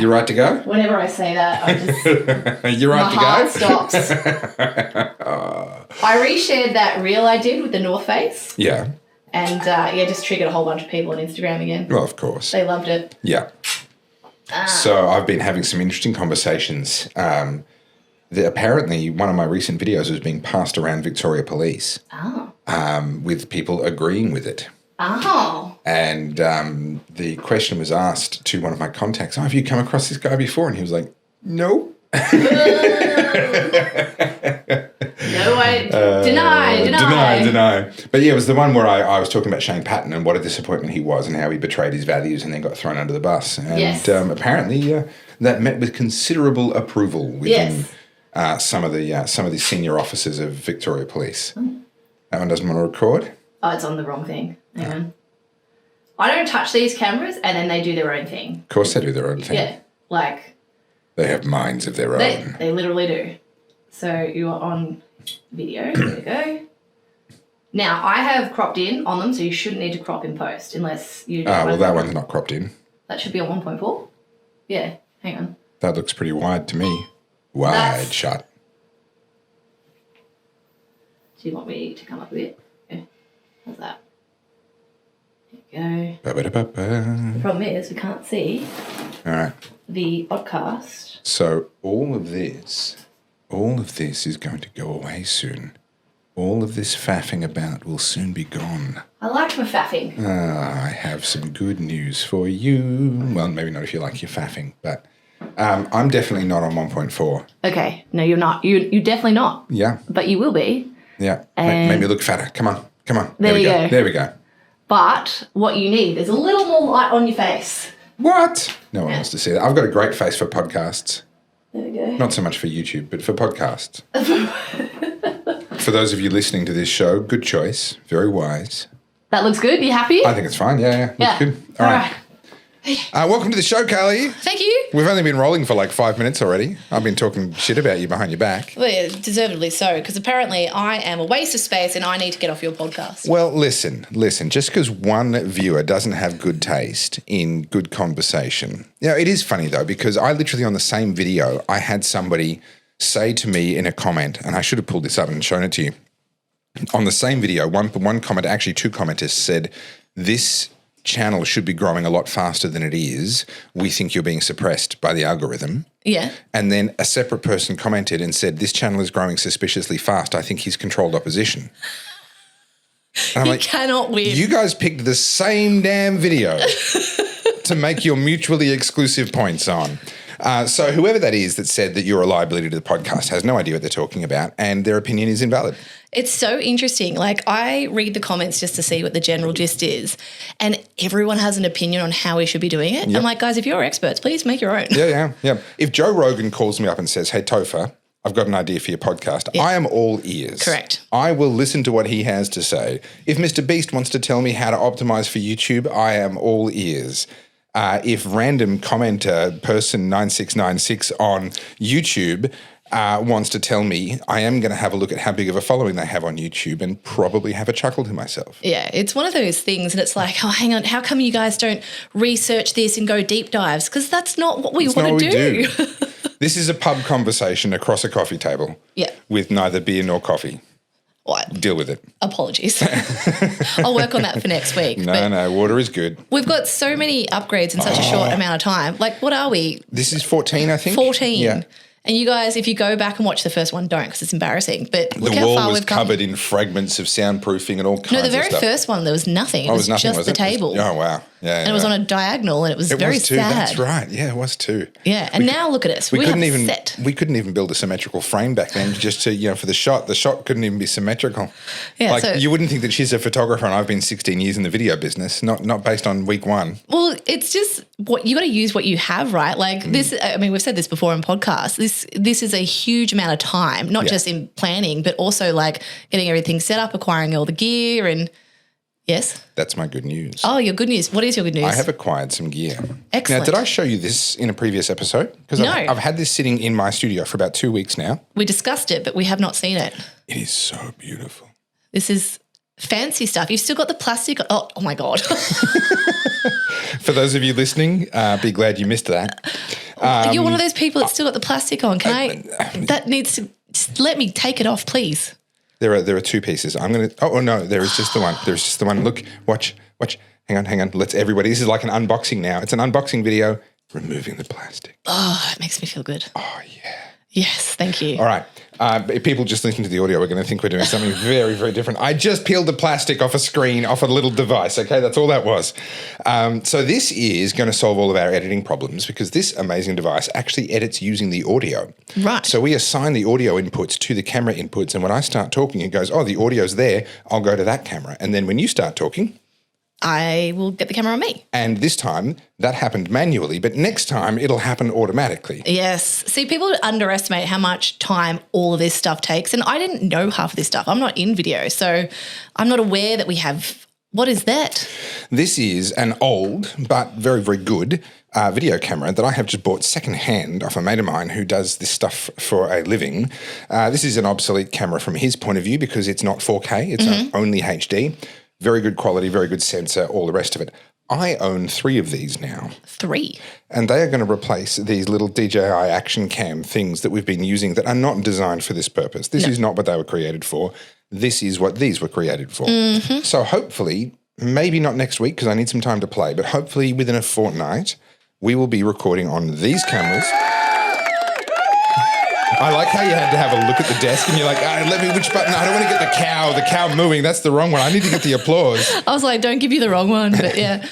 You're right to go? Whenever I say that, I just... You're right to go? My heart stops. I reshared that reel I did with the North Face. Yeah. And, just triggered a whole bunch of people on Instagram again. Well, of course. They loved it. Yeah. So I've been having some interesting conversations. Apparently, one of my recent videos was being passed around Victoria Police with people agreeing with it. Oh. And the question was asked to one of my contacts, have you come across this guy before? And he was like, no. No, I deny. But yeah, it was the one where I was talking about Shane Patton and what a disappointment he was and how he betrayed his values and then got thrown under the bus. And apparently that met with considerable approval within some of the senior officers of Victoria Police. That one doesn't want to record. Oh, it's on the wrong thing. Hang on. I don't touch these cameras and then they do their own thing. Of course they do their own thing. Yeah, like... They have minds of their own. They literally do. So you are on video. There we go. Now, I have cropped in on them, so you shouldn't need to crop in post unless you... well, that one's not cropped in. That should be on 1.4. Yeah, hang on. That looks pretty wide to me. Wide shot. Do you want me to come up a bit? Yeah. How's that? There you go. The problem is we can't see the Oddcast. So all of this is going to go away soon. All of this faffing about will soon be gone. I like my faffing. I have some good news for you. Well, maybe not if you like your faffing, but I'm definitely not on 1.4. Okay. No, you're not. You're definitely not. Yeah. But you will be. Yeah. Make me look fatter. Come on. There we go. There we go. But what you need is a little more light on your face. What? No one wants to see that. I've got a great face for podcasts. There we go. Not so much for YouTube, but for podcasts. For those of you listening to this show, good choice. Very wise. That looks good. You happy? I think it's fine. Yeah. Looks good. All right. Welcome to the show, Carly. Thank you. We've only been rolling for like 5 minutes already. I've been talking shit about you behind your back. Well, yeah, deservedly so, because apparently I am a waste of space and I need to get off your podcast. Well, listen. Just because one viewer doesn't have good taste in good conversation. It is funny though, because I literally on the same video, I had somebody say to me in a comment, and I should have pulled this up and shown it to you. On the same video, one comment, actually two commenters said, this channel should be growing a lot faster than it is. We think you're being suppressed by the algorithm. Yeah. And then a separate person commented and said, this channel is growing suspiciously fast. I think he's controlled opposition. And you cannot win. You guys picked the same damn video to make your mutually exclusive points on. So whoever that is that said that you're a liability to the podcast has no idea what they're talking about and their opinion is invalid. It's so interesting. Like I read the comments just to see what the general gist is and everyone has an opinion on how we should be doing it. Yep. I'm like, guys, if you're experts, please make your own. Yeah. If Joe Rogan calls me up and says, hey, Topher, I've got an idea for your podcast. Yeah. I am all ears. Correct. I will listen to what he has to say. If Mr. Beast wants to tell me how to optimize for YouTube, I am all ears. If random commenter person 9696 on YouTube wants to tell me, I am going to have a look at how big of a following they have on YouTube and probably have a chuckle to myself. Yeah, it's one of those things and it's like, oh, hang on, how come you guys don't research this and go deep dives? Because that's not what we want to do. This is a pub conversation across a coffee table with neither beer nor coffee. What? Deal with it. Apologies. I'll work on that for next week. No, water is good. We've got so many upgrades in such a short amount of time. Like, what are we? This is 14, I think. 14. Yeah. And you guys, if you go back and watch the first one, don't because it's embarrassing. But look how far we've come. The wall was covered in fragments of soundproofing and all kinds of stuff. No, the very first one, there was nothing. It was just the table. Oh, wow. Yeah, and it was on a diagonal and it was very sad. That's right. Yeah, it was too. Yeah, and now look at us. We couldn't even build a symmetrical frame back then just to, for the shot. The shot couldn't even be symmetrical. Yeah, you wouldn't think that she's a photographer and I've been 16 years in the video business, not based on week one. Well, it's just you got to use what you have, right? Like this, I mean, we've said this before in podcasts. This is a huge amount of time, not just in planning, but also like getting everything set up, acquiring all the gear and yes. That's my good news. Oh, your good news. What is your good news? I have acquired some gear. Excellent. Now, did I show you this in a previous episode? Because no. I've had this sitting in my studio for about 2 weeks now. We discussed it, but we have not seen it. It is so beautiful. This is fancy stuff. You've still got the plastic. Oh my God. For those of you listening, be glad you missed that. You're one of those people that's still got the plastic on. That needs to just let me take it off, please. There are two pieces. I'm going to, oh no, there is just the one. There's just the one. Look, watch. Hang on. Let's everybody, this is like an unboxing now. It's an unboxing video, removing the plastic. Oh, it makes me feel good. Oh yeah. Yes, thank you. All right. If people just listening to the audio are going to think we're doing something very, very different. I just peeled the plastic off a screen, off a little device, okay? That's all that was. So this is going to solve all of our editing problems because this amazing device actually edits using the audio. Right. So we assign the audio inputs to the camera inputs, and when I start talking, it goes, oh, the audio's there. I'll go to that camera. And then when you start talking, I will get the camera on me. And this time that happened manually, but next time it'll happen automatically. Yes. See, people underestimate how much time all of this stuff takes. And I didn't know half of this stuff. I'm not in video, so I'm not aware that we have. What is that? This is an old but very, very good video camera that I have just bought secondhand off a mate of mine who does this stuff for a living. This is an obsolete camera from his point of view because it's not 4K. It's only HD. Very good quality, very good sensor, all the rest of it. I own 3 of these now. 3? And they are going to replace these little DJI action cam things that we've been using that are not designed for this purpose. This is not what they were created for. This is what these were created for. So hopefully, maybe not next week because I need some time to play, but hopefully within a fortnight, we will be recording on these cameras. I like how you had to have a look at the desk and you're like, which button? I don't want to get the cow moving. That's the wrong one. I need to get the applause. I was like, don't give you the wrong one, but yeah.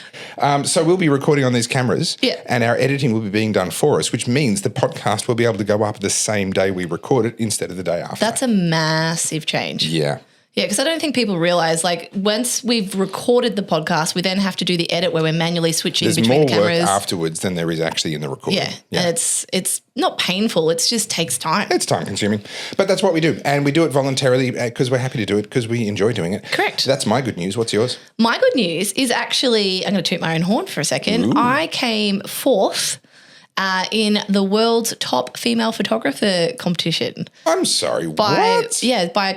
So we'll be recording on these cameras and our editing will be being done for us, which means the podcast will be able to go up the same day we record it instead of the day after. That's a massive change. Yeah. Yeah, because I don't think people realize, like, once we've recorded the podcast, we then have to do the edit where we're manually switching between cameras. There's more work afterwards than there is actually in the recording. Yeah, and it's not painful. It just takes time. It's time consuming. But that's what we do. And we do it voluntarily because we're happy to do it because we enjoy doing it. Correct. That's my good news. What's yours? My good news is actually, I'm going to toot my own horn for a second. Ooh. I came 4th in the world's top female photographer competition. I'm sorry, what? Yeah, by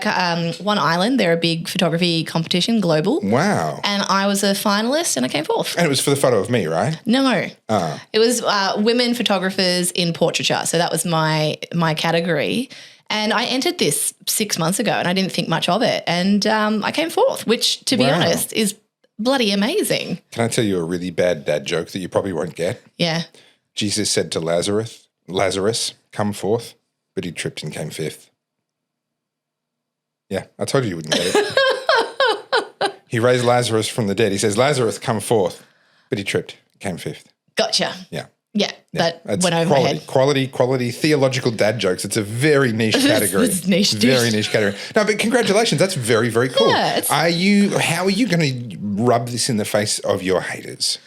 one island. They're a big photography competition, global. Wow. And I was a finalist and I came 4th. And it was for the photo of me, right? No. It was women photographers in portraiture. So that was my category. And I entered this 6 months ago and I didn't think much of it. And I came 4th, which, to be honest, is bloody amazing. Can I tell you a really bad dad joke that you probably won't get? Yeah. Jesus said to Lazarus, come forth, but he tripped and came 5th. Yeah, I told you wouldn't get it. He raised Lazarus from the dead. He says, Lazarus, come forth, but he tripped, came 5th. Gotcha. Yeah. Yeah, that That's went over my head. Quality, theological dad jokes. It's a very niche category. It's niche. Very niche category. No, but congratulations. That's very, very cool. Yeah, how are you going to rub this in the face of your haters?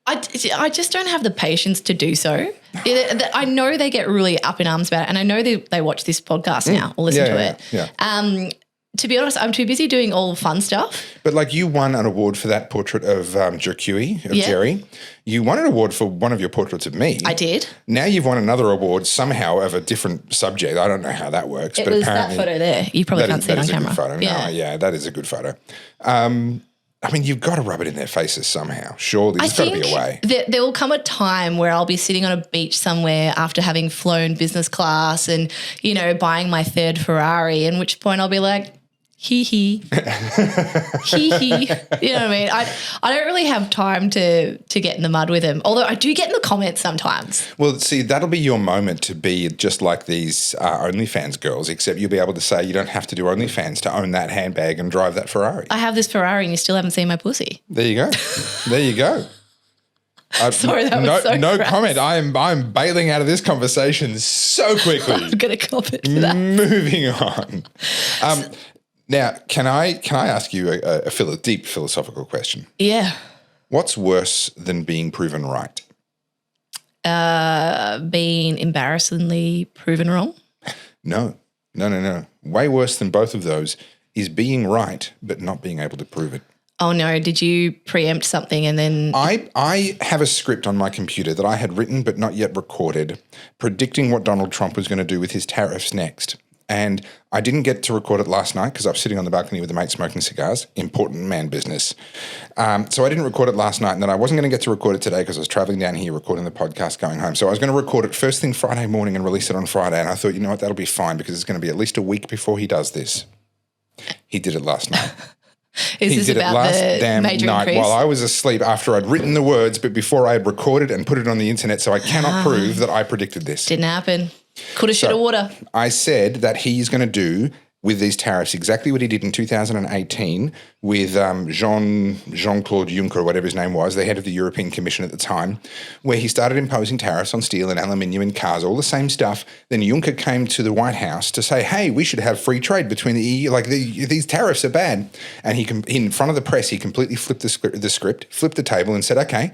I just don't have the patience to do so. I know they get really up in arms about it, and I know they watch this podcast now or listen to it. Yeah. To be honest, I'm too busy doing all fun stuff. But like you won an award for that portrait of Jerry. You won an award for one of your portraits of me. I did. Now you've won another award somehow of a different subject. I don't know how that works. It but was apparently that photo there. You probably can't see it on camera. That is a good photo. Yeah. No, yeah, that is a good photo. I mean, you've got to rub it in their faces somehow. Surely there's got to be a way. There will come a time where I'll be sitting on a beach somewhere after having flown business class and, buying my 3rd Ferrari, in which point I'll be like, hee hee. Hee hee. You know what I mean? I don't really have time to get in the mud with him, although I do get in the comments sometimes. Well, see, that'll be your moment to be just like these OnlyFans girls, except you'll be able to say you don't have to do OnlyFans to own that handbag and drive that Ferrari. I have this Ferrari and you still haven't seen my pussy. There you go. There you go. Sorry, that was so no crass. comment. I'm bailing out of this conversation so quickly. I'm going to comment for that. Moving on. Now, can I ask you a deep philosophical question? Yeah. What's worse than being proven right? Being embarrassingly proven wrong? No. Way worse than both of those is being right but not being able to prove it. Oh, no. Did you preempt something and then... I have a script on my computer that I had written but not yet recorded predicting what Donald Trump was going to do with his tariffs next. And I didn't get to record it last night because I was sitting on the balcony with a mate smoking cigars. Important man business. So I didn't record it last night, and then I wasn't going to get to record it today because I was traveling down here recording the podcast going home. So I was going to record it first thing Friday morning and release it on Friday. And I thought, you know what, that'll be fine because it's going to be at least a week before he does this. He did it last night. Is this about the major increase? While I was asleep after I'd written the words, but before I had recorded and put it on the internet. So I cannot prove that I predicted this. Didn't happen. Coulda, shoulda, woulda. I said that he's going to do with these tariffs exactly what he did in 2018 with Jean-Claude Juncker, whatever his name was, the head of the European Commission at the time, where he started imposing tariffs on steel and aluminium and cars, all the same stuff. Then Juncker came to the White House to say, hey, we should have free trade between the EU. Like these tariffs are bad. And he, in front of the press, he completely flipped the script, flipped the table and said, okay,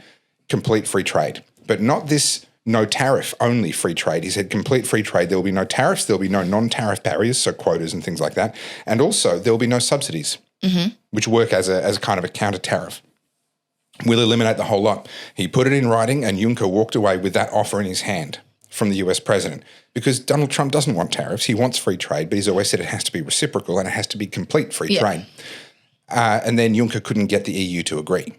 complete free trade. But not this no tariff, only free trade. He said complete free trade. There will be no tariffs. There will be no non-tariff barriers, so quotas and things like that. And also there will be no subsidies, which work as a kind of a counter tariff. We'll eliminate the whole lot. He put it in writing and Juncker walked away with that offer in his hand from the US president because Donald Trump doesn't want tariffs. He wants free trade, but he's always said it has to be reciprocal and it has to be complete free trade. And then Juncker couldn't get the EU to agree,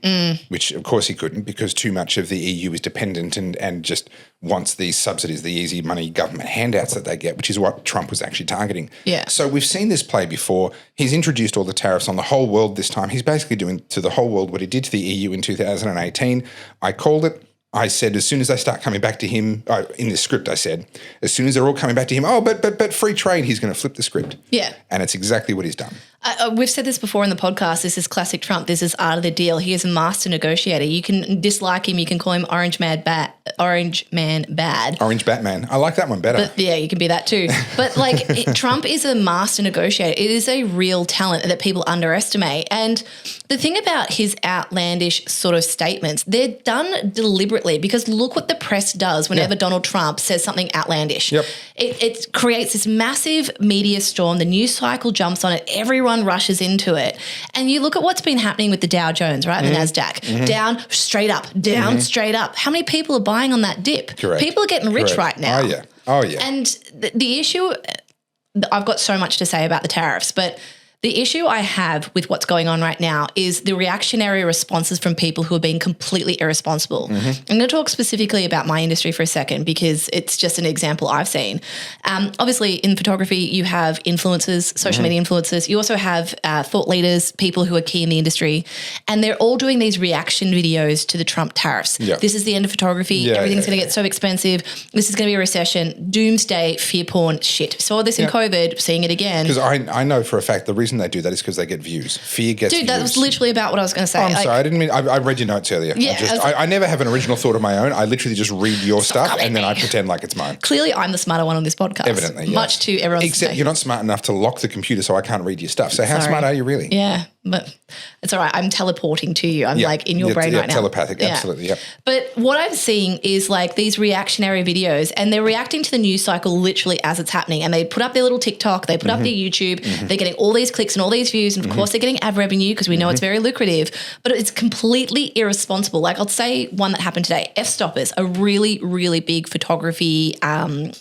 which of course he couldn't because too much of the EU is dependent and just wants these subsidies, the easy money government handouts that they get, which is what Trump was actually targeting. Yeah. So we've seen this play before. He's introduced all the tariffs on the whole world this time. He's basically doing to the whole world what he did to the EU in 2018. I called it. I said, as soon as they start coming back to him, in the script I said, as soon as they're all coming back to him, but free trade, he's going to flip the script. Yeah. And it's exactly what he's done. We've said this before in the podcast. This is classic Trump. This is art of the deal. He is a master negotiator. You can dislike him. You can call him Orange Man Bad. Orange Batman. I like that one better. But yeah, you can be that too. But Trump is a master negotiator. It is a real talent that people underestimate. And the thing about his outlandish sort of statements, they're done deliberately because look what the press does whenever Donald Trump says something outlandish. Yep. It creates this massive media storm. The news cycle jumps on it. Everyone rushes into it. And you look at what's been happening with the Dow Jones, right? The NASDAQ. Down, straight up, down, straight up. How many people are buying on that dip? Correct. People are getting rich right now. Oh, yeah. And the issue, I've got so much to say about the tariffs, but the issue I have with what's going on right now is the reactionary responses from people who are being completely irresponsible. I'm going to talk specifically about my industry for a second because it's just an example I've seen. Obviously, in photography, you have influencers, social media influencers. You also have thought leaders, people who are key in the industry, and they're all doing these reaction videos to the Trump tariffs. Yeah. This is the end of photography. Everything's going to get so expensive. This is going to be a recession. Doomsday, fear porn, shit. Saw this in COVID, seeing it again. Because I know for a fact the reason they do that is because they get views. Fear gets views. Dude, that was literally about what I was going to say. I'm sorry, I didn't mean. I read your notes earlier. Yeah, I never have an original thought of my own. I literally just read your stuff and then I pretend like it's mine. Clearly, I'm the smarter one on this podcast. Evidently, yes. Much to everyone's Except you're not smart enough to lock the computer so I can't read your stuff. So how smart are you really? Yeah, but it's all right. I'm teleporting to you. I'm like in your brain right now. Telepathic, absolutely, yeah. But what I'm seeing is like these reactionary videos and they're reacting to the news cycle literally as it's happening. And they put up their little TikTok, they put up their YouTube, they're getting all these clicks and all these views. And of course they're getting ad revenue because we know it's very lucrative, but it's completely irresponsible. Like I'll say one that happened today, F-Stoppers, a really, really big photography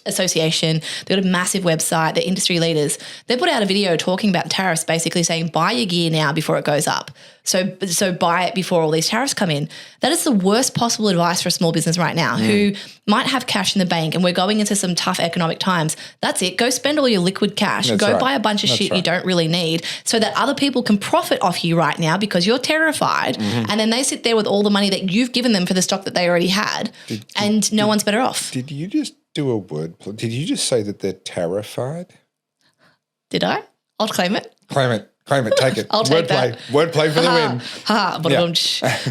association. They've got a massive website, they're industry leaders. They put out a video talking about tariffs, basically saying buy your gear now before it goes up. So buy it before all these tariffs come in. That is the worst possible advice for a small business right now who might have cash in the bank and we're going into some tough economic times. That's it. Go spend all your liquid cash. Go buy a bunch of shit you don't really need so that other people can profit off you right now because you're terrified and then they sit there with all the money that you've given them for the stock that they already had and no one's better off. Did you just do a word? Did you just say that they're terrified? Did I? I'll claim it. Claim it. Take it. I'll take that. Wordplay for the win.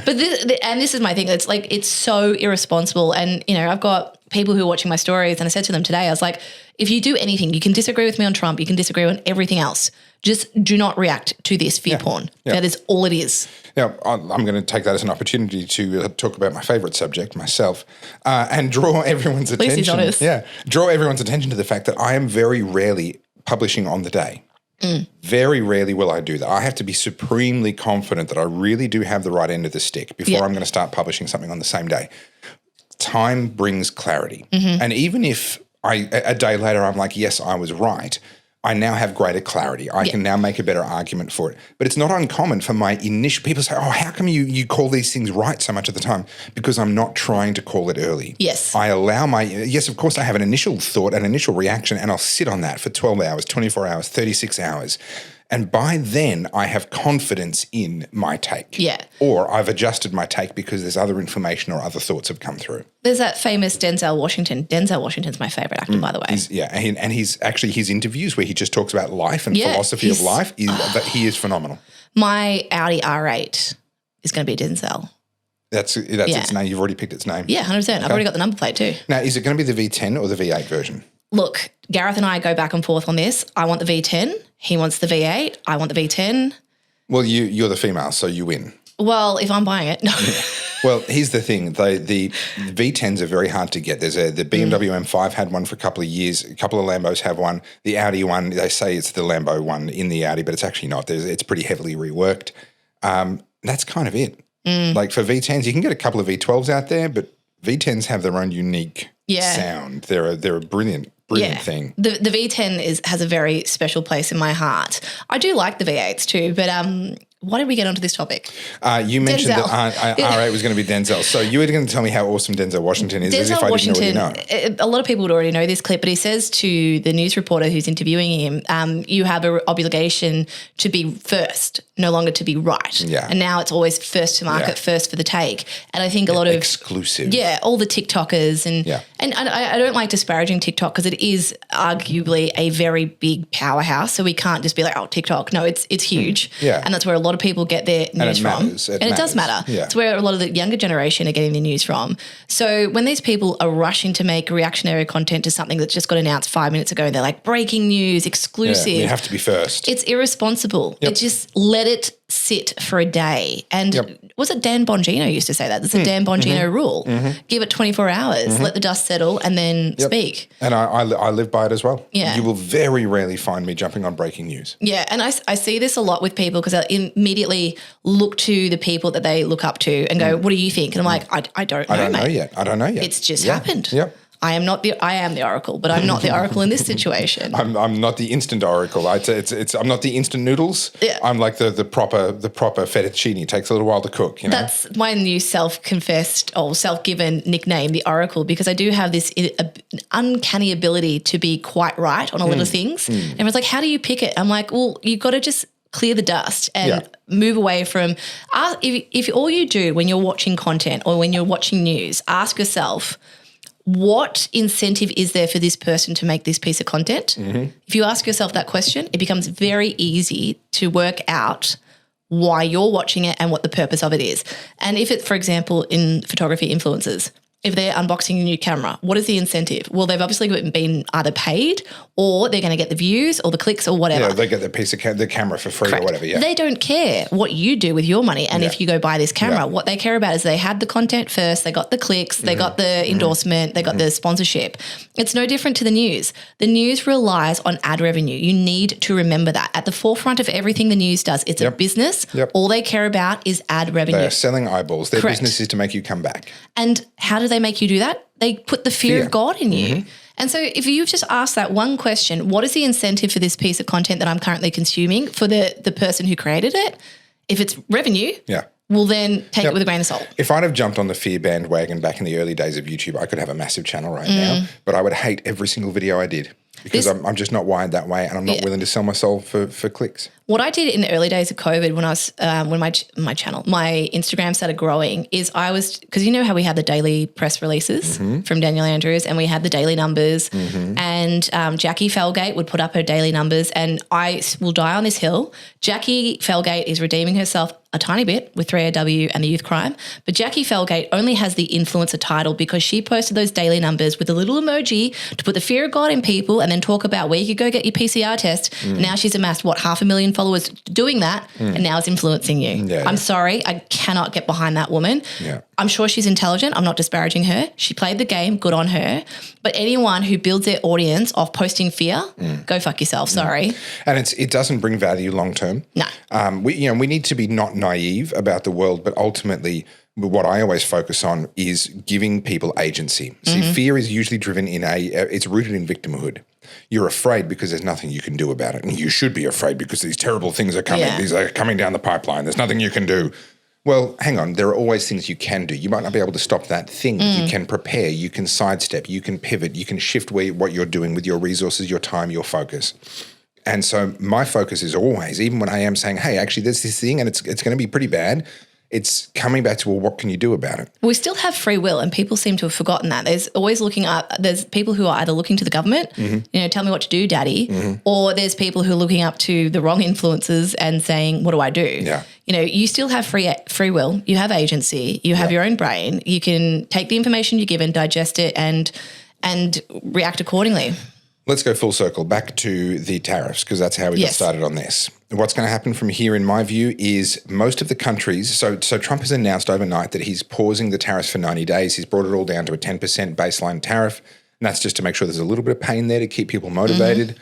But this is my thing. It's like it's so irresponsible. And you know, I've got people who are watching my stories, and I said to them today, I was like, if you do anything, you can disagree with me on Trump, you can disagree on everything else. Just do not react to this fear porn. That is all it is. Now, I'm going to take that as an opportunity to talk about my favourite subject, myself, and draw everyone's attention. At least he's honest. Yeah, draw everyone's attention to the fact that I am very rarely publishing on the day. Very rarely will I do that. I have to be supremely confident that I really do have the right end of the stick before I'm going to start publishing something on the same day. Time brings clarity. And even if a day later I'm like, yes, I was right, I now have greater clarity. I can now make a better argument for it. But it's not uncommon for my initial people say, oh, how come you call these things right so much of the time? Because I'm not trying to call it early. Yes. I allow yes, of course I have an initial thought, an initial reaction, and I'll sit on that for 12 hours, 24 hours, 36 hours. And by then, I have confidence in my take. Yeah. Or I've adjusted my take because there's other information or other thoughts have come through. There's that famous Denzel Washington. Denzel Washington's my favourite actor, by the way. And he's actually his interviews where he just talks about life and philosophy of life, he is phenomenal. My Audi R8 is going to be Denzel. That's its name. You've already picked its name. Yeah, 100%. Okay. I've already got the number plate too. Now, is it going to be the V10 or the V8 version? Look, Gareth and I go back and forth on this. I want the V10. He wants the V8. I want the V10. Well, you're the female, so you win. Well, if I'm buying it, no. Well, here's the thing. The V10s are very hard to get. There's the BMW M5 had one for a couple of years. A couple of Lambos have one. The Audi one, they say it's the Lambo one in the Audi, but it's actually not. It's pretty heavily reworked. That's kind of it. Like for V10s, you can get a couple of V12s out there, but V10s have their own unique sound. They're a brilliant thing. The V10 has a very special place in my heart. I do like the V8s too, but why did we get onto this topic? You mentioned Denzel. that R8 was going to be Denzel. So you were going to tell me how awesome Denzel Washington is, as if I didn't already know. A lot of people would already know this clip, but he says to the news reporter who's interviewing him, you have an obligation to be first, no longer to be right. Yeah. And now it's always first to market, first for the take. And I think a lot of exclusive. Yeah, all the TikTokers and I don't like disparaging TikTok because it is arguably a very big powerhouse. So we can't just be like, oh, TikTok. No, it's huge. Yeah. And that's where a lot of people get their news from. It does matter. Yeah. It's where a lot of the younger generation are getting their news from. So when these people are rushing to make reactionary content to something that's just got announced 5 minutes ago and they're like breaking news, exclusive. You have to be first. It's irresponsible. It just let it sit for a day. And was it Dan Bongino used to say that? There's a Dan Bongino rule. Give it 24 hours, let the dust settle and then speak. And I live by it as well. Yeah. You will very rarely find me jumping on breaking news. Yeah, and I see this a lot with people because I immediately look to the people that they look up to and go, what do you think? And I'm like, I don't know, I don't know yet. It's just happened. Yep. I am the oracle, but I'm not the oracle in this situation. I'm not the instant oracle. I'm not the instant noodles. Yeah. I'm like the proper fettuccine. It takes a little while to cook. You know? That's my new self-confessed or self-given nickname, the oracle, because I do have this uncanny ability to be quite right on a lot of things. And everyone's like, how do you pick it? I'm like, well, you've got to just clear the dust and move away from if all you do when you're watching content or when you're watching news, ask yourself, what incentive is there for this person to make this piece of content? If you ask yourself that question, it becomes very easy to work out why you're watching it and what the purpose of it is. And if it, for example, in photography influencers, if they're unboxing a new camera, what is the incentive? Well, they've obviously been either paid or they're going to get the views or the clicks or whatever. Yeah, they get the piece of the camera for free or whatever, They don't care what you do with your money and if you go buy this camera. What they care about is they had the content first, they got the clicks, they got the endorsement, they got the sponsorship. It's no different to the news. The news relies on ad revenue. You need to remember that. At the forefront of everything the news does, it's a business. All they care about is ad revenue. They are selling eyeballs. Their business is to make you come back. And how do they make you do that? They put the fear of God in you. And so if you've just asked that one question, what is the incentive for this piece of content that I'm currently consuming for the person who created it? If it's revenue, we'll then take it with a grain of salt. If I'd have jumped on the fear bandwagon back in the early days of YouTube, I could have a massive channel right now, but I would hate every single video I did because I'm just not wired that way and I'm not willing to sell my soul for clicks. What I did in the early days of COVID when I was when my channel, my Instagram started growing is because you know how we had the daily press releases from Daniel Andrews and we had the daily numbers and Jackie Felgate would put up her daily numbers and I will die on this hill. Jackie Felgate is redeeming herself a tiny bit with 3AW and the youth crime, but Jackie Felgate only has the influencer title because she posted those daily numbers with a little emoji to put the fear of God in people and then talk about where you could go get your PCR test. And now she's amassed, 500,000 followers doing that and now it's influencing you. I'm sorry, I cannot get behind that woman. I'm sure she's intelligent. I'm not disparaging her. She played the game, good on her. But anyone who builds their audience off posting fear, go fuck yourself, sorry. And it doesn't bring value long term. No. We need to be not naive about the world, but ultimately what I always focus on is giving people agency. See, fear is usually driven it's rooted in victimhood. You're afraid because there's nothing you can do about it. And you should be afraid because these terrible things are coming. Yeah. These are coming down the pipeline. There's nothing you can do. Well, hang on. There are always things you can do. You might not be able to stop that thing, but you can prepare, you can sidestep, you can pivot, you can shift what you're doing with your resources, your time, your focus. And so my focus is always, even when I am saying, hey, actually there's this thing and it's going to be pretty bad, it's coming back to, well, what can you do about it? We still have free will, and people seem to have forgotten that. There's always there's people who are either looking to the government, tell me what to do, daddy, or there's people who are looking up to the wrong influences and saying, what do I do? Yeah. You still have free will. You have agency. You have your own brain. You can take the information you're given, digest it, and react accordingly. Let's go full circle back to the tariffs, because that's how we got started on this. What's going to happen from here, in my view, is most of the countries. So Trump has announced overnight that he's pausing the tariffs for 90 days. He's brought it all down to a 10% baseline tariff. And that's just to make sure there's a little bit of pain there to keep people motivated.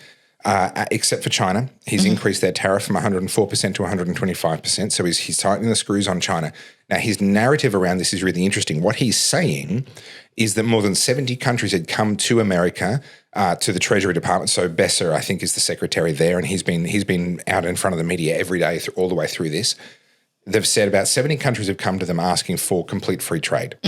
Except for China. He's increased their tariff from 104% to 125%. So he's tightening the screws on China. Now, his narrative around this is really interesting. What he's saying is that more than 70 countries had come to America, to the Treasury Department. So Besser, I think, is the secretary there, and he's been out in front of the media every day all the way through this. They've said about 70 countries have come to them asking for complete free trade.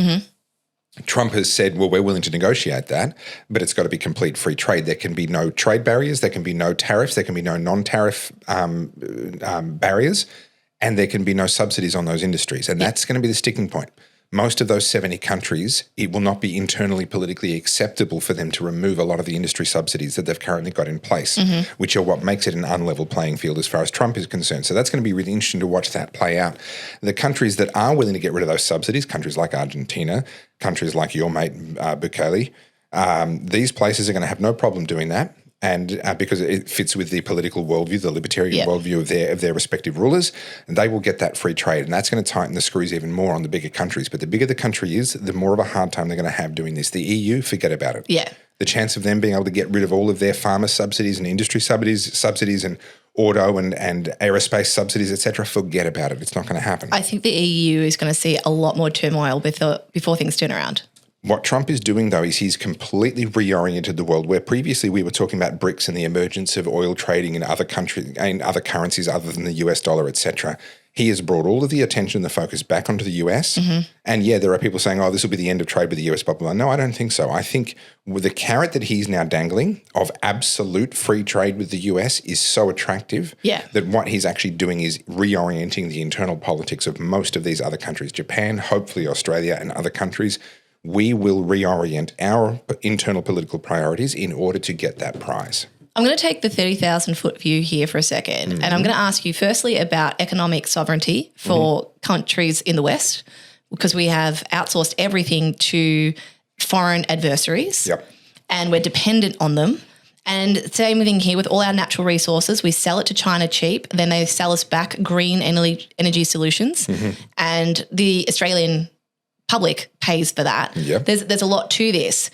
Trump has said, well, we're willing to negotiate that, but it's got to be complete free trade. There can be no trade barriers. There can be no tariffs. There can be no non-tariff barriers, and there can be no subsidies on those industries. And that's going to be the sticking point. Most of those 70 countries, it will not be internally politically acceptable for them to remove a lot of the industry subsidies that they've currently got in place, which are what makes it an unlevel playing field as far as Trump is concerned. So that's going to be really interesting to watch that play out. The countries that are willing to get rid of those subsidies, countries like Argentina, countries like your mate Bukele, these places are going to have no problem doing that. And because it fits with the political worldview, the libertarian worldview of their respective rulers, and they will get that free trade. And that's going to tighten the screws even more on the bigger countries. But the bigger the country is, the more of a hard time they're going to have doing this. The EU, forget about it. Yeah. The chance of them being able to get rid of all of their farmer subsidies and industry subsidies and auto and aerospace subsidies, et cetera, forget about it. It's not going to happen. I think the EU is going to see a lot more turmoil before things turn around. What Trump is doing, though, is he's completely reoriented the world, where previously we were talking about BRICS and the emergence of oil trading in other countries and other currencies other than the US dollar, et cetera. He has brought all of the attention and the focus back onto the US. And yeah, there are people saying, oh, this will be the end of trade with the US, blah, blah, blah. No, I don't think so. I think with the carrot that he's now dangling of absolute free trade with the US is so attractive that what he's actually doing is reorienting the internal politics of most of these other countries, Japan, hopefully Australia and other countries. We will reorient our internal political priorities in order to get that prize. I'm going to take the 30,000-foot view here for a second, and I'm going to ask you firstly about economic sovereignty for countries in the West, because we have outsourced everything to foreign adversaries and we're dependent on them. And same thing here with all our natural resources. We sell it to China cheap, then they sell us back green energy solutions, and the Australian public pays for that. There's a lot to this.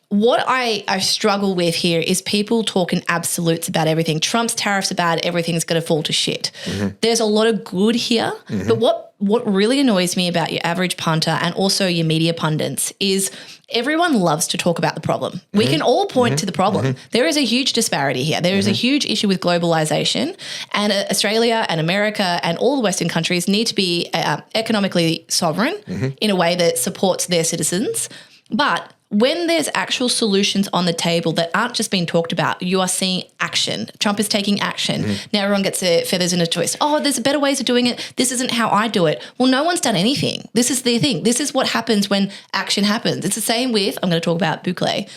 What I struggle with here is people talking absolutes about everything. Trump's tariffs are bad, everything's going to fall to shit. There's a lot of good here, but what really annoys me about your average punter and also your media pundits is everyone loves to talk about the problem. We can all point to the problem. There is a huge disparity here. There is a huge issue with globalization, and Australia and America and all the Western countries need to be economically sovereign in a way that supports their citizens. But when there's actual solutions on the table that aren't just being talked about, you are seeing action. Trump is taking action. Now everyone gets their feathers in a twist. Oh, there's better ways of doing it. This isn't how I do it. Well, no one's done anything. This is their thing. This is what happens when action happens. It's the same with, I'm going to talk about Bukele,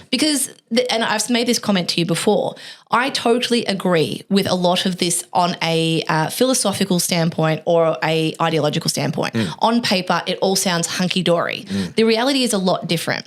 because, and I've made this comment to you before, I totally agree with a lot of this on a philosophical standpoint or a ideological standpoint. On paper, it all sounds hunky-dory. The reality is a lot different.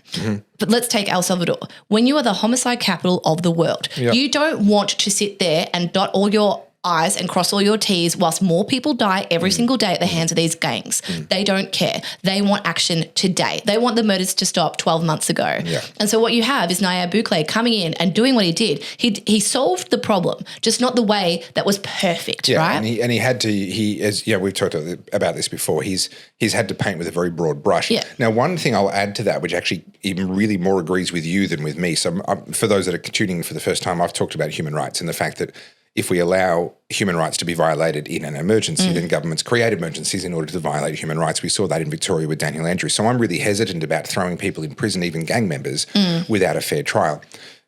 But let's take El Salvador. When you are the homicide capital of the world, you don't want to sit there and dot all your I's and cross all your T's whilst more people die every single day at the hands of these gangs. They don't care. They want action today. They want the murders to stop 12 months ago. Yeah. And so what you have is Nayib Bukele coming in and doing what he did. He solved the problem, just not the way that was perfect, right? And he had to, as we've talked about this before, he's had to paint with a very broad brush. Yeah. Now, one thing I'll add to that, which actually even really more agrees with you than with me. So for those that are tuning in for the first time, I've talked about human rights and the fact that if we allow human rights to be violated in an emergency, then governments create emergencies in order to violate human rights. We saw that in Victoria with Daniel Andrews. So I'm really hesitant about throwing people in prison, even gang members, without a fair trial.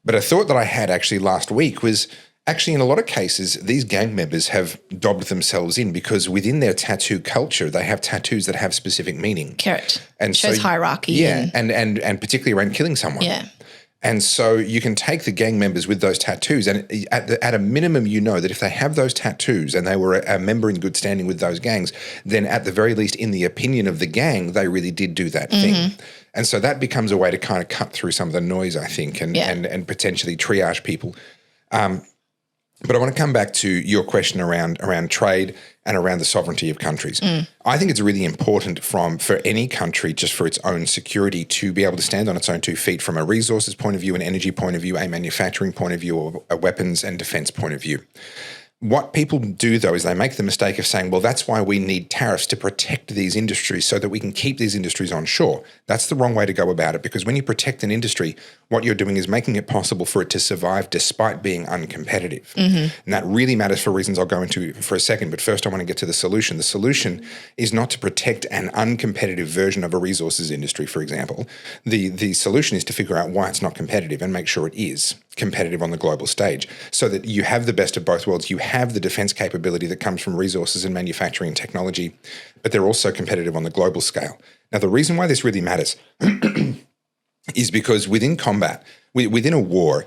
But a thought that I had actually last week was actually in a lot of cases, these gang members have dobbed themselves in because within their tattoo culture, they have tattoos that have specific meaning. Correct. And shows hierarchy. Yeah, and particularly around killing someone. Yeah. And so you can take the gang members with those tattoos and at a minimum, you know that if they have those tattoos and they were a member in good standing with those gangs, then at the very least, in the opinion of the gang, they really did do that thing. And so that becomes a way to kind of cut through some of the noise, I think, and potentially triage people. But I want to come back to your question around trade and around the sovereignty of countries. I think it's really important for any country, just for its own security, to be able to stand on its own 2 feet from a resources point of view, an energy point of view, a manufacturing point of view, or a weapons and defense point of view. What people do, though, is they make the mistake of saying, well, that's why we need tariffs to protect these industries so that we can keep these industries on shore. That's the wrong way to go about it, because when you protect an industry, what you're doing is making it possible for it to survive despite being uncompetitive. And that really matters for reasons I'll go into for a second. But first, I want to get to the solution. The solution is not to protect an uncompetitive version of a resources industry, for example. The solution is to figure out why it's not competitive and make sure it is competitive on the global stage so that you have the best of both worlds. You have the defense capability that comes from resources and manufacturing and technology, but they're also competitive on the global scale. Now, the reason why this really matters is because within combat, within a war,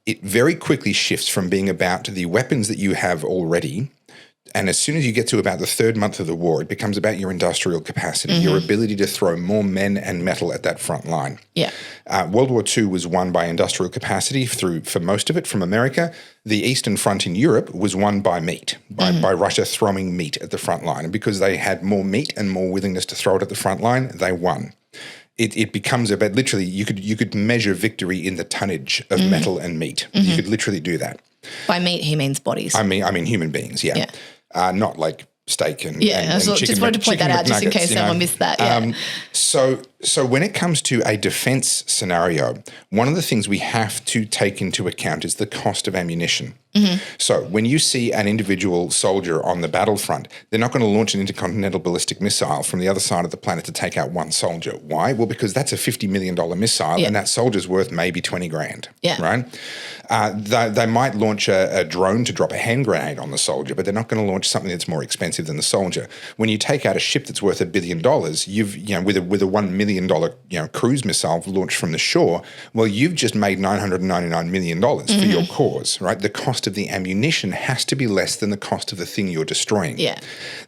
it very quickly shifts from being about the weapons that you have already. And as soon as you get to about the 3rd month of the war, it becomes about your industrial capacity, your ability to throw more men and metal at that front line. Yeah. World War II was won by industrial capacity for most of it from America. The Eastern Front in Europe was won by meat, by Russia throwing meat at the front line. And because they had more meat and more willingness to throw it at the front line, they won. It becomes about literally you could measure victory in the tonnage of metal and meat. You could literally do that. By meat, he means bodies. I mean human beings, yeah. Not like steak and and chicken. Just wanted to point that out just in case someone missed that. Yeah. So when it comes to a defense scenario, one of the things we have to take into account is the cost of ammunition. So when you see an individual soldier on the battlefront, they're not going to launch an intercontinental ballistic missile from the other side of the planet to take out one soldier. Why? Well, because that's a $50 million missile and that soldier's worth maybe 20 grand, right? They might launch a drone to drop a hand grenade on the soldier, but they're not going to launch something that's more expensive than the soldier. When you take out a ship that's worth $1 billion, with a $1 million cruise missile launched from the shore, well, you've just made $999 million for your cause, right? The cost of the ammunition has to be less than the cost of the thing you're destroying. Yeah.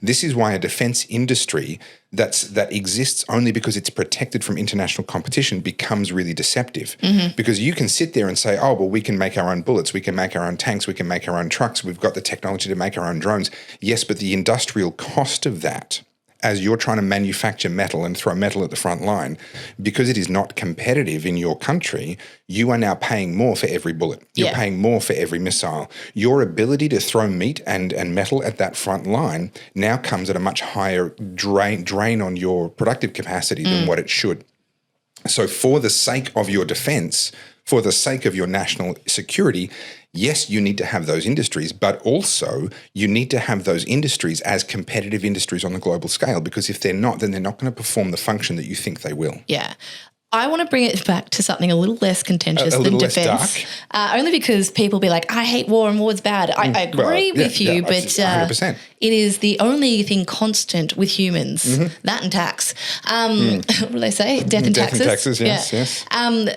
This is why a defense industry that exists only because it's protected from international competition becomes really deceptive. Because you can sit there and say, oh, well, we can make our own bullets, we can make our own tanks, we can make our own trucks, we've got the technology to make our own drones. Yes, but the industrial cost of that, as you're trying to manufacture metal and throw metal at the front line, because it is not competitive in your country, you are now paying more for every bullet. You're paying more for every missile. Your ability to throw meat and metal at that front line now comes at a much higher drain on your productive capacity than what it should. So for the sake of your defense, for the sake of your national security, yes, you need to have those industries, but also you need to have those industries as competitive industries on the global scale, because if they're not, then they're not going to perform the function that you think they will. Yeah. I want to bring it back to something a little less contentious than defense. Only because people be like, I hate war and war's bad. I agree with you, but 100%. it is the only thing constant with humans, that and tax. What do they say? Death and taxes. Death and taxes, yes.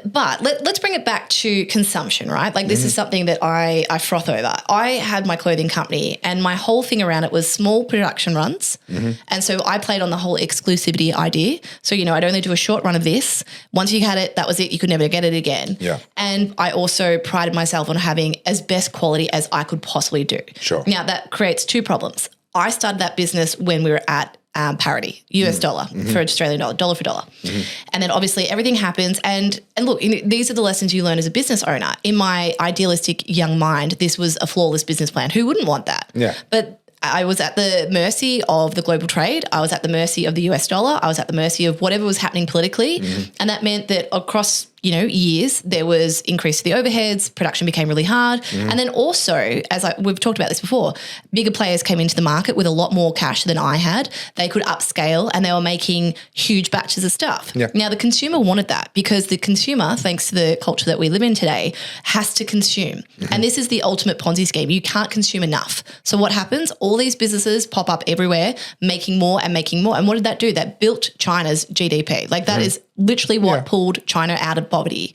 But let's bring it back to consumption, right? Like this is something that I froth over. I had my clothing company and my whole thing around it was small production runs. And so I played on the whole exclusivity idea. So, I'd only do a short run of this. Once you had it, that was it. You could never get it again. Yeah. And I also prided myself on having as best quality as I could possibly do. Sure. Now, that creates two problems. I started that business when we were at parity, US dollar for Australian dollar for dollar. And then obviously everything happens. And look, these are the lessons you learn as a business owner. In my idealistic young mind, this was a flawless business plan. Who wouldn't want that? Yeah. But I was at the mercy of the global trade. I was at the mercy of the US dollar. I was at the mercy of whatever was happening politically. And that meant that across years, there was increase to the overheads, production became really hard. And then also, we've talked about this before, bigger players came into the market with a lot more cash than I had. They could upscale and they were making huge batches of stuff. Yep. Now, the consumer wanted that because the consumer, thanks to the culture that we live in today, has to consume. And this is the ultimate Ponzi scheme. You can't consume enough. So what happens? All these businesses pop up everywhere, making more and making more. And what did that do? That built China's GDP. Like that is literally what pulled China out of poverty.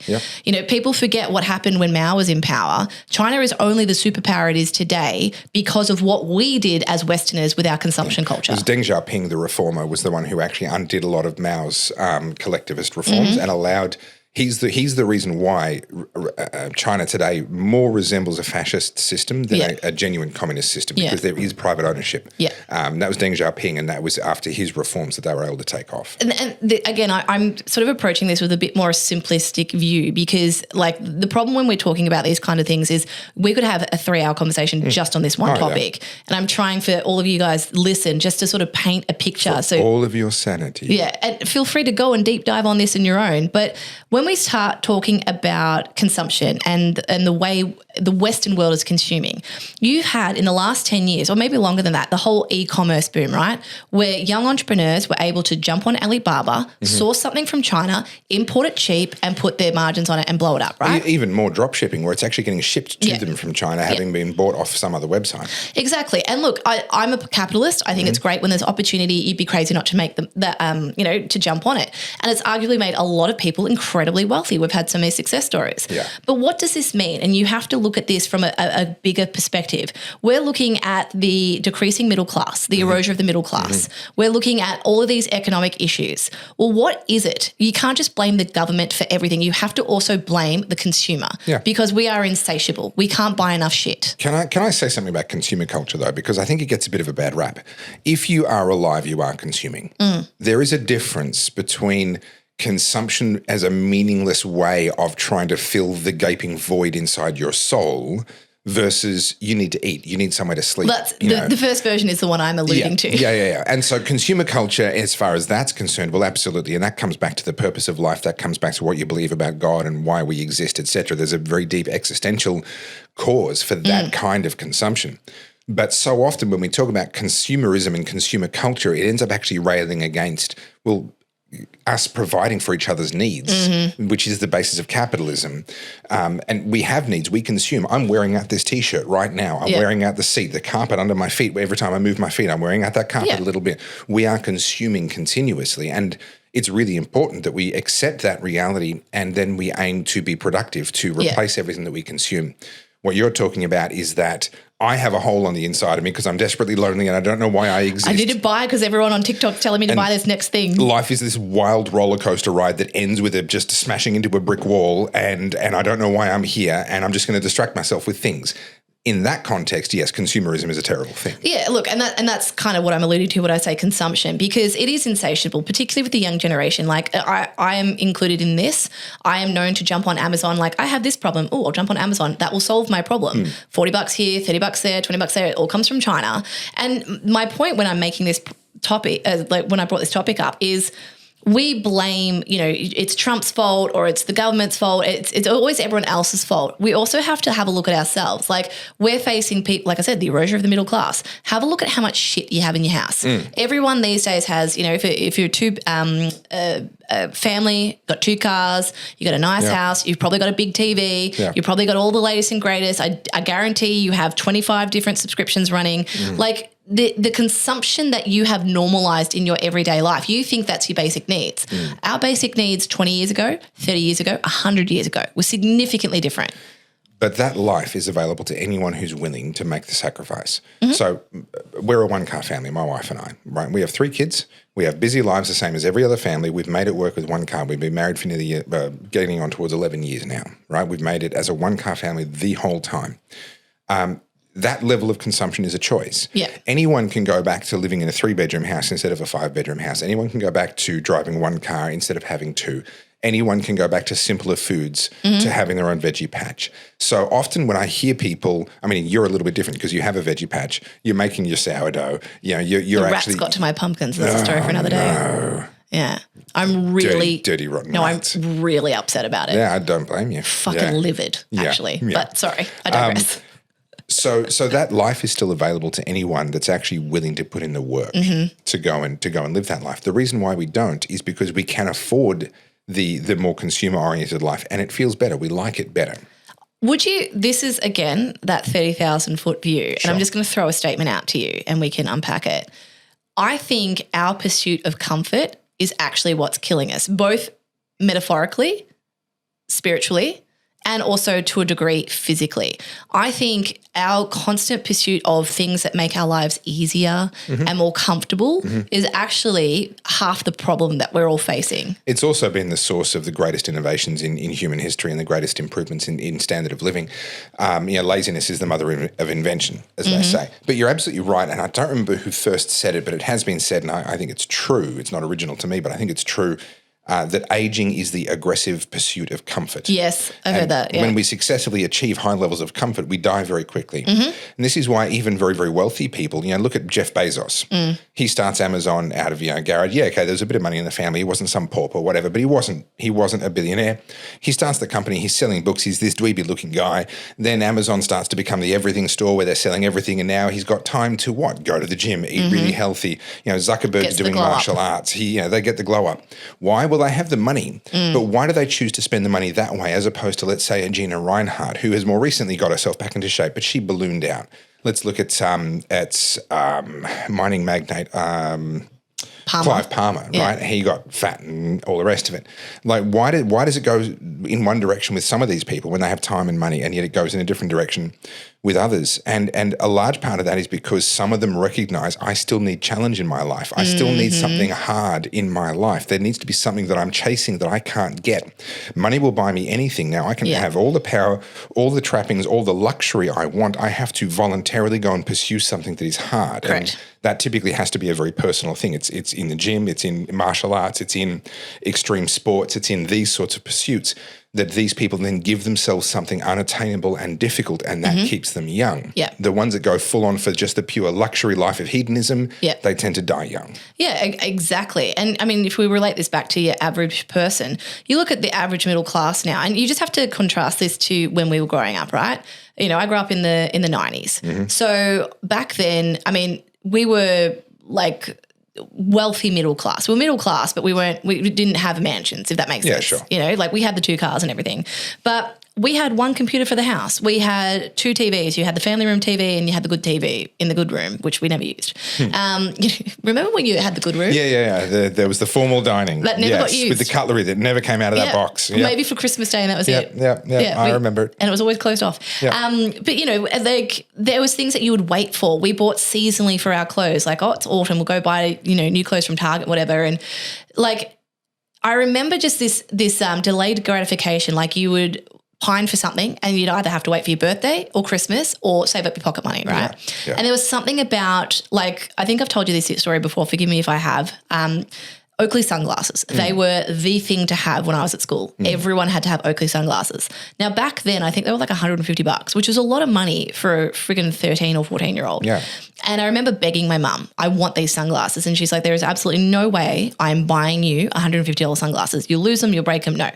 People forget what happened when Mao was in power. China is only the superpower it is today because of what we did as Westerners with our consumption culture. Because Deng Xiaoping, the reformer, was the one who actually undid a lot of Mao's collectivist reforms and allowed. He's the reason why China today more resembles a fascist system than a genuine communist system because there is private ownership. That was Deng Xiaoping, and that was after his reforms that they were able to take off. Again, I'm sort of approaching this with a bit more simplistic view because, like, the problem when we're talking about these kind of things is we could have a 3-hour conversation just on this one topic, and I'm trying for all of you guys listen just to sort of paint a picture. For all of your sanity. Yeah, and feel free to go and deep dive on this in your own, but when we start talking about consumption and the way the Western world is consuming, you've had in the last 10 years, or maybe longer than that, the whole e-commerce boom, right? Where young entrepreneurs were able to jump on Alibaba, source something from China, import it cheap and put their margins on it and blow it up, right? Even more drop shipping where it's actually getting shipped to them from China, having been bought off some other website. Exactly. And look, I'm a capitalist. I think it's great when there's opportunity. You'd be crazy not to make to jump on it. And it's arguably made a lot of people incredibly wealthy. We've had so many success stories. Yeah. But what does this mean? And you have to look at this from a bigger perspective. We're looking at the decreasing middle class, the erosion of the middle class. We're looking at all of these economic issues. Well, what is it? You can't just blame the government for everything. You have to also blame the consumer because we are insatiable. We can't buy enough shit. Can I say something about consumer culture though? Because I think it gets a bit of a bad rap. If you are alive, you are consuming. There is a difference between consumption as a meaningless way of trying to fill the gaping void inside your soul versus you need to eat, you need somewhere to sleep. The first version is the one I'm alluding to. Yeah. And so consumer culture, as far as that's concerned, well, absolutely. And that comes back to the purpose of life. That comes back to what you believe about God and why we exist, etc. There's a very deep existential cause for that kind of consumption. But so often when we talk about consumerism and consumer culture, it ends up actually railing against, us providing for each other's needs, which is the basis of capitalism. And we have needs. We consume. I'm wearing out this T-shirt right now. I'm wearing out the seat, the carpet under my feet. Every time I move my feet, I'm wearing out that carpet a little bit. We are consuming continuously. And it's really important that we accept that reality and then we aim to be productive, to replace everything that we consume. What you're talking about is that I have a hole on the inside of me because I'm desperately lonely and I don't know why I exist. I need to buy because everyone on TikTok's telling me to buy this next thing. Life is this wild roller coaster ride that ends with it just smashing into a brick wall and I don't know why I'm here and I'm just going to distract myself with things. In that context, yes, consumerism is a terrible thing. Yeah, look, and that's kind of what I'm alluding to when I say consumption, because it is insatiable, particularly with the young generation. Like I am included in this. I am known to jump on Amazon. Like I have this problem. Oh, I'll jump on Amazon. That will solve my problem. $40 here, $30 there, $20 there. It all comes from China. And my point when I'm making this topic, when I brought this topic up, is we blame, it's Trump's fault or it's the government's fault. It's always everyone else's fault. We also have to have a look at ourselves. Like we're facing people, like I said, the erosion of the middle class. Have a look at how much shit you have in your house. Everyone these days has, if you're family, got 2 cars, you got a nice house, you've probably got a big TV, you've probably got all the latest and greatest. I guarantee you have 25 different subscriptions running. Like the consumption that you have normalized in your everyday life, you think that's your basic needs. Our basic needs 20 years ago, 30 years ago, 100 years ago were significantly different. But that life is available to anyone who's willing to make the sacrifice. So we're a one-car family, my wife and I, right? We have 3 kids. We have busy lives the same as every other family. We've made it work with one car. We've been married for nearly getting on towards 11 years now, right? We've made it as a one-car family the whole time. That level of consumption is a choice. Yeah. Anyone can go back to living in a 3-bedroom house instead of a 5-bedroom house. Anyone can go back to driving one car instead of having 2. Anyone can go back to simpler foods, to having their own veggie patch. So often when I hear people, I mean, you're a little bit different because you have a veggie patch. You're making your sourdough. You know, you're the actually. rats got to my pumpkins. That's a story for another day. No. Yeah. I'm really dirty rotten No, rats. I'm really upset about it. Yeah, I don't blame you. Fucking livid, actually. Yeah. But sorry, I digress. So that life is still available to anyone that's actually willing to put in the work to go and live that life. The reason why we don't is because we can afford the more consumer-oriented life, and it feels better. We like it better. Would you, this is again that 30,000 foot view, and I'm just going to throw a statement out to you and we can unpack it. I think our pursuit of comfort is actually what's killing us, both metaphorically, spiritually, and also to a degree physically. I think our constant pursuit of things that make our lives easier and more comfortable is actually half the problem that we're all facing. It's also been the source of the greatest innovations in human history and the greatest improvements in standard of living. Laziness is the mother of invention, as they say. But you're absolutely right, and I don't remember who first said it, but it has been said, and I think it's true. It's not original to me, but I think it's true. That aging is the aggressive pursuit of comfort. Yes, I've heard that. Yeah. When we successfully achieve high levels of comfort, we die very quickly. And this is why even very, very wealthy people, look at Jeff Bezos. He starts Amazon out of, garage. Yeah, okay, there was a bit of money in the family. He wasn't some pauper or whatever, but he wasn't a billionaire. He starts the company. He's selling books. He's this dweeby-looking guy. Then Amazon starts to become the everything store where they're selling everything, and now he's got time to what? Go to the gym, eat really healthy. Zuckerberg's doing martial arts. They get the glow up. Why? Well, they have the money, but why do they choose to spend the money that way as opposed to, let's say, a Gina Reinhardt, who has more recently got herself back into shape, but she ballooned out. Let's look at mining magnate Clive Palmer, right? He got fat and all the rest of it. Like, why does it go in one direction with some of these people when they have time and money, and yet it goes in a different direction with others? And a large part of that is because some of them recognize I still need challenge in my life. I still need something hard in my life. There needs to be something that I'm chasing that I can't get. Money will buy me anything now. I can have all the power, all the trappings, all the luxury I want. I have to voluntarily go and pursue something that is hard. Correct. And that typically has to be a very personal thing. It's in the gym, it's in martial arts, it's in extreme sports, it's in these sorts of pursuits that these people then give themselves something unattainable and difficult, and that keeps them young. Yeah. The ones that go full on for just the pure luxury life of hedonism, they tend to die young. Yeah, exactly. And I mean, if we relate this back to your average person, you look at the average middle class now, and you just have to contrast this to when we were growing up, right? I grew up in the 90s. So back then, I mean, we were like wealthy middle class. We're middle class, but we didn't have mansions, if that makes sense. Yeah, sure. We had the 2 cars and everything. But we had one computer for the house. We had 2 TVs. You had the family room TV and you had the good TV in the good room, which we never used. Remember when you had the good room? Yeah. There was the formal dining. That never got used. With the cutlery that never came out of that box. Yep. Maybe for Christmas Day, and that was it. Yeah, I remember it. And it was always closed off. Yep. But, there was things that you would wait for. We bought seasonally for our clothes. Like, it's autumn, we'll go buy, new clothes from Target, whatever. And, I remember just this delayed gratification. Like, you would pine for something and you'd either have to wait for your birthday or Christmas or save up your pocket money, right? Yeah. And there was something about, I think I've told you this story before, forgive me if I have, Oakley sunglasses. They were the thing to have when I was at school. Everyone had to have Oakley sunglasses. Now, back then, I think they were like $150, which was a lot of money for a friggin' 13 or 14-year-old. Yeah. And I remember begging my mum, I want these sunglasses. And she's like, there is absolutely no way I'm buying you $150 sunglasses. You'll lose them, you'll break them, no.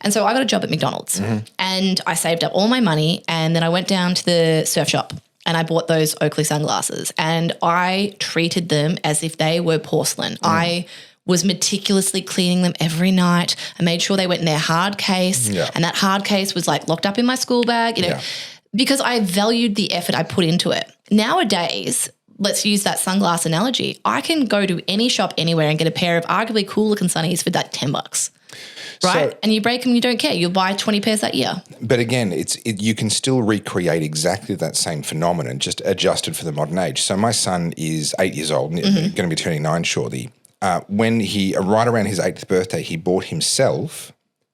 And so I got a job at McDonald's and I saved up all my money, and then I went down to the surf shop and I bought those Oakley sunglasses, and I treated them as if they were porcelain. I was meticulously cleaning them every night. I made sure they went in their hard case, and that hard case was locked up in my school bag, because I valued the effort I put into it. Nowadays, let's use that sunglass analogy. I can go to any shop anywhere and get a pair of arguably cool looking sunnies for that $10. Right? So, and you break them, you don't care. You'll buy 20 pairs that year. but again, you can still recreate exactly that same phenomenon, just adjusted for the modern age. So my son is 8 years old, going to be turning 9 shortly. When right around his 8th birthday, he bought himself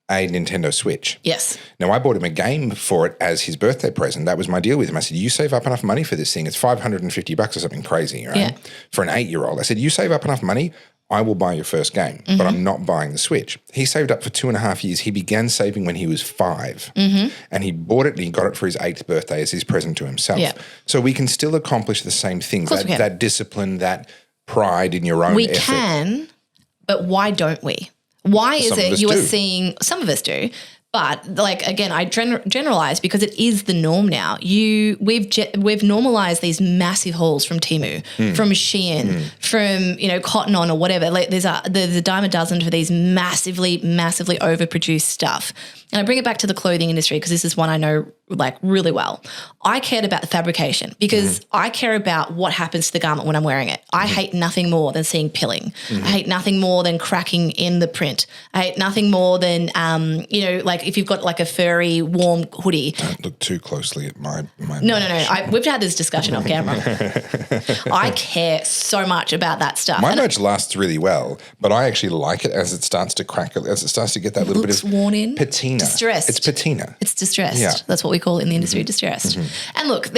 a Nintendo Switch. Yes. Now, I bought him a game for it as his birthday present. That was my deal with him. I said, you save up enough money for this thing. It's $550 or something crazy, right? Yeah. For an 8-year-old. I said, you save up enough money, I will buy your first game, but I'm not buying the Switch. He saved up for 2.5 years. He began saving when he was 5, and he bought it and he got it for his 8th birthday as his present to himself. Yeah. So we can still accomplish the same things, that discipline, that pride in your own We effort. can, but why don't we? Why is Some of it us you are do. seeing, some of us do, but like, again, I generalize because it is the norm now. We've normalized these massive hauls from Temu, from Shein, from, Cotton On or whatever. Like there's a dime a dozen for these massively overproduced stuff. And I bring it back to the clothing industry because this is one I know like really well. I cared about the fabrication because I care about what happens to the garment when I'm wearing it. I hate nothing more than seeing pilling. I hate nothing more than cracking in the print. I hate nothing more than, like if you've got like a furry, warm hoodie. Don't look too closely at my No. We've had this discussion off camera. I care so much about that stuff. My merch lasts really well, but I actually like it as it starts to crack, as it starts to get that little bit of worn in. patina. Distressed. It's patina. It's distressed. Yeah. That's what we call it in the industry, distressed. And look,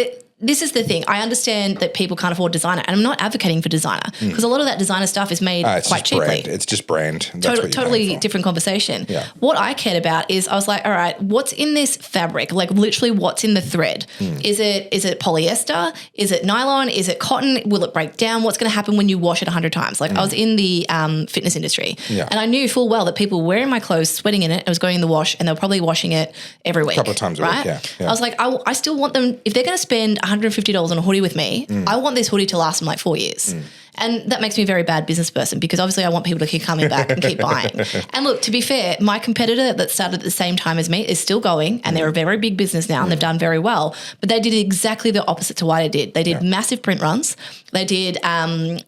this is the thing. I understand that people can't afford designer, and I'm not advocating for designer because a lot of that designer stuff is made quite cheaply. Brand. It's just brand. That's what you're Totally paying for. different conversation. Yeah. What I cared about is I was like, all right, what's in this fabric? Like literally what's in the thread? Is it polyester? Is it nylon? Is it cotton? Will it break down? What's going to happen when you wash it 100 times? Like I was in the fitness industry and I knew full well that people were wearing my clothes, sweating in it. It was going in the wash and they were probably washing it every week. A couple of times a week, yeah. I was like, I still want them, if they're going to spend $150 on a hoodie with me, I want this hoodie to last them like 4 years. And that makes me a very bad business person because obviously I want people to keep coming back and keep buying. And look, to be fair, my competitor that started at the same time as me is still going and they're a very big business now and they've done very well. But they did exactly the opposite to what I did. They did massive print runs. They did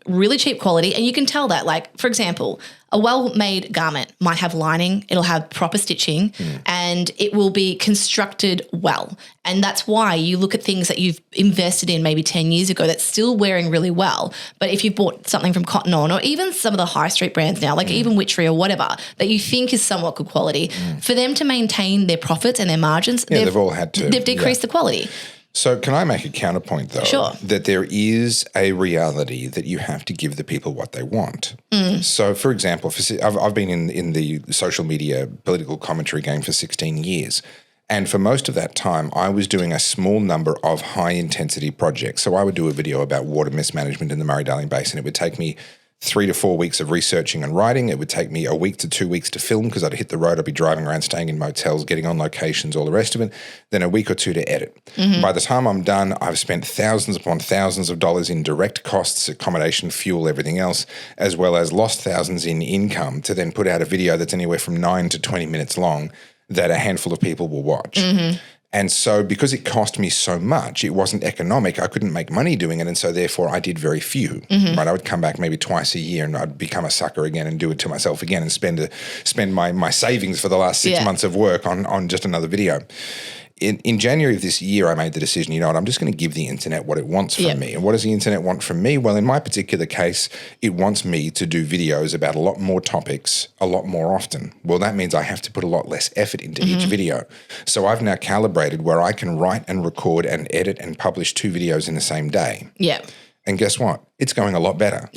really cheap quality. And you can tell that, like, for example, a well-made garment might have lining, it'll have proper stitching, and it will be constructed well. And that's why you look at things that you've invested in maybe 10 years ago that's still wearing really well. But if you've bought something from Cotton On or even some of the high street brands now, like even Witchery or whatever, that you think is somewhat good quality, for them to maintain their profits and their margins, they've all had to. They've decreased the quality. So can I make a counterpoint though? Sure. That there is a reality that you have to give the people what they want. So for example, I've been in the social media political commentary game for 16 years. And for most of that time, I was doing a small number of high-intensity projects. So I would do a video about water mismanagement in the Murray-Darling Basin. It would take me 3 to 4 weeks of researching and writing. It would take me a week to 2 weeks to film because I'd hit the road. I'd be driving around, staying in motels, getting on locations, all the rest of it. Then a week or 2 to edit. By the time I'm done, I've spent thousands upon thousands of dollars in direct costs, accommodation, fuel, everything else, as well as lost thousands in income to then put out a video that's anywhere from 9 to 20 minutes long that a handful of people will watch. And so because it cost me so much, it wasn't economic. I couldn't make money doing it. And so therefore I did very few, right? I would come back maybe twice a year and I'd become a sucker again and do it to myself again and spend my savings for the last 6 months of work on just another video. In January of this year, I made the decision, you know what, I'm just going to give the internet what it wants from me. And what does the internet want from me? Well, in my particular case, it wants me to do videos about a lot more topics a lot more often. Well, that means I have to put a lot less effort into each video. So I've now calibrated where I can write and record and edit and publish 2 videos in the same day. And guess what? It's going a lot better.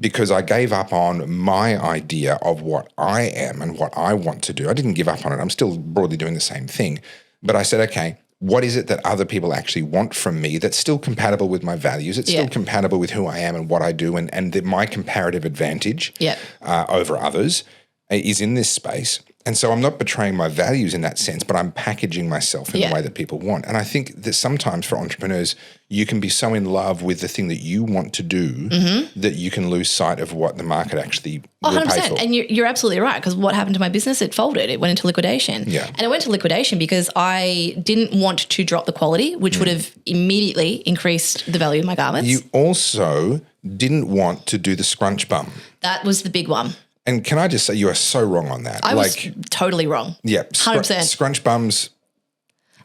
Because I gave up on my idea of what I am and what I want to do. I didn't give up on it. I'm still broadly doing the same thing. But I said, okay, what is it that other people actually want from me that's still compatible with my values? It's still compatible with who I am and what I do and my comparative advantage over others is in this space. And so I'm not betraying my values in that sense, but I'm packaging myself in the way that people want. And I think that sometimes for entrepreneurs, you can be so in love with the thing that you want to do that you can lose sight of what the market actually will 100%. pay for. And you're absolutely right, because what happened to my business? It folded. It went into liquidation. Yeah. And it went to liquidation because I didn't want to drop the quality, which would have immediately increased the value of my garments. You also didn't want to do the scrunch bum. That was the big one. And can I just say you are so wrong on that? I was totally wrong. Yeah. 100%. Scrunch bums.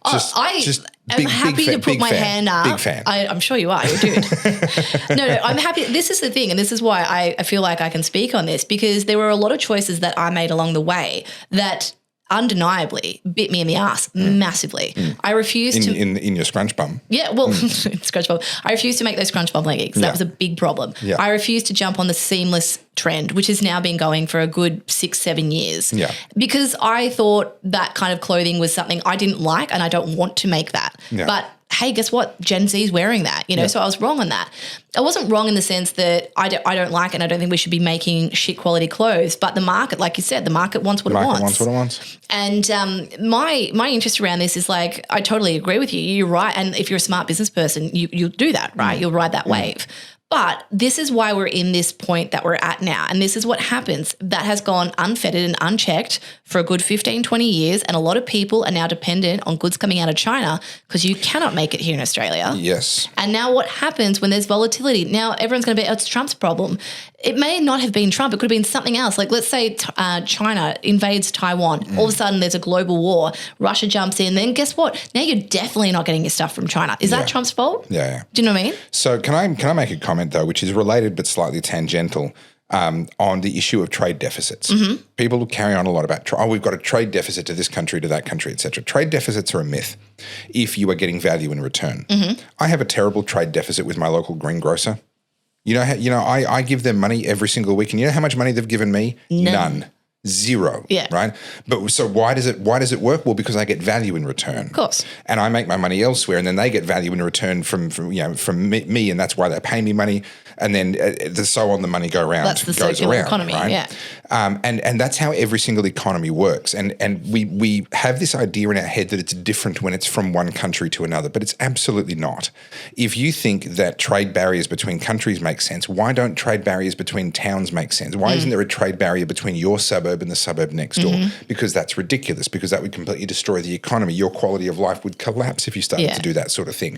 I'm happy to put my hand up. Big fan. I'm sure you are. You're a dude. No, I'm happy. This is the thing, and this is why I feel like I can speak on this, because there were a lot of choices that I made along the way that undeniably bit me in the ass massively. I refused to in your scrunch bum. Yeah, well, scrunch bum. I refused to make those scrunch bum leggings. That was a big problem. Yeah. I refused to jump on the seamless trend, which has now been going for a good 6-7 years. Yeah. Because I thought that kind of clothing was something I didn't like, and I don't want to make that. Yeah. But hey, guess what? Gen Z is wearing that, so I was wrong on that. I wasn't wrong in the sense that I don't like it, and I don't think we should be making shit quality clothes, but the market, like you said, the market wants what it wants. Market wants what it wants. And my interest around this is like, I totally agree with you. You're right. And if you're a smart business person, you'll do that, right? You'll ride that wave. But this is why we're in this point that we're at now. And this is what happens. That has gone unfettered and unchecked for a good 15, 20 years. And a lot of people are now dependent on goods coming out of China because you cannot make it here in Australia. Yes. And now what happens when there's volatility? Now everyone's going to be, it's Trump's problem. It may not have been Trump. It could have been something else. Like let's say China invades Taiwan. All of a sudden there's a global war. Russia jumps in. Then guess what? Now you're definitely not getting your stuff from China. Is that Trump's fault? Yeah. Do you know what I mean? So can I make a comment though, which is related but slightly tangential on the issue of trade deficits? People carry on a lot about, we've got a trade deficit to this country, to that country, etc. Trade deficits are a myth if you are getting value in return. I have a terrible trade deficit with my local greengrocer. I give them money every single week, and you know how much money they've given me? None. Zero. Yeah. Right. But so why does it work? Well, because I get value in return. Of course. And I make my money elsewhere, and then they get value in return from me, and that's why they pay me money. And then so on, the money goes the circular around. Economy, right? Yeah. And that's how every single economy works. And we have this idea in our head that it's different when it's from one country to another, but it's absolutely not. If you think that trade barriers between countries make sense, why don't trade barriers between towns make sense? Why isn't there a trade barrier between your suburb and the suburb next door? Because that's ridiculous, because that would completely destroy the economy. Your quality of life would collapse if you started to do that sort of thing.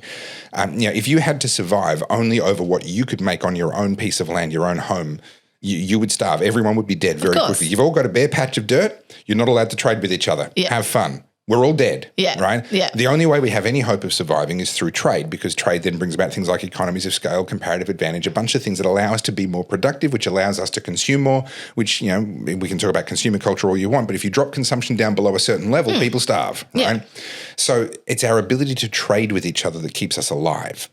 If you had to survive only over what you could make on your own piece of land, your own home, you would starve. Everyone would be dead very quickly. You've all got a bare patch of dirt. You're not allowed to trade with each other. Yeah. Have fun. We're all dead, right? Yeah. The only way we have any hope of surviving is through trade, because trade then brings about things like economies of scale, comparative advantage, a bunch of things that allow us to be more productive, which allows us to consume more, which, we can talk about consumer culture all you want, but if you drop consumption down below a certain level, people starve, right? So it's our ability to trade with each other that keeps us alive.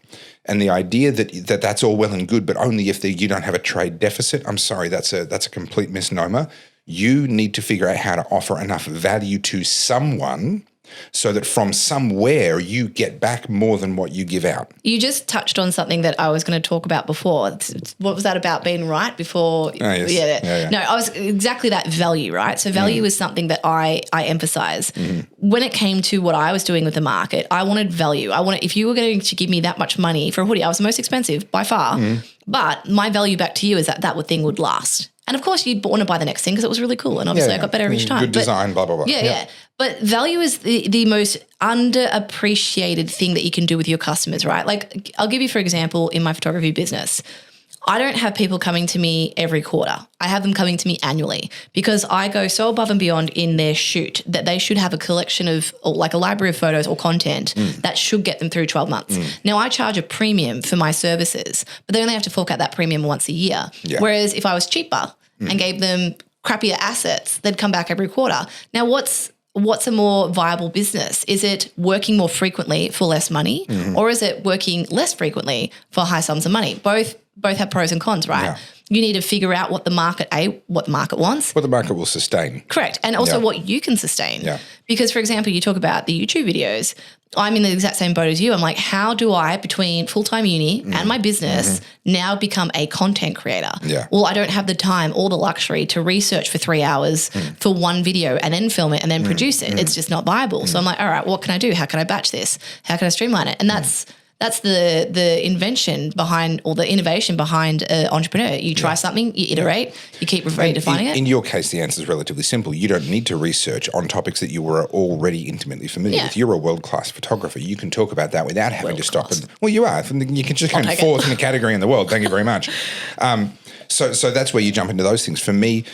And the idea that that's all well and good, but only if you don't have a trade deficit, I'm sorry, that's a complete misnomer. You need to figure out how to offer enough value to someone so that from somewhere you get back more than what you give out. You just touched on something that I was going to talk about before. What was that about being right before? Oh, yes. Yeah. No, I was exactly that, value, right? So value is something that I emphasize. When it came to what I was doing with the market, I wanted value. If you were going to give me that much money for a hoodie, I was the most expensive by far, but my value back to you is that thing would last. And of course, you'd want to buy the next thing because it was really cool. And obviously I got better each time. Good design, blah, blah, blah. Yeah. But value is the most underappreciated thing that you can do with your customers, right? Like I'll give you, for example, in my photography business, I don't have people coming to me every quarter. I have them coming to me annually because I go so above and beyond in their shoot that they should have a collection of, or like a library of photos or content that should get them through 12 months. Now, I charge a premium for my services, but they only have to fork out that premium once a year. Yeah. Whereas if I was cheaper and gave them crappier assets, they'd come back every quarter. Now, what's a more viable business? Is it working more frequently for less money or is it working less frequently for high sums of money? Both have pros and cons, right? Yeah. You need to figure out what the market wants. What the market will sustain. Correct. And also what you can sustain. Yeah. Because, for example, you talk about the YouTube videos. I'm in the exact same boat as you. I'm like, how do I, between full-time uni and my business, now become a content creator? Yeah. Well, I don't have the time or the luxury to research for 3 hours for one video and then film it and then produce it. It's just not viable. So I'm like, all right, what can I do? How can I batch this? How can I streamline it? And that's the invention behind, or the innovation behind an entrepreneur. You try something, you iterate, you keep redefining it. In your case, the answer is relatively simple. You don't need to research on topics that you were already intimately familiar with. You're a world-class photographer. You can talk about that without having to stop. Well, you are. You can just come fourth in the category in the world. Thank you very much. So that's where you jump into those things. For me,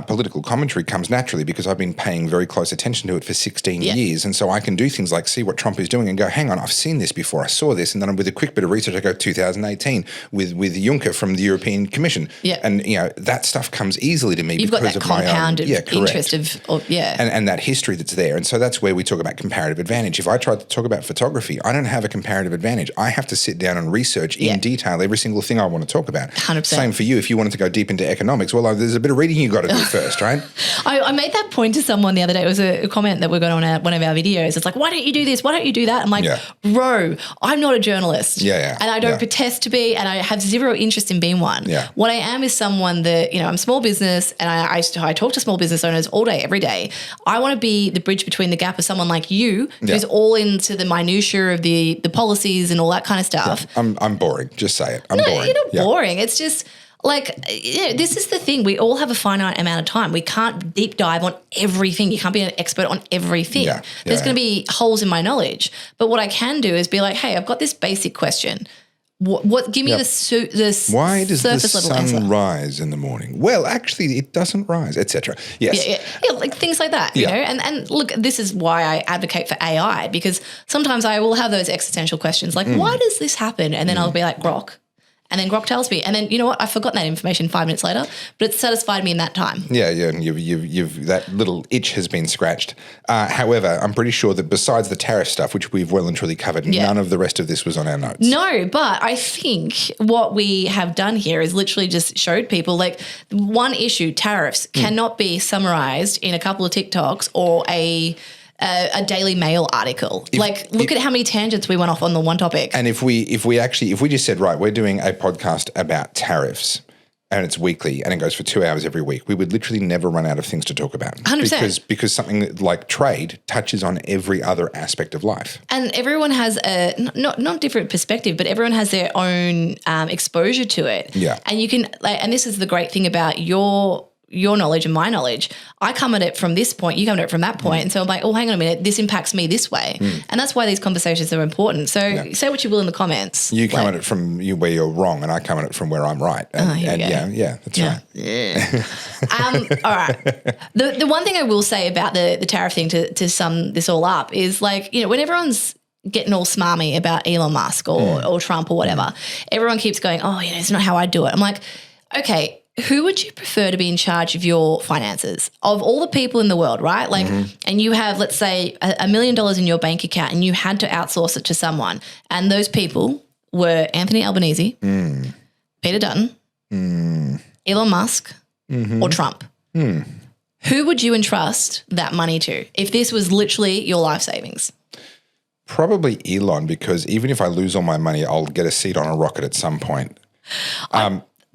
political commentary comes naturally because I've been paying very close attention to it for 16 years. And so I can do things like see what Trump is doing and go, hang on, I've seen this before. I saw this. And then with a quick bit of research, I go 2018 with Juncker from the European Commission. Yeah. And, that stuff comes easily to me You've got that compounded interest and that history that's there. And so that's where we talk about comparative advantage. If I tried to talk about photography, I don't have a comparative advantage. I have to sit down and research in detail every single thing I want to talk about. 100%. Same for you. If you wanted to go deep into economics, well, there's a bit of reading you got to do first, right? I made that point to someone the other day. It was a comment that we got on one of our videos. It's like, why don't you do this? Why don't you do that? I'm like, bro, I'm not a journalist. Yeah. And I don't pretend to be, and I have zero interest in being one. Yeah. What I am is someone that, I'm small business, and I talk to small business owners all day, every day. I want to be the bridge between the gap of someone like you who's all into the minutiae of the policies and all that kind of stuff. Yeah. I'm boring. Just say it. I'm boring. You're not boring. It's just like, this is the thing. We all have a finite amount of time. We can't deep dive on everything. You can't be an expert on everything. There's going to be holes in my knowledge. But what I can do is be like, hey, I've got this basic question. What? Give me this. Why does the surface level sun answer. rise in the morning? Well, actually, it doesn't rise, etc. Yes. Yeah, like things like that. You know, and look, this is why I advocate for AI, because sometimes I will have those existential questions like, why does this happen? And then I'll be like, Grok. And then Grok tells me, and then you know what? I've forgotten that information 5 minutes later, but it's satisfied me in that time. Yeah, and you've that little itch has been scratched. However, I'm pretty sure that besides the tariff stuff, which we've well and truly covered, none of the rest of this was on our notes. No, but I think what we have done here is literally just showed people like one issue, tariffs, cannot be summarized in a couple of TikToks or a Daily Mail article. Look at how many tangents we went off on the one topic. And if we just said, right, we're doing a podcast about tariffs and it's weekly and it goes for 2 hours every week, we would literally never run out of things to talk about. 100%. Because something like trade touches on every other aspect of life. And everyone has a not different perspective, but everyone has their own exposure to it. Yeah. And you can and this is the great thing about your knowledge and my knowledge. I come at it from this point, you come at it from that point. And so I'm like, oh, hang on a minute, this impacts me this way. And that's why these conversations are important. So say what you will in the comments. You come at it from where you're wrong and I come at it from where I'm right. And, that's right. Yeah. All right. The one thing I will say about the tariff thing to sum this all up is like, when everyone's getting all smarmy about Elon Musk or Trump or whatever, everyone keeps going, oh, it's not how I do it. I'm like, okay, who would you prefer to be in charge of your finances? Of all the people in the world, right? Like, and you have, let's say, $1 million in your bank account and you had to outsource it to someone. And those people were Anthony Albanese, Peter Dutton, Elon Musk, or Trump. Who would you entrust that money to if this was literally your life savings? Probably Elon, because even if I lose all my money, I'll get a seat on a rocket at some point.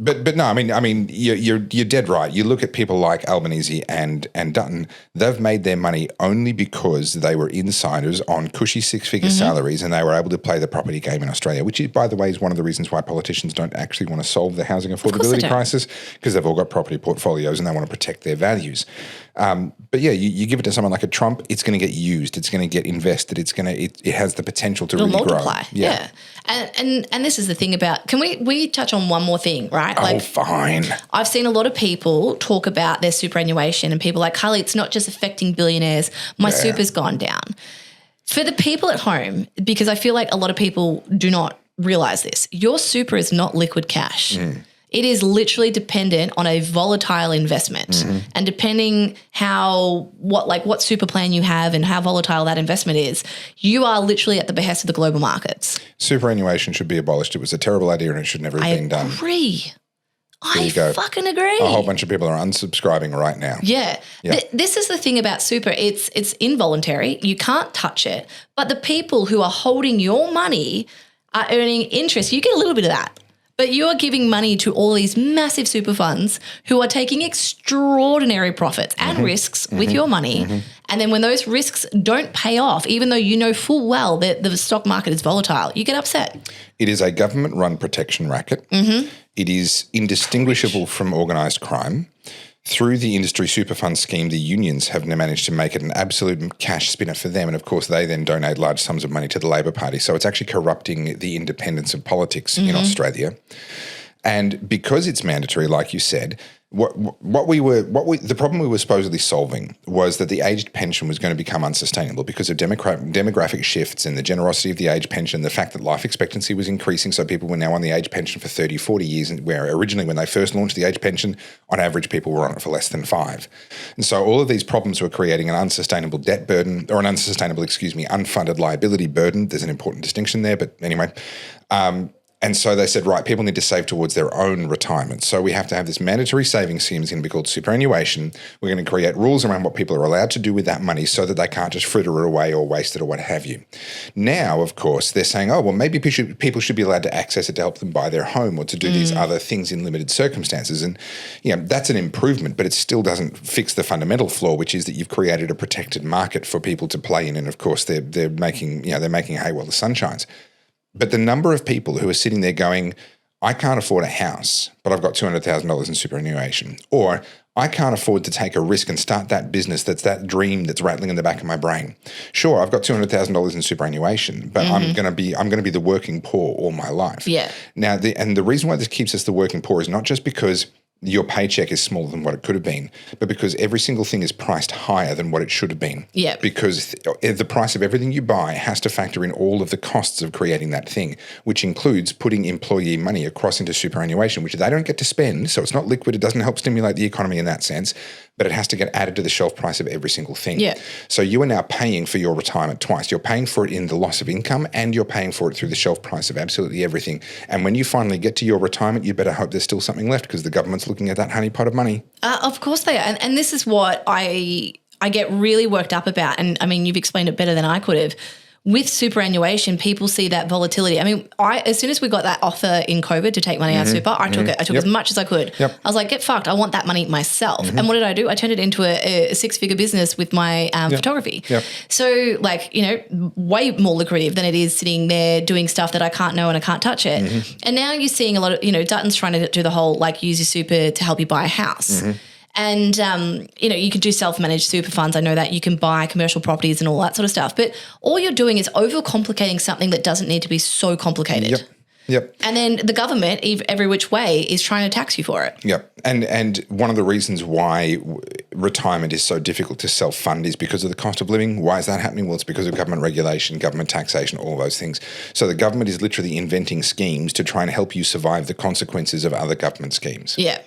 But no, I mean, you're dead right. You look at people like Albanese and Dutton; they've made their money only because they were insiders on cushy 6-figure salaries, and they were able to play the property game in Australia. Which, by the way, is one of the reasons why politicians don't actually want to solve the housing affordability crisis, because they've all got property portfolios and they want to protect their values. But yeah, you give it to someone like a Trump, it's going to get used, it's going to get invested, it has the potential to really multiply. grow. Yeah. And this is the thing about, can we touch on one more thing, right? Fine. I've seen a lot of people talk about their superannuation and people like, Carly, it's not just affecting billionaires. My super's gone down. For the people at home, because I feel like a lot of people do not realize this, your super is not liquid cash. It is literally dependent on a volatile investment. And depending what super plan you have and how volatile that investment is, you are literally at the behest of the global markets. Superannuation should be abolished. It was a terrible idea and it should never have been done. There you go. Fucking agree. A whole bunch of people are unsubscribing right now. Yeah. This is the thing about super. It's involuntary. You can't touch it. But the people who are holding your money are earning interest. You get a little bit of that. But you are giving money to all these massive super funds who are taking extraordinary profits and risks with your money. And then when those risks don't pay off, even though you know full well that the stock market is volatile, you get upset. It is a government-run protection racket. It is indistinguishable from organised crime. Through the industry super fund scheme, the unions have now managed to make it an absolute cash spinner for them. And of course, they then donate large sums of money to the Labor Party. So it's actually corrupting the independence of politics in Australia. And because it's mandatory, like you said, the problem we were supposedly solving was that the aged pension was going to become unsustainable because of demographic shifts and the generosity of the age pension, the fact that life expectancy was increasing, so people were now on the age pension for 30, 40 years, where originally when they first launched the age pension, on average people were on it for less than 5. And so all of these problems were creating an unsustainable debt burden, or unfunded liability burden. There's an important distinction there, but anyway. And so they said, right, people need to save towards their own retirement. So we have to have this mandatory savings scheme. It's going to be called superannuation. We're going to create rules around what people are allowed to do with that money so that they can't just fritter it away or waste it or what have you. Now, of course, they're saying, oh, well, maybe people should be allowed to access it to help them buy their home or to do these other things in limited circumstances. And, that's an improvement, but it still doesn't fix the fundamental flaw, which is that you've created a protected market for people to play in. And, of course, they're making hay while the sun shines. But the number of people who are sitting there going, I can't afford a house, but I've got $200,000 in superannuation, or I can't afford to take a risk and start that business that's that dream that's rattling in the back of my brain. Sure, I've got $200,000 in superannuation, but I'm going to be the working poor all my life. Yeah. Now, the reason why this keeps us the working poor is not just because your paycheck is smaller than what it could have been, but because every single thing is priced higher than what it should have been. Yeah. Because the price of everything you buy has to factor in all of the costs of creating that thing, which includes putting employee money across into superannuation, which they don't get to spend. So it's not liquid. It doesn't help stimulate the economy in that sense, but it has to get added to the shelf price of every single thing. Yeah. So you are now paying for your retirement twice. You're paying for it in the loss of income and you're paying for it through the shelf price of absolutely everything. And when you finally get to your retirement, you better hope there's still something left because the government's looking at that honeypot of money. Of course they are. And this is what I get really worked up about. And I mean, you've explained it better than I could have. With superannuation, people see that volatility. I mean, as soon as we got that offer in COVID to take money out of super, I took it. I took as much as I could. Yep. I was like, get fucked. I want that money myself. And what did I do? I turned it into a 6-figure business with my photography. Yep. So way more lucrative than it is sitting there doing stuff that I can't know and I can't touch it. And now you're seeing a lot of, Dutton's trying to do the whole use your super to help you buy a house. And, you can do self-managed super funds. I know that you can buy commercial properties and all that sort of stuff. But all you're doing is overcomplicating something that doesn't need to be so complicated. Yep. And then the government, every which way, is trying to tax you for it. Yep. And one of the reasons why retirement is so difficult to self-fund is because of the cost of living. Why is that happening? Well, it's because of government regulation, government taxation, all those things. So the government is literally inventing schemes to try and help you survive the consequences of other government schemes. Yeah.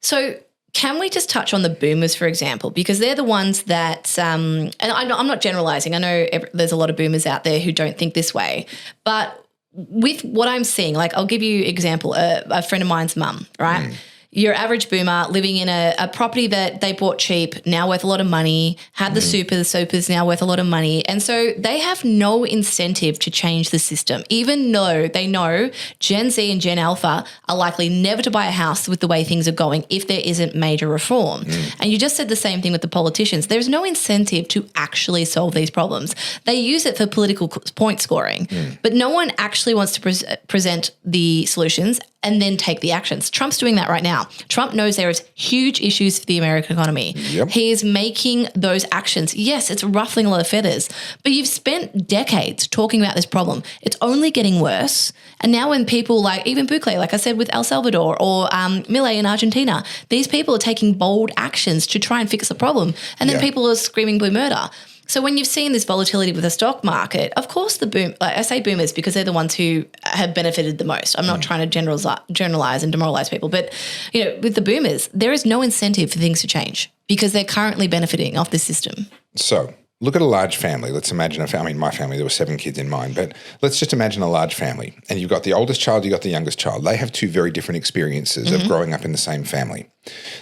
So can we just touch on the boomers, for example, because they're the ones that, and I'm not generalizing. I know there's a lot of boomers out there who don't think this way, but with what I'm seeing, I'll give you an example, a friend of mine's mum, right? Your average boomer living in a property that they bought cheap, now worth a lot of money, had the super's now worth a lot of money. And so they have no incentive to change the system, even though they know Gen Z and Gen Alpha are likely never to buy a house with the way things are going if there isn't major reform. And you just said the same thing with the politicians. There's no incentive to actually solve these problems. They use it for political point scoring, but no one actually wants to present the solutions and then take the actions. Trump's doing that right now. Trump knows there is huge issues for the American economy. Yep. He is making those actions. Yes, it's ruffling a lot of feathers, but you've spent decades talking about this problem. It's only getting worse. And now when people even Bukele, like I said, with El Salvador or Milei in Argentina, these people are taking bold actions to try and fix the problem. And then people are screaming blue murder. So when you've seen this volatility with the stock market, of course I say boomers because they're the ones who have benefited the most. I'm not trying to generalize and demoralize people, but with the boomers, there is no incentive for things to change because they're currently benefiting off this system. So look at a large family. Let's imagine my family, there were 7 kids in mine, but let's just imagine a large family. And you've got the oldest child, you've got the youngest child. They have 2 very different experiences of growing up in the same family.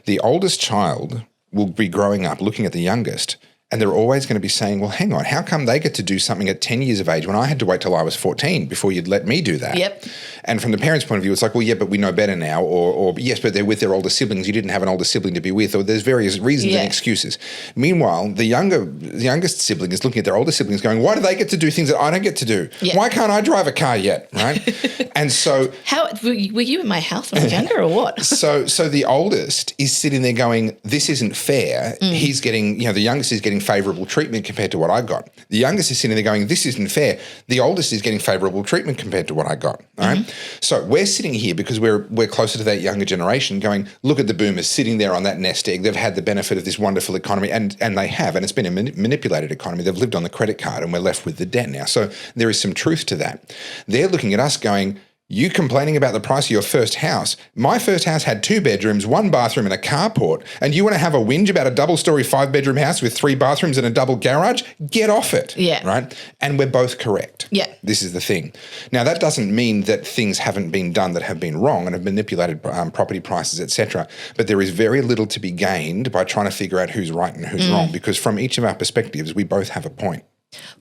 The oldest child will be growing up looking at the youngest, and they're always going to be saying, well, hang on, how come they get to do something at 10 years of age when I had to wait till I was 14 before you'd let me do that? Yep. And from the parents' point of view, it's like, well, yeah, but we know better now, or yes, but they're with their older siblings. You didn't have an older sibling to be with, or there's various reasons and excuses. Meanwhile, the youngest sibling is looking at their older siblings going, why do they get to do things that I don't get to do? Yep. Why can't I drive a car yet, right? And so... How were you in my house when I was younger or what? So the oldest is sitting there going, this isn't fair. He's getting, the youngest is getting favourable treatment compared to what I got. The youngest is sitting there going, this isn't fair. The oldest is getting favourable treatment compared to what I got. All right. So we're sitting here because we're closer to that younger generation going, look at the boomers sitting there on that nest egg. They've had the benefit of this wonderful economy, and they have, and it's been a manipulated economy. They've lived on the credit card and we're left with the debt now. So there is some truth to that. They're looking at us going, you complaining about the price of your first house. My first house had 2 bedrooms, 1 bathroom and a carport, and you want to have a whinge about a double-story 5-bedroom house with 3 bathrooms and a double garage? Get off it. Yeah. Right? And we're both correct. Yeah. This is the thing. Now, that doesn't mean that things haven't been done that have been wrong and have manipulated property prices, etc. But there is very little to be gained by trying to figure out who's right and who's wrong, because from each of our perspectives, we both have a point.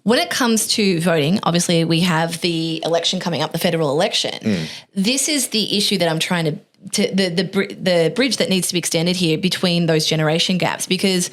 When it comes to voting, obviously we have the election coming up, the federal election. This is the issue that I'm trying to the bridge that needs to be extended here between those generation gaps, because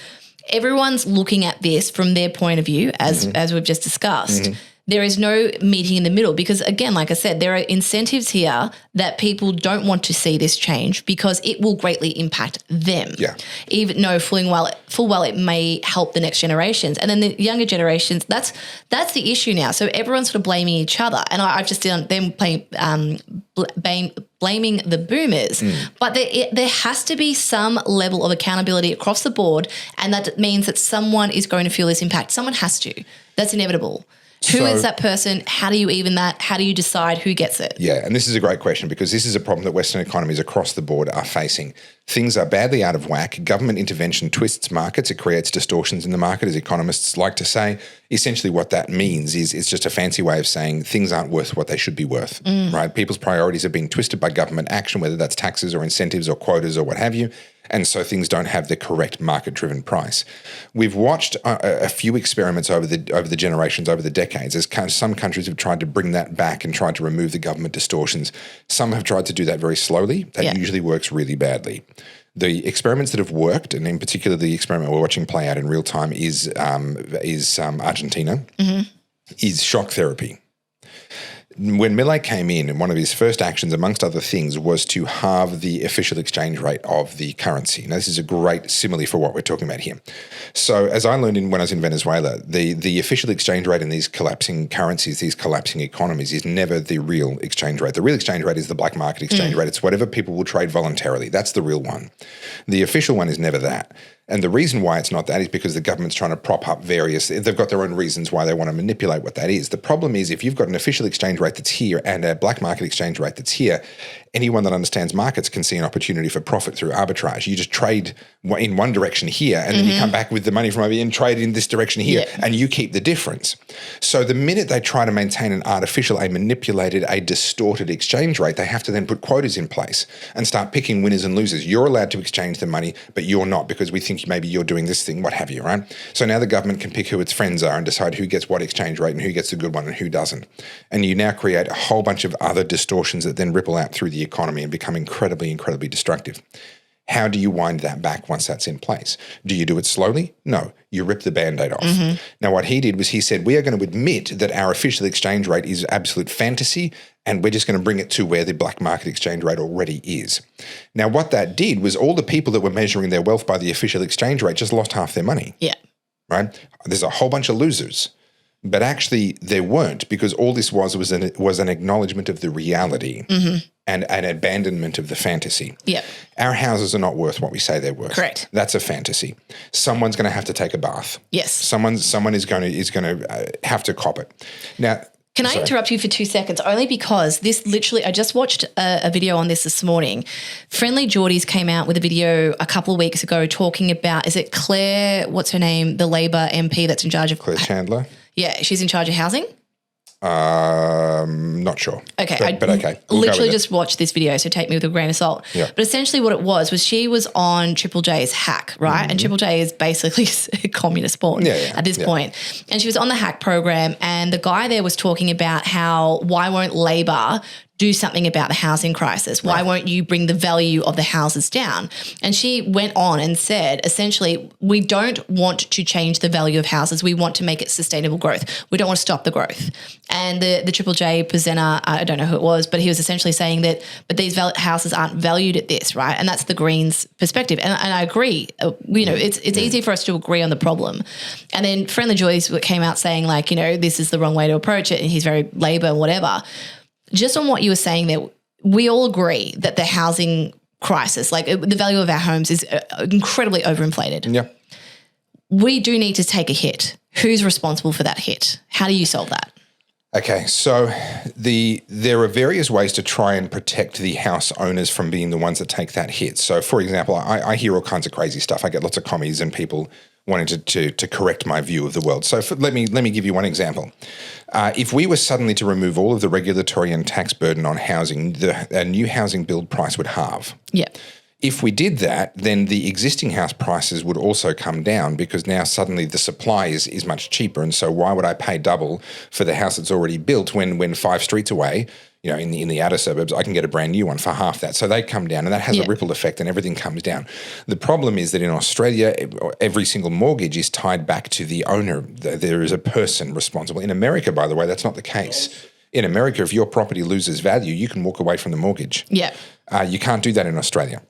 everyone's looking at this from their point of view, as we've just discussed. There is no meeting in the middle because, again, like I said, there are incentives here that people don't want to see this change because it will greatly impact them. Yeah. Even though full well it may help the next generations. And then the younger generations, that's the issue now. So everyone's sort of blaming each other. And I've just done them blaming the boomers. But there has to be some level of accountability across the board, and that means that someone is going to feel this impact. Someone has to. That's inevitable. Who is that person? How do you even that? How do you decide who gets it? Yeah, and this is a great question because this is a problem that Western economies across the board are facing. Things are badly out of whack. Government intervention twists markets. It creates distortions in the market, as economists like to say. Essentially what that means is it's just a fancy way of saying things aren't worth what they should be worth, right? People's priorities have been twisted by government action, whether that's taxes or incentives or quotas or what have you. And so things don't have the correct market-driven price. We've watched a few experiments over the generations, over the decades, as some countries have tried to bring that back and tried to remove the government distortions. Some have tried to do that very slowly. That usually works really badly. The experiments that have worked, and in particular the experiment we're watching play out in real time, is Argentina, is shock therapy. When Milei came in, one of his first actions, amongst other things, was to halve the official exchange rate of the currency. Now, this is a great simile for what we're talking about here. So, as I learned when I was in Venezuela, the official exchange rate in these collapsing currencies, these collapsing economies, is never the real exchange rate. The real exchange rate is the black market exchange rate. It's whatever people will trade voluntarily. That's the real one. The official one is never that. And the reason why it's not that is because the government's trying to prop up they've got their own reasons why they want to manipulate what that is. The problem is if you've got an official exchange rate that's here and a black market exchange rate that's here, anyone that understands markets can see an opportunity for profit through arbitrage. You just trade in one direction here and then you come back with the money from over here and trade in this direction here and you keep the difference. So the minute they try to maintain an artificial, a manipulated, a distorted exchange rate, they have to then put quotas in place and start picking winners and losers. You're allowed to exchange the money, but you're not because we think maybe you're doing this thing, what have you, right? So now the government can pick who its friends are and decide who gets what exchange rate and who gets the good one and who doesn't. And you now create a whole bunch of other distortions that then ripple out through the economy and become incredibly, incredibly destructive. How do you wind that back once that's in place? Do you do it slowly? No. You rip the Band-Aid off. Now, what he did was he said, we are going to admit that our official exchange rate is absolute fantasy and we're just going to bring it to where the black market exchange rate already is. Now, what that did was all the people that were measuring their wealth by the official exchange rate just lost half their money. Yeah. Right? There's a whole bunch of losers. But actually there weren't because all this was an acknowledgement of the reality and an abandonment of the fantasy. Yeah. Our houses are not worth what we say they're worth. Correct. That's a fantasy. Someone's going to have to take a bath. Yes. Someone is going to have to cop it. Now, Can I interrupt you for 2 seconds? Only because this literally, I just watched a video on this morning. Friendly Geordies came out with a video a couple of weeks ago talking about, is it Claire, what's her name, the Labor MP that's in charge of. Claire Chandler? Yeah, she's in charge of housing. Not sure. Okay. But okay. We'll literally just watched this video, so take me with a grain of salt. Yeah. But essentially what it was she was on Triple J's hack, right? Mm-hmm. And Triple J is basically a communist porn at this point. And she was on the hack program, and the guy there was talking about how why won't Labor do something about the housing crisis? Why won't you bring the value of the houses down? And she went on and said, essentially, we don't want to change the value of houses. We want to make it sustainable growth. We don't want to stop the growth. And the Triple J presenter, I don't know who it was, but he was essentially saying that, but these houses aren't valued at this, right? And that's the Greens' perspective. And I agree. It's easy for us to agree on the problem. And then Friendly Joyce came out saying like, this is the wrong way to approach it, and he's very Labor and whatever. Just on what you were saying there, we all agree that the housing crisis, like the value of our homes is incredibly overinflated. Yeah. We do need to take a hit. Who's responsible for that hit? How do you solve that? Okay, so there are various ways to try and protect the house owners from being the ones that take that hit. So, for example, I hear all kinds of crazy stuff. I get lots of commies and people wanting to correct my view of the world. So let me give you one example. If we were suddenly to remove all of the regulatory and tax burden on housing, a new housing build price would halve. Yeah. If we did that, then the existing house prices would also come down because now suddenly the supply is much cheaper. And so why would I pay double for the house that's already built when 5 streets away, in the outer suburbs, I can get a brand new one for half that. So they come down, and that has a ripple effect, and everything comes down. The problem is that in Australia, every single mortgage is tied back to the owner. There is a person responsible. In America, by the way, that's not the case. In America, if your property loses value, you can walk away from the mortgage. Yeah. You can't do that in Australia.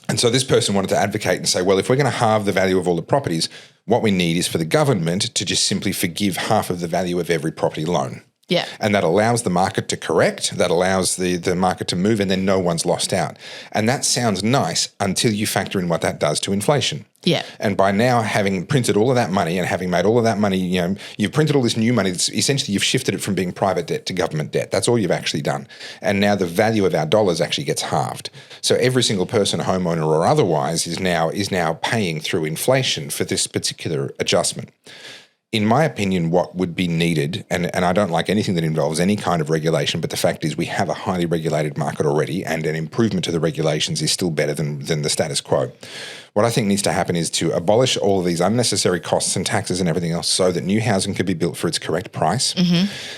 And so this person wanted to advocate and say, well, if we're going to halve the value of all the properties, what we need is for the government to just simply forgive half of the value of every property loan. Yeah. And that allows the market to correct, that allows the market to move, and then no one's lost out. And that sounds nice until you factor in what that does to inflation. Yeah. And by now having printed all of that money and having made all of that money, you've printed all this new money. Essentially, you've shifted it from being private debt to government debt. That's all you've actually done. And now the value of our dollars actually gets halved. So every single person, homeowner or otherwise, is now paying through inflation for this particular adjustment. In my opinion, what would be needed, and I don't like anything that involves any kind of regulation, but the fact is we have a highly regulated market already, and an improvement to the regulations is still better than the status quo. What I think needs to happen is to abolish all of these unnecessary costs and taxes and everything else so that new housing can be built for its correct price,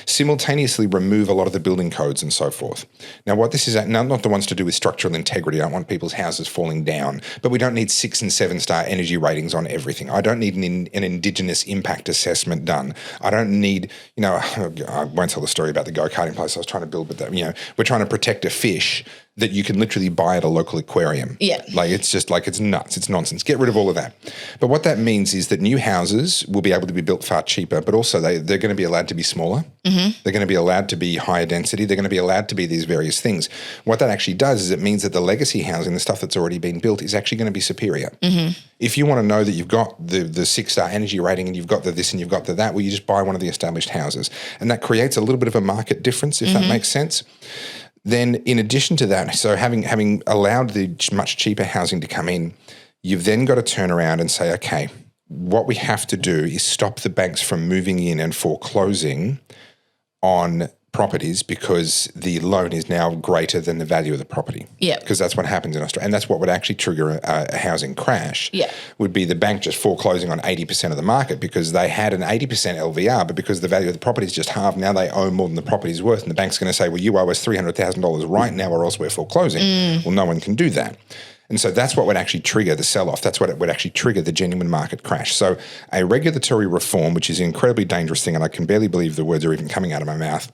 simultaneously remove a lot of the building codes and so forth. Now, what this is not the ones to do with structural integrity. I don't want people's houses falling down, but we don't need 6- and 7-star energy ratings on everything. I don't need an indigenous impact assessment done. I don't need, I won't tell the story about the go-karting place I was trying to build, but we're trying to protect a fish that you can literally buy at a local aquarium. Yeah. It's just it's nuts. It's nonsense. Get rid of all of that. But what that means is that new houses will be able to be built far cheaper, but also they're going to be allowed to be smaller. Mm-hmm. They're going to be allowed to be higher density. They're going to be allowed to be these various things. What that actually does is it means that the legacy housing, the stuff that's already been built, is actually going to be superior. Mm-hmm. If you want to know that you've got the 6-star energy rating and you've got the this and you've got the that, well, you just buy one of the established houses. And that creates a little bit of a market difference, if that makes sense. Then in addition to that, so having allowed the much cheaper housing to come in, you've then got to turn around and say, okay, what we have to do is stop the banks from moving in and foreclosing on properties because the loan is now greater than the value of the property. Yeah. Because that's what happens in Australia. And that's what would actually trigger a housing crash. Yeah. Would be the bank just foreclosing on 80% of the market because they had an 80% LVR, but because the value of the property is just halved, now they owe more than the property's worth. And the bank's going to say, well, you owe us $300,000 right now or else we're foreclosing. Well, no one can do that. And so that's what would actually trigger the sell-off. That's what it would actually trigger the genuine market crash. So a regulatory reform, which is an incredibly dangerous thing, and I can barely believe the words are even coming out of my mouth,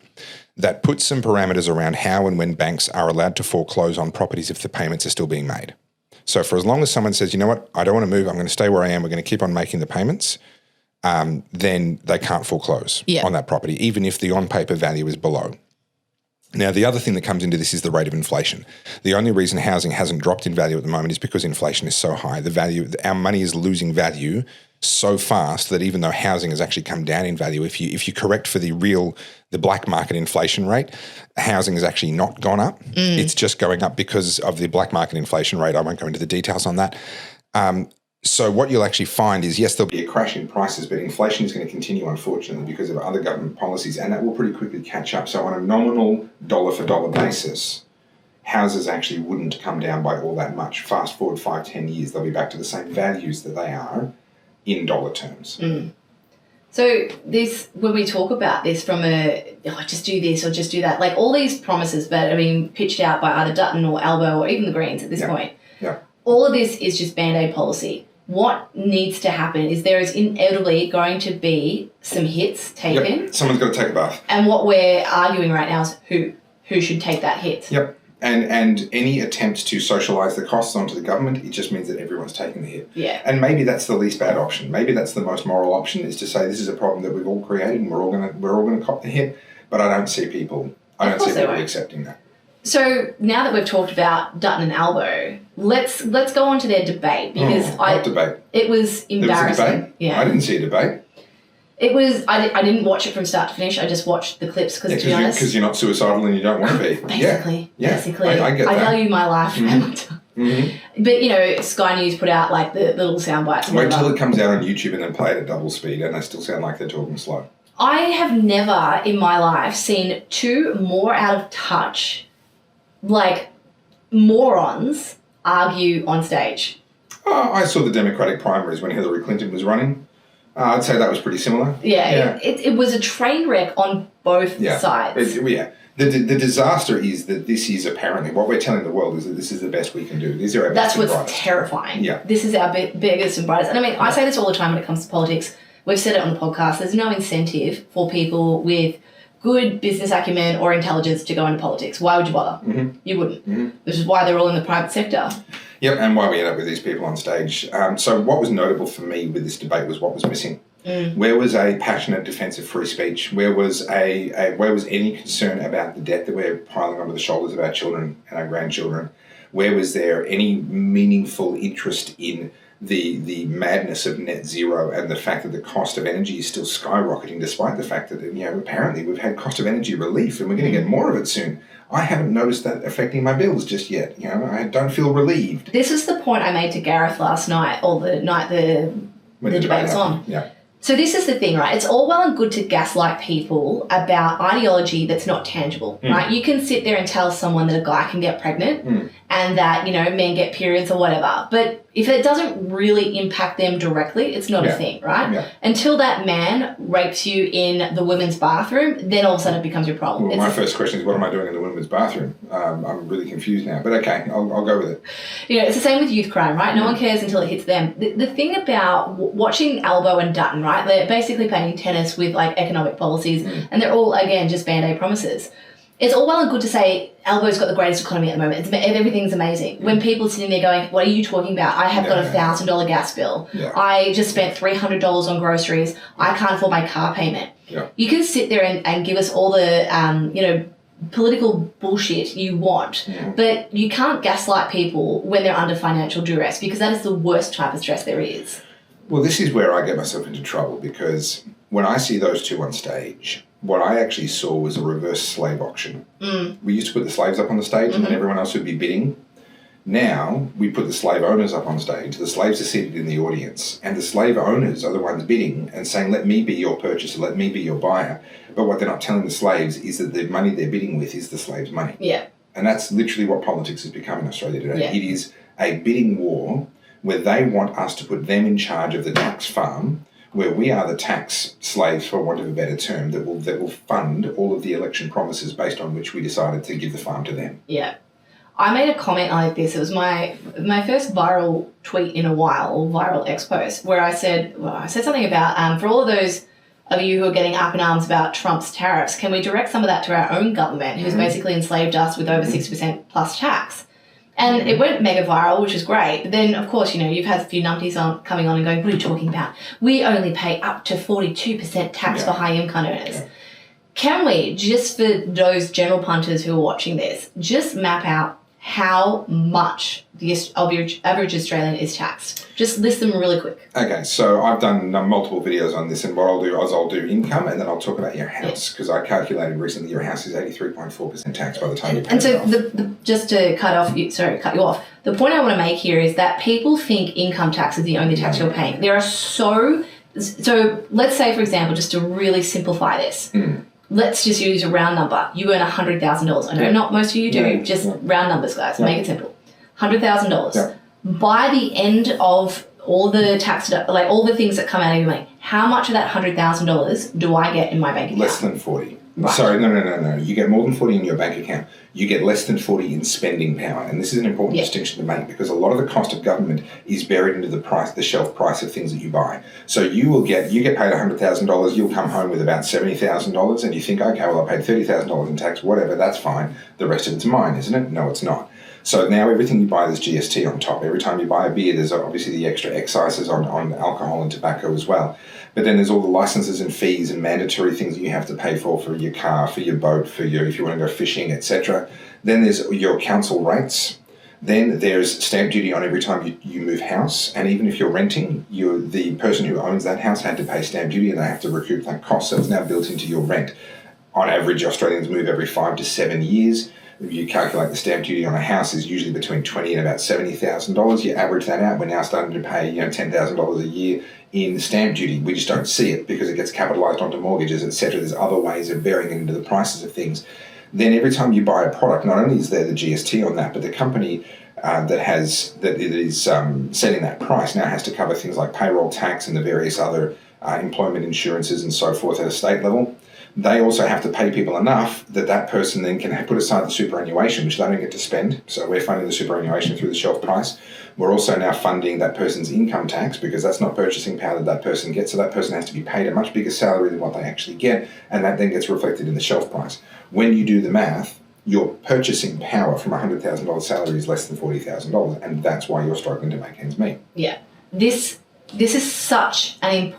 that puts some parameters around how and when banks are allowed to foreclose on properties if the payments are still being made. So for as long as someone says, you know what, I don't want to move, I'm going to stay where I am, we're going to keep on making the payments, then they can't foreclose on that property, even if the on-paper value is below. Now, the other thing that comes into this is the rate of inflation. The only reason housing hasn't dropped in value at the moment is because inflation is so high. Our money is losing value so fast that even though housing has actually come down in value, if you correct for the black market inflation rate, housing has actually not gone up. It's just going up because of the black market inflation rate. I won't go into the details on that. So what you'll actually find is, yes, there'll be a crash in prices, but inflation is going to continue, unfortunately, because of other government policies, and that will pretty quickly catch up. So on a nominal dollar-for-dollar basis, houses actually wouldn't come down by all that much. Fast forward 5-10 years, they'll be back to the same values that they are in dollar terms. So this, when we talk about this from just do this or just do that, like all these promises that are being pitched out by either Dutton or Albo or even the Greens at this point, all of this is just Band-Aid policy. What needs to happen is there is inevitably going to be some hits taken. Yep. Someone's got to take a bath. And what we're arguing right now is who should take that hit. Yep. And any attempt to socialise the costs onto the government, it just means that everyone's taking the hit. Yeah. And maybe that's the least bad option. Maybe that's the most moral option, is to say this is a problem that we've all created and we're all gonna cop the hit. But I don't see people accepting that. So now that we've talked about Dutton and Albo, let's go on to their debate, because debate? It was embarrassing. There was a debate? Yeah. I didn't see a debate. It was. I didn't watch it from start to finish. I just watched the clips because, to be honest, because you're not suicidal and you don't want to be. Basically, I get that. I value my life and my time. But Sky News put out like the little sound bites. Wait till it comes out on YouTube and then play it at double speed, and they still sound like they're talking slow. I have never in my life seen two more out of touch, like morons, argue on stage. I saw the Democratic primaries when Hillary Clinton was running. I'd say that was pretty similar. Yeah. It was a train wreck on both sides. The disaster is that this is apparently, what we're telling the world is that this is the best we can do. These are our best and brightest. That's what's terrifying. Yeah. This is our biggest and brightest. And I mean, I say this all the time when it comes to politics. We've said it on the podcast. There's no incentive for people with good business acumen or intelligence to go into politics. Why would you bother? You wouldn't. Which is why they're all in the private sector. Yep, and why we end up with these people on stage. So what was notable for me with this debate was what was missing. Where was a passionate defence of free speech? Where was where was any concern about the debt that we're piling onto the shoulders of our children and our grandchildren? Where was there any meaningful interest in the madness of net zero and the fact that the cost of energy is still skyrocketing, despite the fact that apparently we've had cost of energy relief and we're going to get more of it soon? I haven't noticed that affecting my bills just yet. I don't feel relieved. This is the point I made to Gareth last night, or the night the debate was on. Yeah. So this is the thing, right? It's all well and good to gaslight people about ideology that's not tangible, right? You can sit there and tell someone that a guy can get pregnant and that, men get periods or whatever. But if it doesn't really impact them directly, it's not a thing, right? Yeah. Until that man rapes you in the women's bathroom, then all of a sudden it becomes your problem. Well, my first question is, what am I doing in the women's bathroom? I'm really confused now, but okay, I'll go with it. It's the same with youth crime, right? No one cares until it hits them. The thing about watching Albo and Dutton, right? They're basically playing tennis with like economic policies, and they're all, again, just Band-Aid promises. It's all well and good to say Albo's got the greatest economy at the moment. Everything's amazing. When people are sitting there going, what are you talking about? I have got a $1,000 gas bill. Yeah. I just spent $300 on groceries. I can't afford my car payment. Yeah. You can sit there and give us all the, political bullshit you want, but you can't gaslight people when they're under financial duress, because that is the worst type of stress there is. Well, this is where I get myself into trouble, because when I see those two on stage, what I actually saw was a reverse slave auction. We used to put the slaves up on the stage and everyone else would be bidding. Now we put the slave owners up on stage. The slaves are seated in the audience, and the slave owners are the ones bidding and saying, let me be your purchaser, let me be your buyer. But what they're not telling the slaves is that the money they're bidding with is the slaves' money. Yeah. And that's literally what politics has become in Australia today. Yeah. It is a bidding war where they want us to put them in charge of the tax farm, where we are the tax slaves, for want of a better term, that will fund all of the election promises based on which we decided to give the farm to them. Yeah. I made a comment like this. It was my first viral tweet in a while, or viral X post, where I said something about, for all of those of you who are getting up in arms about Trump's tariffs, can we direct some of that to our own government, who's basically enslaved us with over 6% plus tax? And it went mega viral, which is great. But then, of course, you've had a few numpties coming on and going, what are you talking about? We only pay up to 42% tax for high income earners. Yeah. Can we, just for those general punters who are watching this, just map out how much the average Australian is taxed? Just list them really quick. Okay, so I've done multiple videos on this, and what I'll do is I'll do income, and then I'll talk about your house, because I calculated recently your house is 83.4% tax by the time you pay it off. And so just to cut you off, the point I want to make here is that people think income tax is the only tax you're paying. There are so let's say, for example, just to really simplify this, let's just use a round number. You earn $100,000. I know not most of you do, just round numbers, guys. Make it simple. $100,000. Yeah. By the end of all the tax, like all the things that come out of your money, how much of that $100,000 do I get in my bank account? Less than 40. Right. Sorry, no. You get more than 40 in your bank account. You get less than 40 in spending power. And this is an important distinction to make, because a lot of the cost of government is buried into the shelf price of things that you buy. So you get paid $100,000, you'll come home with about $70,000, and you think, okay, well, I paid $30,000 in tax, whatever, that's fine. The rest of it's mine, isn't it? No, it's not. So now everything you buy, there's GST on top. Every time you buy a beer, there's obviously the extra excises on alcohol and tobacco as well. But then there's all the licenses and fees and mandatory things that you have to pay for your car, for your boat, if you want to go fishing, etc. Then there's your council rates. Then there's stamp duty on every time you move house. And even if you're renting, the person who owns that house had to pay stamp duty, and they have to recoup that cost. So it's now built into your rent. On average, Australians move every 5 to 7 years. You calculate the stamp duty on a house is usually between $20,000 and about $70,000. You average that out. We're now starting to pay $10,000 a year in stamp duty. We just don't see it because it gets capitalised onto mortgages, etc. There's other ways of bearing it into the prices of things. Then every time you buy a product, not only is there the GST on that, but the company that is setting that price now has to cover things like payroll tax and the various other employment insurances and so forth at a state level. They also have to pay people enough that person then can put aside the superannuation, which they don't get to spend. So we're funding the superannuation through the shelf price. We're also now funding that person's income tax, because that's not purchasing power that person gets. So that person has to be paid a much bigger salary than what they actually get, and that then gets reflected in the shelf price. When you do the math, your purchasing power from a $100,000 salary is less than $40,000, and that's why you're struggling to make ends meet. Yeah, this is such an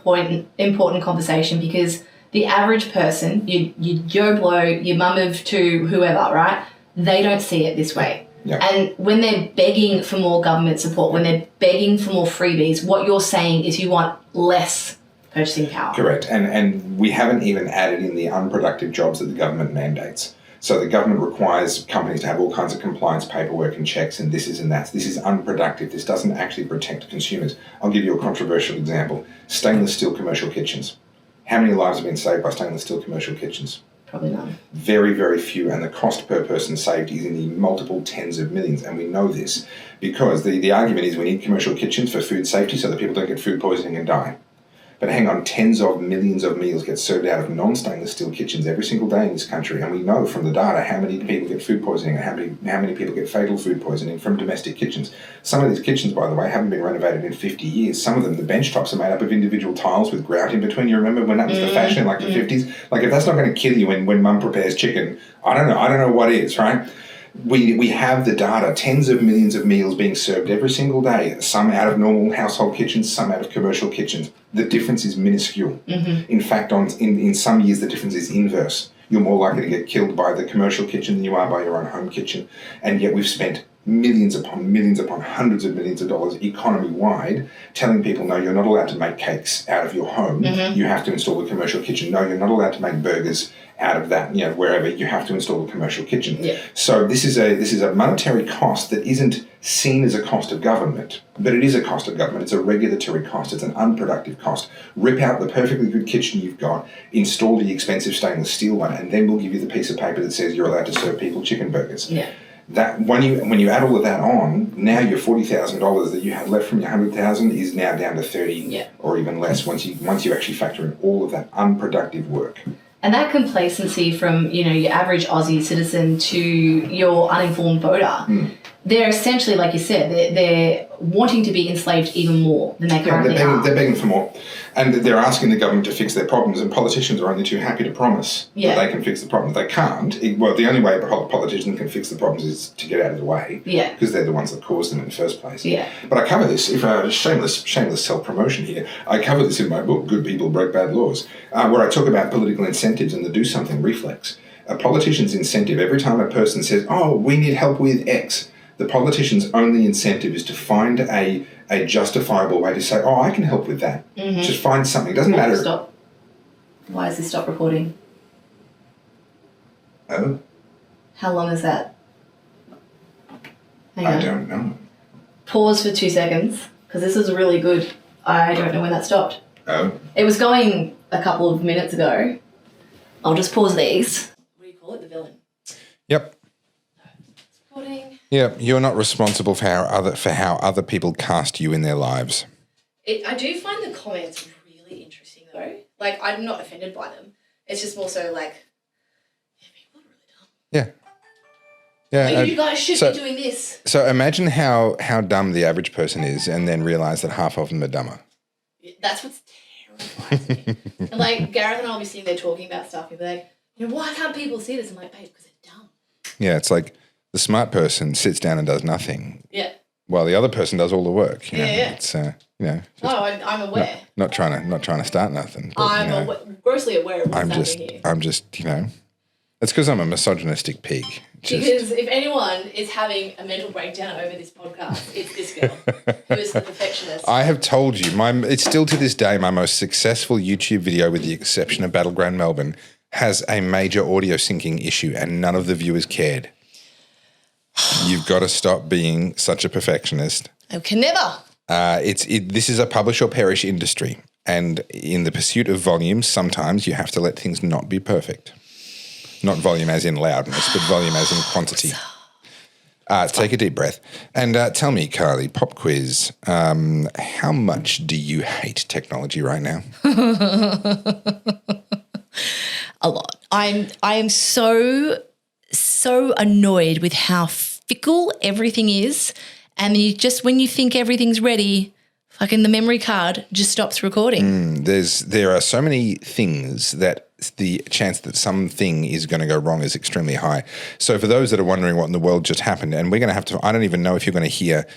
important conversation, because the average person, your Joe Blow, your mum of two, whoever, right? They don't see it this way. Yeah. And when they're begging for more government support, when they're begging for more freebies, what you're saying is you want less purchasing power. Correct. And we haven't even added in the unproductive jobs that the government mandates. So the government requires companies to have all kinds of compliance paperwork and checks and this is and that. This is unproductive. This doesn't actually protect consumers. I'll give you a controversial example. Stainless steel commercial kitchens. How many lives have been saved by stainless steel commercial kitchens? Probably none. Very, very few. And the cost per person saved is in the multiple tens of millions. And we know this because the argument is we need commercial kitchens for food safety so that people don't get food poisoning and die. But hang on, tens of millions of meals get served out of non-stainless steel kitchens every single day in this country. And we know from the data how many people get food poisoning and how many people get fatal food poisoning from domestic kitchens. Some of these kitchens, by the way, haven't been renovated in 50 years. Some of them, the bench tops are made up of individual tiles with grout in between. You remember when that was the fashion in like the 50s? Like if that's not going to kill you when mum prepares chicken, I don't know what is, right? We have the data, tens of millions of meals being served every single day, some out of normal household kitchens, some out of commercial kitchens. The difference is minuscule. Mm-hmm. In fact, in some years, the difference is inverse. You're more likely to get killed by the commercial kitchen than you are by your own home kitchen. And yet we've spent millions upon hundreds of millions of dollars economy-wide telling people, no, you're not allowed to make cakes out of your home. Mm-hmm. You have to install a commercial kitchen. No, you're not allowed to make burgers out of that, wherever. You have to install a commercial kitchen. Yeah. So this is a monetary cost that isn't seen as a cost of government, but it is a cost of government. It's a regulatory cost. It's an unproductive cost. Rip out the perfectly good kitchen you've got, install the expensive stainless steel one, and then we'll give you the piece of paper that says you're allowed to serve people chicken burgers. Yeah. That when you add all of that on, now your $40,000 that you had left from your $100,000 is now down to 30 or even less once you actually factor in all of that unproductive work. And that complacency from your average Aussie citizen to your uninformed voter, they're essentially, like you said, they're wanting to be enslaved even more than they currently are. They're begging for more. And they're asking the government to fix their problems, and politicians are only too happy to promise that they can fix the problems. They can't. The only way a politician can fix the problems is to get out of the way, because they're the ones that caused them in the first place. Yeah. But I cover this, shameless self-promotion here, I cover this in my book, Good People Break Bad Laws, where I talk about political incentives and the do-something reflex. A politician's incentive, every time a person says, oh, we need help with X, the politician's only incentive is to find a justifiable way to say, oh, I can help with that. Just find something. It doesn't matter. Stop. Why is this stop recording? Oh? How long is that? Hang on. I don't know. Pause for 2 seconds, because this is really good. I don't know when that stopped. Oh? It was going a couple of minutes ago. I'll just pause these. What do you call it? The villain. Yep. Recording. Yep. You're not responsible for how other people cast you in their lives. I do find the comments really interesting, though. Like, I'm not offended by them. It's just more so like, yeah, people are really dumb. Yeah. Yeah. Like, you guys should be doing this. So imagine how dumb the average person is and then realise that half of them are dumber. That's what's terrifying me. And like, Gareth and I will be sitting there talking about stuff. He'll be like, why can't people see this? I'm like, babe, because they're dumb. Yeah, it's like the smart person sits down and does nothing. Yeah. While the other person does all the work. You know? Yeah. It's, I'm aware. Not trying to start nothing. But, I'm grossly aware of what's happening here. I'm just, it's because I'm a misogynistic pig. Because if anyone is having a mental breakdown over this podcast, it's this girl who is the perfectionist. I have told you, it's still to this day my most successful YouTube video, with the exception of Battleground Melbourne, has a major audio syncing issue, and none of the viewers cared. You've got to stop being such a perfectionist. I can never. This is a publish or perish industry, and in the pursuit of volume, sometimes you have to let things not be perfect. Not volume as in loudness, but volume as in quantity. Take a deep breath. And tell me, Carly, pop quiz, how much do you hate technology right now? A lot. I am so annoyed with how fickle everything is, and when you think everything's ready, fucking the memory card just stops recording. There are so many things that the chance that something is going to go wrong is extremely high. So for those that are wondering what in the world just happened, and we're going to have to, I don't even know if you're going to hear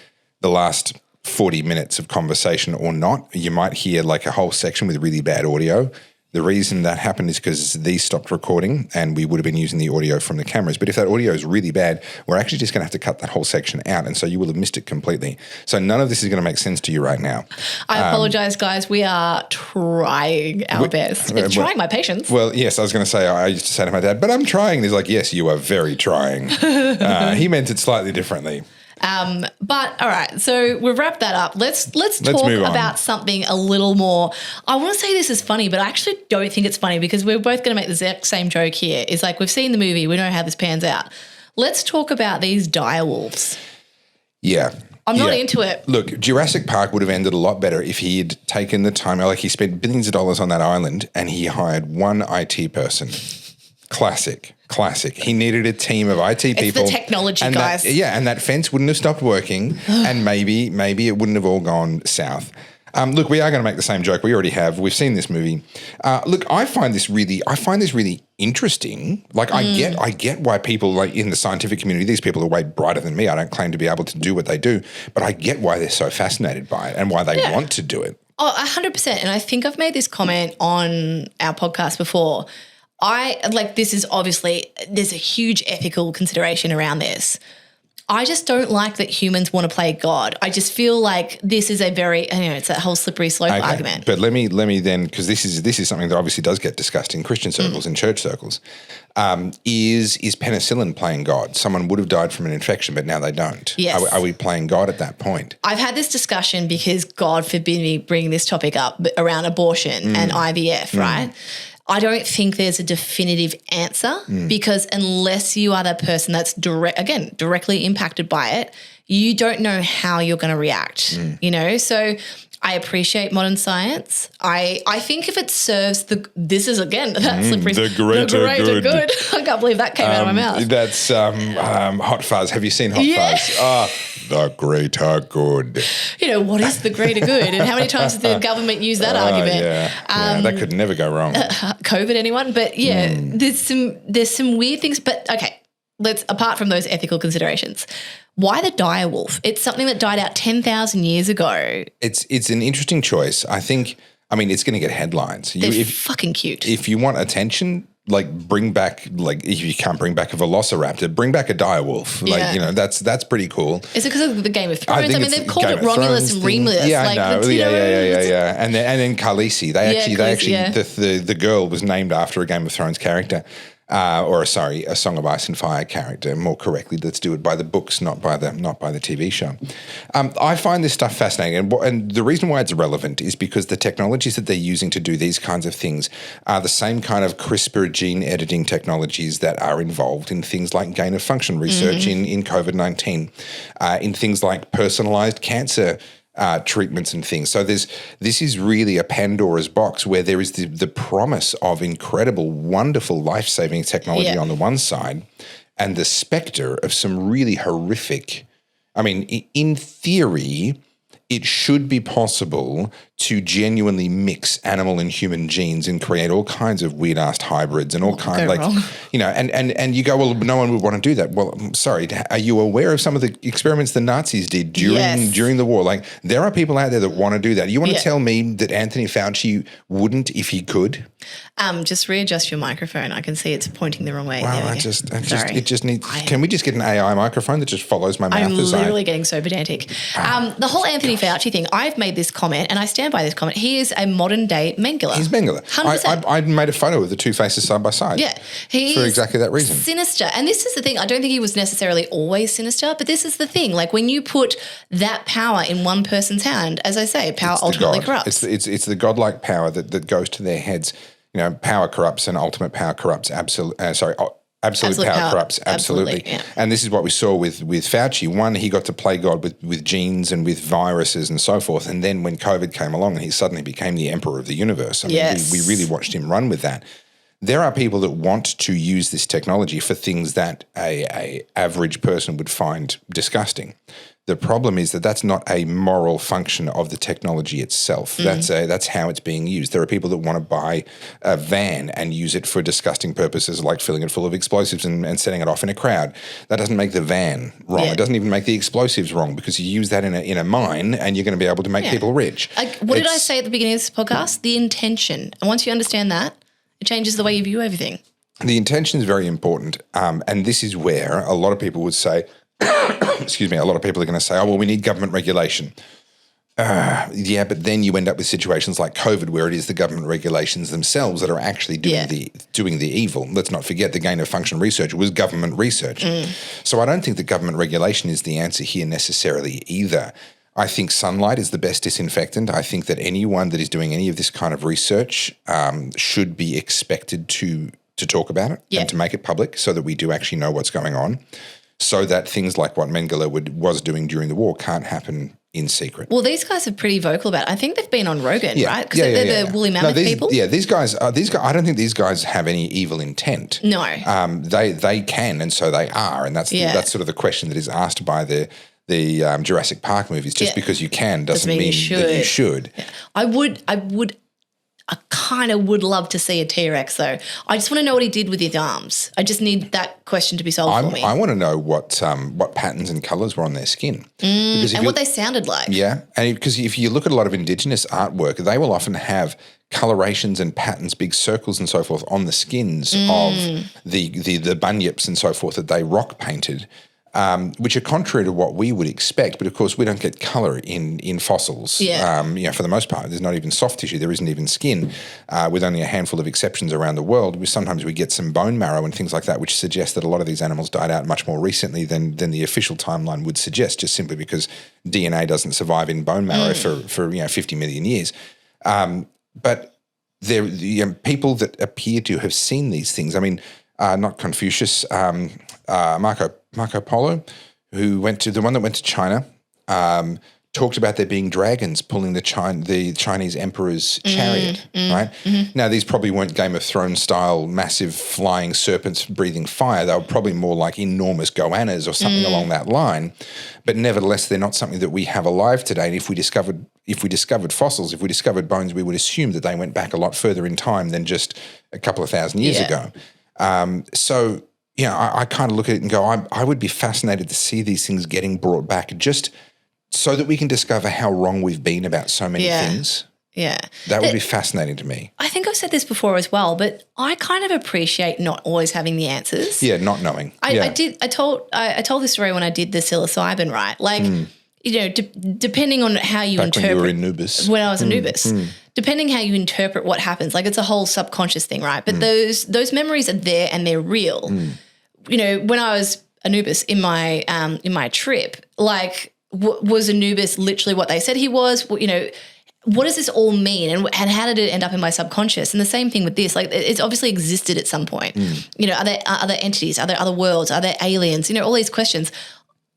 the last 40 minutes of conversation or not. You might hear like a whole section with really bad audio. The reason that happened is because these stopped recording and we would have been using the audio from the cameras. But if that audio is really bad, we're actually just going to have to cut that whole section out, and so you will have missed it completely. So none of this is going to make sense to you right now. I apologise, guys. We are trying our best. It's trying my patience. Well, yes, I was going to say, I used to say to my dad, but I'm trying. And he's like, yes, you are very trying. He meant it slightly differently. But all right, so we've wrapped that up. Let's talk about something a little more. I want to say this is funny, but I actually don't think it's funny, because we're both going to make the exact same joke here. It's like, we've seen the movie, we know how this pans out. Let's talk about these dire wolves. Yeah. I'm not into it. Look, Jurassic Park would have ended a lot better if he had taken the time. Like, he spent billions of dollars on that island and he hired one IT person. Classic. He needed a team of IT people. It's the technology, guys. And that fence wouldn't have stopped working, and maybe it wouldn't have all gone south. Look, we are going to make the same joke. We already have. We've seen this movie. Look, I find this really interesting. Like, I get why people, like, in the scientific community, these people are way brighter than me. I don't claim to be able to do what they do, but I get why they're so fascinated by it and why they want to do it. Oh, 100%. And I think I've made this comment on our podcast before. This is obviously, there's a huge ethical consideration around this. I just don't like that humans want to play God. I just feel like this is a very, it's that whole slippery slope argument. But let me then, because this is something that obviously does get discussed in Christian circles, in church circles, is penicillin playing God? Someone would have died from an infection, but now they don't. Yes. Are we playing God at that point? I've had this discussion, because God forbid me bringing this topic up, around abortion and IVF, right? I don't think there's a definitive answer, because unless you are the person that's directly impacted by it, you don't know how you're going to react, So I appreciate modern science. I think if it serves this is again that slippery the greater good. I can't believe that came out of my mouth. That's Hot Fuzz. Have you seen Hot Fuzz? The greater good. What is the greater good, and how many times did the government use that argument? That could never go wrong. COVID, anyone? But there's some weird things. But okay, apart from those ethical considerations. Why the dire wolf? It's something that died out 10,000 years ago. It's an interesting choice. I think, it's going to get headlines. They're fucking cute. If you want attention, like bring back, like if you can't bring back a velociraptor, bring back a direwolf. Like, you know, that's pretty cool. Is it because of the Game of Thrones? I mean, they've called Game it Romulus and Remus. Yeah, like, I know. Yeah. And then Khaleesi. The girl was named after a Game of Thrones character. A Song of Ice and Fire character. More correctly, let's do it by the books, not by the TV show. I find this stuff fascinating, and the reason why it's relevant is because the technologies that they're using to do these kinds of things are the same kind of CRISPR gene editing technologies that are involved in things like gain of function research in COVID-19, in things like personalized cancer treatments and things. So this is really a Pandora's box where there is the promise of incredible, wonderful, life-saving technology on the one side and the spectre of some really horrific, I mean, in theory, it should be possible to genuinely mix animal and human genes and create all kinds of weird-ass hybrids and all kinds you know, and you go, well, no one would want to do that. Well, I'm sorry, are you aware of some of the experiments the Nazis did during the war? Like, there are people out there that want to do that. You want to tell me that Anthony Fauci wouldn't if he could? Just readjust your microphone. I can see it's pointing the wrong way. Wow, it just needs. Can we just get an AI microphone that just follows my mouth? I'm literally getting so pedantic. The whole Anthony Fauci thing. I've made this comment, and I stand by this comment. He is a modern day Mengele. He's Mengele. 100%. I made a photo of the two faces side by side. Yeah, he for exactly that reason. Sinister, and this is the thing. I don't think he was necessarily always sinister, but this is the thing. Like, when you put that power in one person's hand, as I say, power ultimately corrupts. It's the godlike power that goes to their heads. You know, power corrupts and ultimate power corrupts. Absolute power corrupts. Absolutely. Yeah. And this is what we saw with Fauci. One, he got to play God with genes and with viruses and so forth. And then when COVID came along, he suddenly became the emperor of the universe. I mean, we really watched him run with that. There are people that want to use this technology for things that a average person would find disgusting. The problem is that that's not a moral function of the technology itself. That's how it's being used. There are people that want to buy a van and use it for disgusting purposes like filling it full of explosives and setting it off in a crowd. That doesn't make the van wrong. Yeah. It doesn't even make the explosives wrong because you use that in a mine and you're going to be able to make people rich. What did I say at the beginning of this podcast? The intention. And once you understand that, it changes the way you view everything. The intention is very important. And this is where a lot of people would say, excuse me, a lot of people are going to say, oh, well, we need government regulation. Yeah, but then you end up with situations like COVID where it is the government regulations themselves that are actually doing the evil. Let's not forget the gain of function research was government research. So I don't think that government regulation is the answer here necessarily either. I think sunlight is the best disinfectant. I think that anyone that is doing any of this kind of research should be expected to talk about it and to make it public so that we do actually know what's going on, so that things like what Mengele was doing during the war can't happen in secret. Well, these guys are pretty vocal about it. I think they've been on Rogan, right? Because they're the woolly mammoth people. Yeah, these guys. I don't think these guys have any evil intent. No. They can, and so they are, and that's sort of the question that is asked by the Jurassic Park movies. Just because you can doesn't mean that you should. Yeah. I kind of would love to see a T-Rex though. I just want to know what he did with his arms. I just need that question to be solved for me. I want to know what patterns and colours were on their skin. And what they sounded like. Yeah, and because if you look at a lot of Indigenous artwork, they will often have colorations and patterns, big circles and so forth on the skins of the bunyips and so forth that they rock painted. Which are contrary to what we would expect, but of course we don't get colour in fossils. Yeah. For the most part, there's not even soft tissue. There isn't even skin, with only a handful of exceptions around the world. Sometimes we get some bone marrow and things like that, which suggest that a lot of these animals died out much more recently than the official timeline would suggest, just simply because DNA doesn't survive in bone marrow for 50 million years. But there people that appear to have seen these things. I mean, not Confucius, Marco Polo, the one that went to China, talked about there being dragons pulling the Chinese emperor's chariot, right? Now, these probably weren't Game of Thrones style massive flying serpents breathing fire. They were probably more like enormous goannas or something along that line. But nevertheless, they're not something that we have alive today. And if we discovered fossils, if we discovered bones, we would assume that they went back a lot further in time than just a couple of thousand years ago. So, I kind of look at it and go, I would be fascinated to see these things getting brought back just so that we can discover how wrong we've been about so many things. Yeah. That would be fascinating to me. I think I've said this before as well, but I kind of appreciate not always having the answers. Yeah, not knowing. I told this story when I did the psilocybin, right? Like, depending on how you Back interpret. when you were in Nubis. When I was in Nubis. Depending how you interpret what happens, like it's a whole subconscious thing, right? But those memories are there and they're real. When I was Anubis in my trip, like was Anubis literally what they said he was? What does this all mean, and how did it end up in my subconscious? And the same thing with this, like it's obviously existed at some point. Are there other entities? Are there other worlds? Are there aliens? All these questions.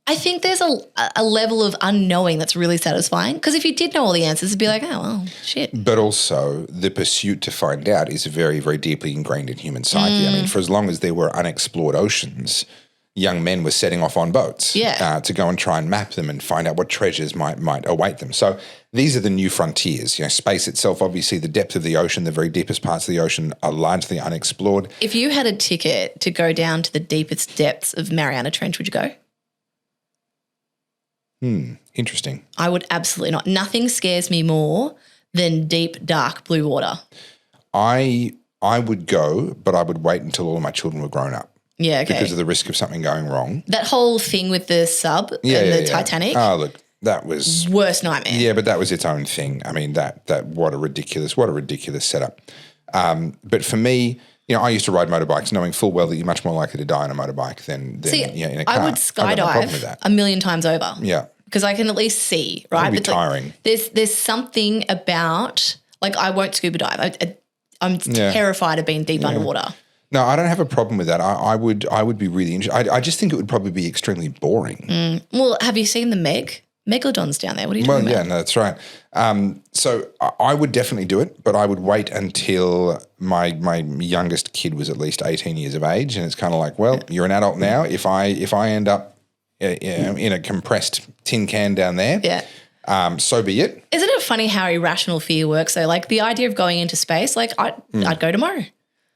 I think there's a level of unknowing that's really satisfying, because if you did know all the answers, it'd be like, oh, well, shit. But also the pursuit to find out is very, very deeply ingrained in human psyche. I mean, for as long as there were unexplored oceans, young men were setting off on boats to go and try and map them and find out what treasures might await them. So these are the new frontiers. Space itself, obviously the depth of the ocean, the very deepest parts of the ocean are largely unexplored. If you had a ticket to go down to the deepest depths of Mariana Trench, would you go? Interesting. I would absolutely not. Nothing scares me more than deep, dark blue water. I would go, but I would wait until all of my children were grown up. Yeah, okay. Because of the risk of something going wrong. That whole thing with the sub and the Titanic. Oh, look, that was worst nightmare. Yeah, but that was its own thing. I mean, that what a ridiculous setup. But for me, I used to ride motorbikes knowing full well that you're much more likely to die on a motorbike than in a car. I would skydive a million times over. Yeah. Because I can at least see, right? It'd be tiring. Like, there's something about, like, I won't scuba dive. I'm terrified of being deep underwater. No, I don't have a problem with that. I would be really interested. I just think it would probably be extremely boring. Well, have you seen the Megalodons down there? What are you talking about? Yeah, no, that's right. So I would definitely do it, but I would wait until my youngest kid was at least 18 years of age, and it's kind of like, well, you're an adult now. If I end up in a compressed tin can down there, so be it. Isn't it funny how irrational fear works? So, like, the idea of going into space, like, I'd go tomorrow.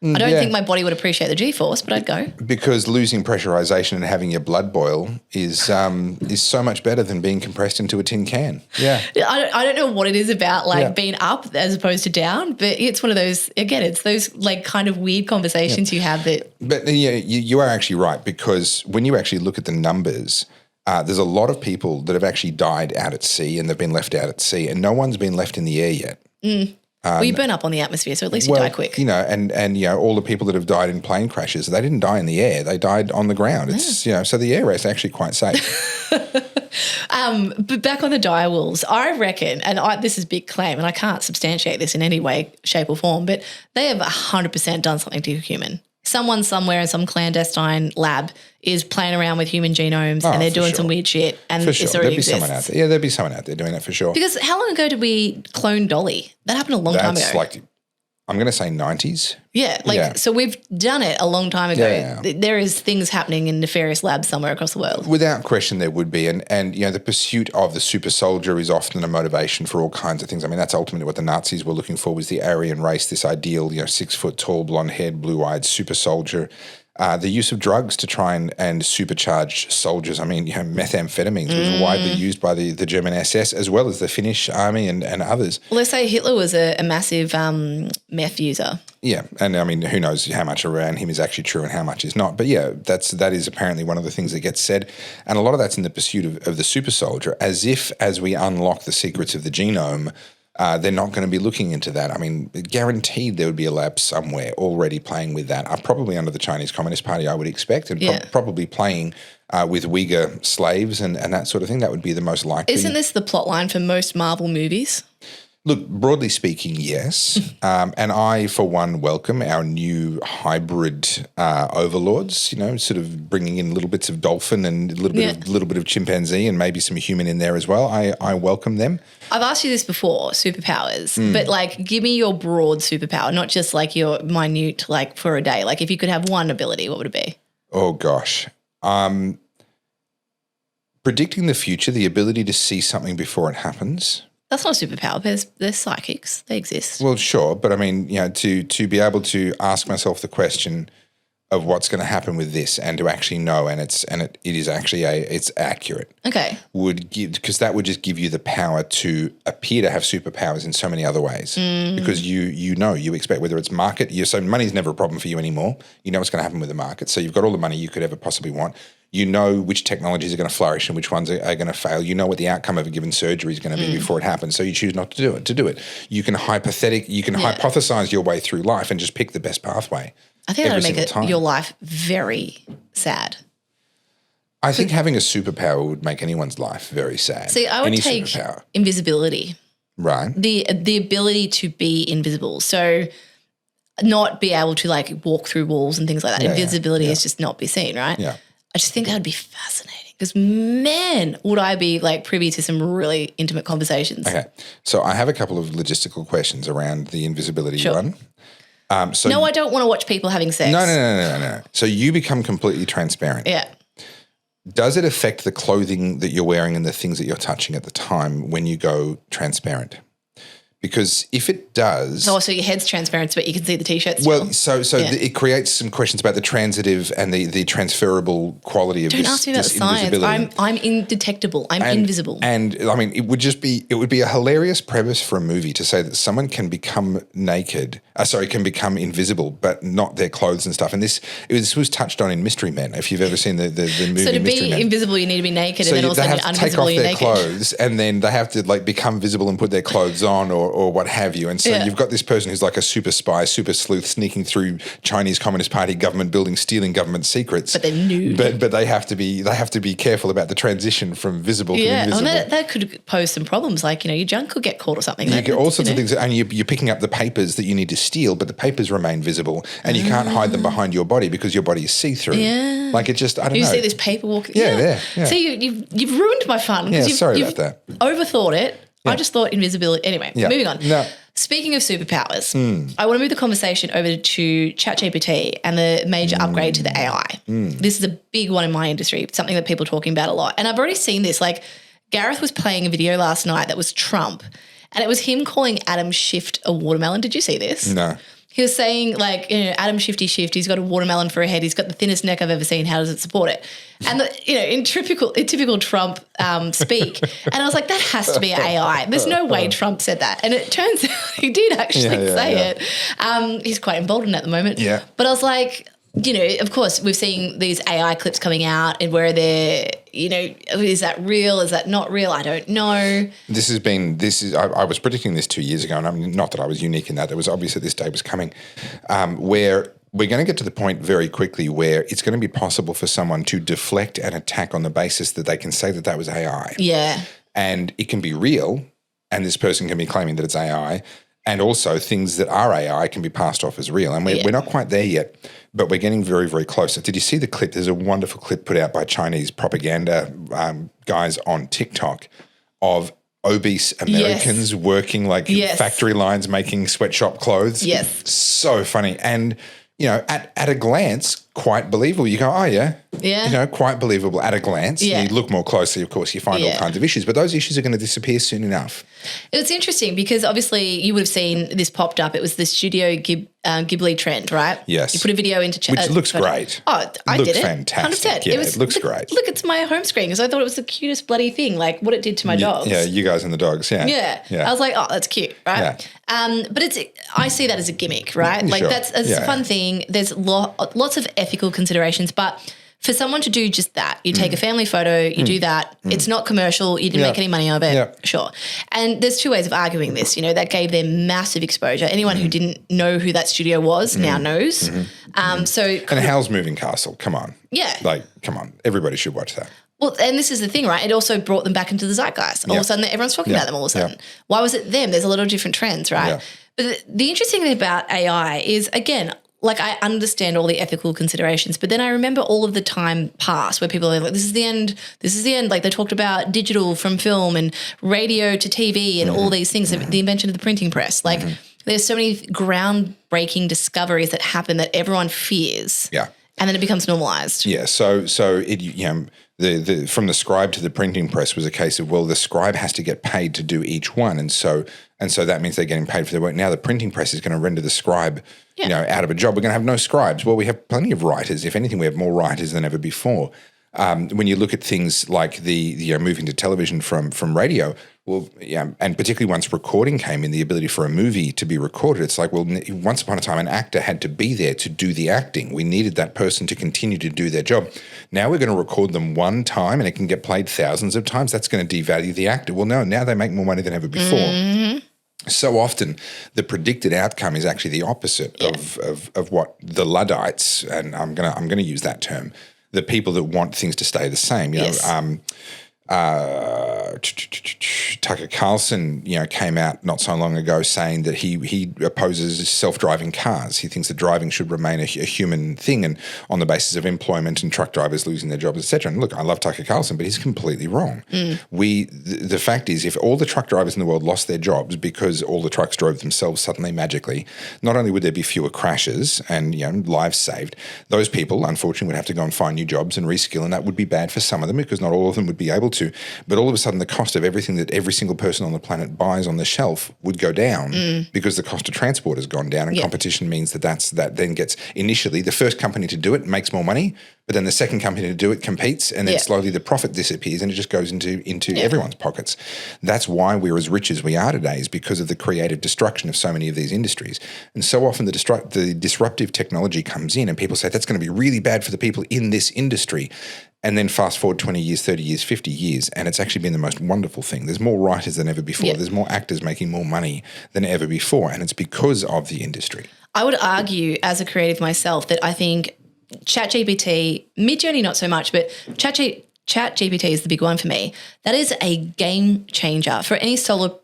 I don't think my body would appreciate the G-force, but I'd go. Because losing pressurization and having your blood boil is so much better than being compressed into a tin can. Yeah. I don't know what it is about, like, being up as opposed to down, but it's one of those, again, it's those, like, kind of weird conversations you have that. But you are actually right, because when you actually look at the numbers, there's a lot of people that have actually died out at sea and they've been left out at sea, and no one's been left in the air yet. Well, you burn up on the atmosphere, so at least you die quick. And all the people that have died in plane crashes, they didn't die in the air; they died on the ground. It's so the air race is actually quite safe. But back on the dire wolves, I reckon, and this is a big claim, and I can't substantiate this in any way, shape, or form, but they have 100% done something to a human. Someone somewhere in some clandestine lab is playing around with human genomes and they're doing some weird shit, and it already exists. Someone out there. Yeah, there'd be someone out there doing that for sure. Because how long ago did we clone Dolly? That happened a long time ago. That's like, I'm going to say 90s. Yeah, so we've done it a long time ago. Yeah. There is things happening in nefarious labs somewhere across the world. Without question there would be. And the pursuit of the super soldier is often a motivation for all kinds of things. I mean, that's ultimately what the Nazis were looking for, was the Aryan race, this ideal, 6 foot tall, blonde-haired, blue-eyed super soldier. The use of drugs to try and supercharge soldiers. I mean, methamphetamines was widely used by the German SS as well as the Finnish army and others. Well, let's say Hitler was a massive meth user. Yeah, and I mean, who knows how much around him is actually true and how much is not. But yeah, that is apparently one of the things that gets said. And a lot of that's in the pursuit of the super soldier, as we unlock the secrets of the genome, they're not going to be looking into that. I mean, guaranteed there would be a lab somewhere already playing with that, probably under the Chinese Communist Party, I would expect, and probably playing with Uyghur slaves and that sort of thing. That would be the most likely. Isn't this the plot line for most Marvel movies? Look, broadly speaking, yes. And I, for one, welcome our new hybrid overlords, sort of bringing in little bits of dolphin and a little bit of chimpanzee and maybe some human in there as well. I welcome them. I've asked you this before, superpowers, but like give me your broad superpower, not just like your minute, like for a day. Like if you could have one ability, what would it be? Oh, gosh. Predicting the future, the ability to see something before it happens. That's not a superpower. There's psychics. They exist. Well, sure. But I mean, to be able to ask myself the question, of what's going to happen with this, and to actually know, and it is actually it's accurate. Okay. Would give, because that would just give you the power to appear to have superpowers in so many other ways. Because you expect, whether it's market, so money's never a problem for you anymore. You know what's going to happen with the market. So you've got all the money you could ever possibly want. You know which technologies are going to flourish and which ones are going to fail. You know what the outcome of a given surgery is going to be before it happens. So you choose not to do it. You can hypothesize your way through life and just pick the best pathway. I think that would make your life very sad. I think having a superpower would make anyone's life very sad. See, I would take invisibility. Right. The ability to be invisible. So not be able to like walk through walls and things like that. Invisibility is just not be seen, right? Yeah. I just think that would be fascinating because, man, would I be like privy to some really intimate conversations. Okay. So I have a couple of logistical questions around the invisibility one. No, I don't want to watch people having sex. No. So you become completely transparent. Yeah. Does it affect the clothing that you're wearing and the things that you're touching at the time when you go transparent? Because if it does... Oh, so your head's transparent but you can see the T-shirt still. Well, so it creates some questions about the transitive and the transferable quality of Don't this ask me about this science. invisibility. I'm indetectable. I'm invisible. And, I mean, it would be a hilarious premise for a movie to say that someone can become can become invisible but not their clothes and stuff. And this was touched on in Mystery Men, if you've ever seen the movie So to Mystery be Men. invisible, you need to be naked, and then also they have to take off you're their naked. clothes, and then they have to like become visible and put their clothes on or what have you. And so you've got this person who's like a super spy, super sleuth, sneaking through Chinese Communist Party government buildings, stealing government secrets. But they're nude. But they have to be careful about the transition from visible to invisible. Yeah, that could pose some problems. Like, your junk could get caught or something. You get all sorts of things, and you're picking up the papers that you need to steal, but the papers remain visible, and you can't hide them behind your body because your body is see-through. Yeah. Like, it just, I don't know. You see this paper walking. Yeah. See, you've ruined my fun. Yeah, sorry about that. Overthought it. Yeah. I just thought invisibility. Anyway, moving on. No. Speaking of superpowers, I want to move the conversation over to ChatGPT and the major upgrade to the AI. This is a big one in my industry. It's something that people are talking about a lot. And I've already seen this. Like, Gareth was playing a video last night that was Trump, and it was him calling Adam Schiff a watermelon. Did you see this? No. He was saying, like, Adam Shifty Shift, he's got a watermelon for a head. He's got the thinnest neck I've ever seen. How does it support it? And, in typical Trump speak. And I was like, that has to be AI. There's no way Trump said that. And it turns out he did actually say it. He's quite emboldened at the moment. Yeah. But I was like, of course, we've seen these AI clips coming out and where they're, is that real? Is that not real? I don't know. I was predicting this 2 years ago, and I'm not that I was unique in that. It was obvious that this day was coming, where we're going to get to the point very quickly where it's going to be possible for someone to deflect an attack on the basis that they can say that was AI. Yeah. And it can be real, and this person can be claiming that it's AI, and also things that are AI can be passed off as real. And we're not quite there yet, but we're getting very, very close. Did you see the clip? There's a wonderful clip put out by Chinese propaganda guys on TikTok of obese Americans working like factory lines making sweatshop clothes. Yes. So funny. And, at a glance, quite believable. You go, oh, yeah. Yeah. Quite believable at a glance. Yeah. You look more closely, of course, you find all kinds of issues, but those issues are going to disappear soon enough. It's interesting because obviously you would have seen this popped up. It was the Studio Ghibli trend, right? Yes. You put a video into chat. Which looks great. Oh, I did it. Looks fantastic. 100%. Yeah, it looks great. Look, it's my home screen because I thought it was the cutest bloody thing, like what it did to my dogs. Yeah, you guys and the dogs, yeah. Yeah. I was like, oh, that's cute, right? Yeah. But I see that as a gimmick, right? Like that's a fun thing. There's lots of ethical considerations, but for someone to do just that, you take a family photo, you do that, it's not commercial, you didn't make any money of it, sure. And there's two ways of arguing this, that gave them massive exposure. Anyone who didn't know who that studio was now knows. And Howl's Moving Castle, come on. Yeah. Like, come on, everybody should watch that. Well, and this is the thing, right? It also brought them back into the zeitgeist. All of a sudden, everyone's talking about them all of a sudden. Why was it them? There's a lot of different trends, right? Yeah. But the interesting thing about AI is, again, like I understand all the ethical considerations, but then I remember all of the time past where people are like, this is the end. Like they talked about digital from film and radio to TV and all these things, the invention of the printing press. Like there's so many groundbreaking discoveries that happen that everyone fears. Yeah. And then it becomes normalized. Yeah. So it from the scribe to the printing press was a case of, well, the scribe has to get paid to do each one. And so And so that means they're getting paid for their work. Now the printing press is going to render the scribe, out of a job. We're going to have no scribes. Well, we have plenty of writers. If anything, we have more writers than ever before. When you look at things like the moving to television from radio, and particularly once recording came in, the ability for a movie to be recorded, it's like, well, once upon a time, an actor had to be there to do the acting. We needed that person to continue to do their job. Now we're going to record them one time and it can get played thousands of times. That's going to devalue the actor. Well, no, now they make more money than ever before. Mm-hmm. So often the predicted outcome is actually the opposite of what the Luddites, and I'm gonna use that term, the people that want things to stay the same. Tucker Carlson, came out not so long ago saying that he opposes self-driving cars. He thinks that driving should remain a human thing, and on the basis of employment and truck drivers losing their jobs, etc. And look, I love Tucker Carlson, but he's completely wrong. The fact is, if all the truck drivers in the world lost their jobs because all the trucks drove themselves suddenly magically, not only would there be fewer crashes and lives saved, those people unfortunately would have to go and find new jobs and reskill, and that would be bad for some of them because not all of them would be able to. But all of a sudden the cost of everything that every single person on the planet buys on the shelf would go down because the cost of transport has gone down, and competition means that then gets, initially the first company to do it makes more money, but then the second company to do it competes, and then slowly the profit disappears and it just goes into everyone's pockets. That's why we're as rich as we are today, is because of the creative destruction of so many of these industries. And so often the disruptive technology comes in and people say that's going to be really bad for the people in this industry. And then fast forward 20 years, 30 years, 50 years, and it's actually been the most wonderful thing. There's more writers than ever before. There's more actors making more money than ever before, and it's because of the industry. I would argue, as a creative myself, that I think ChatGPT, Midjourney not so much, but ChatGPT is the big one for me. That is a game changer for any solopreneur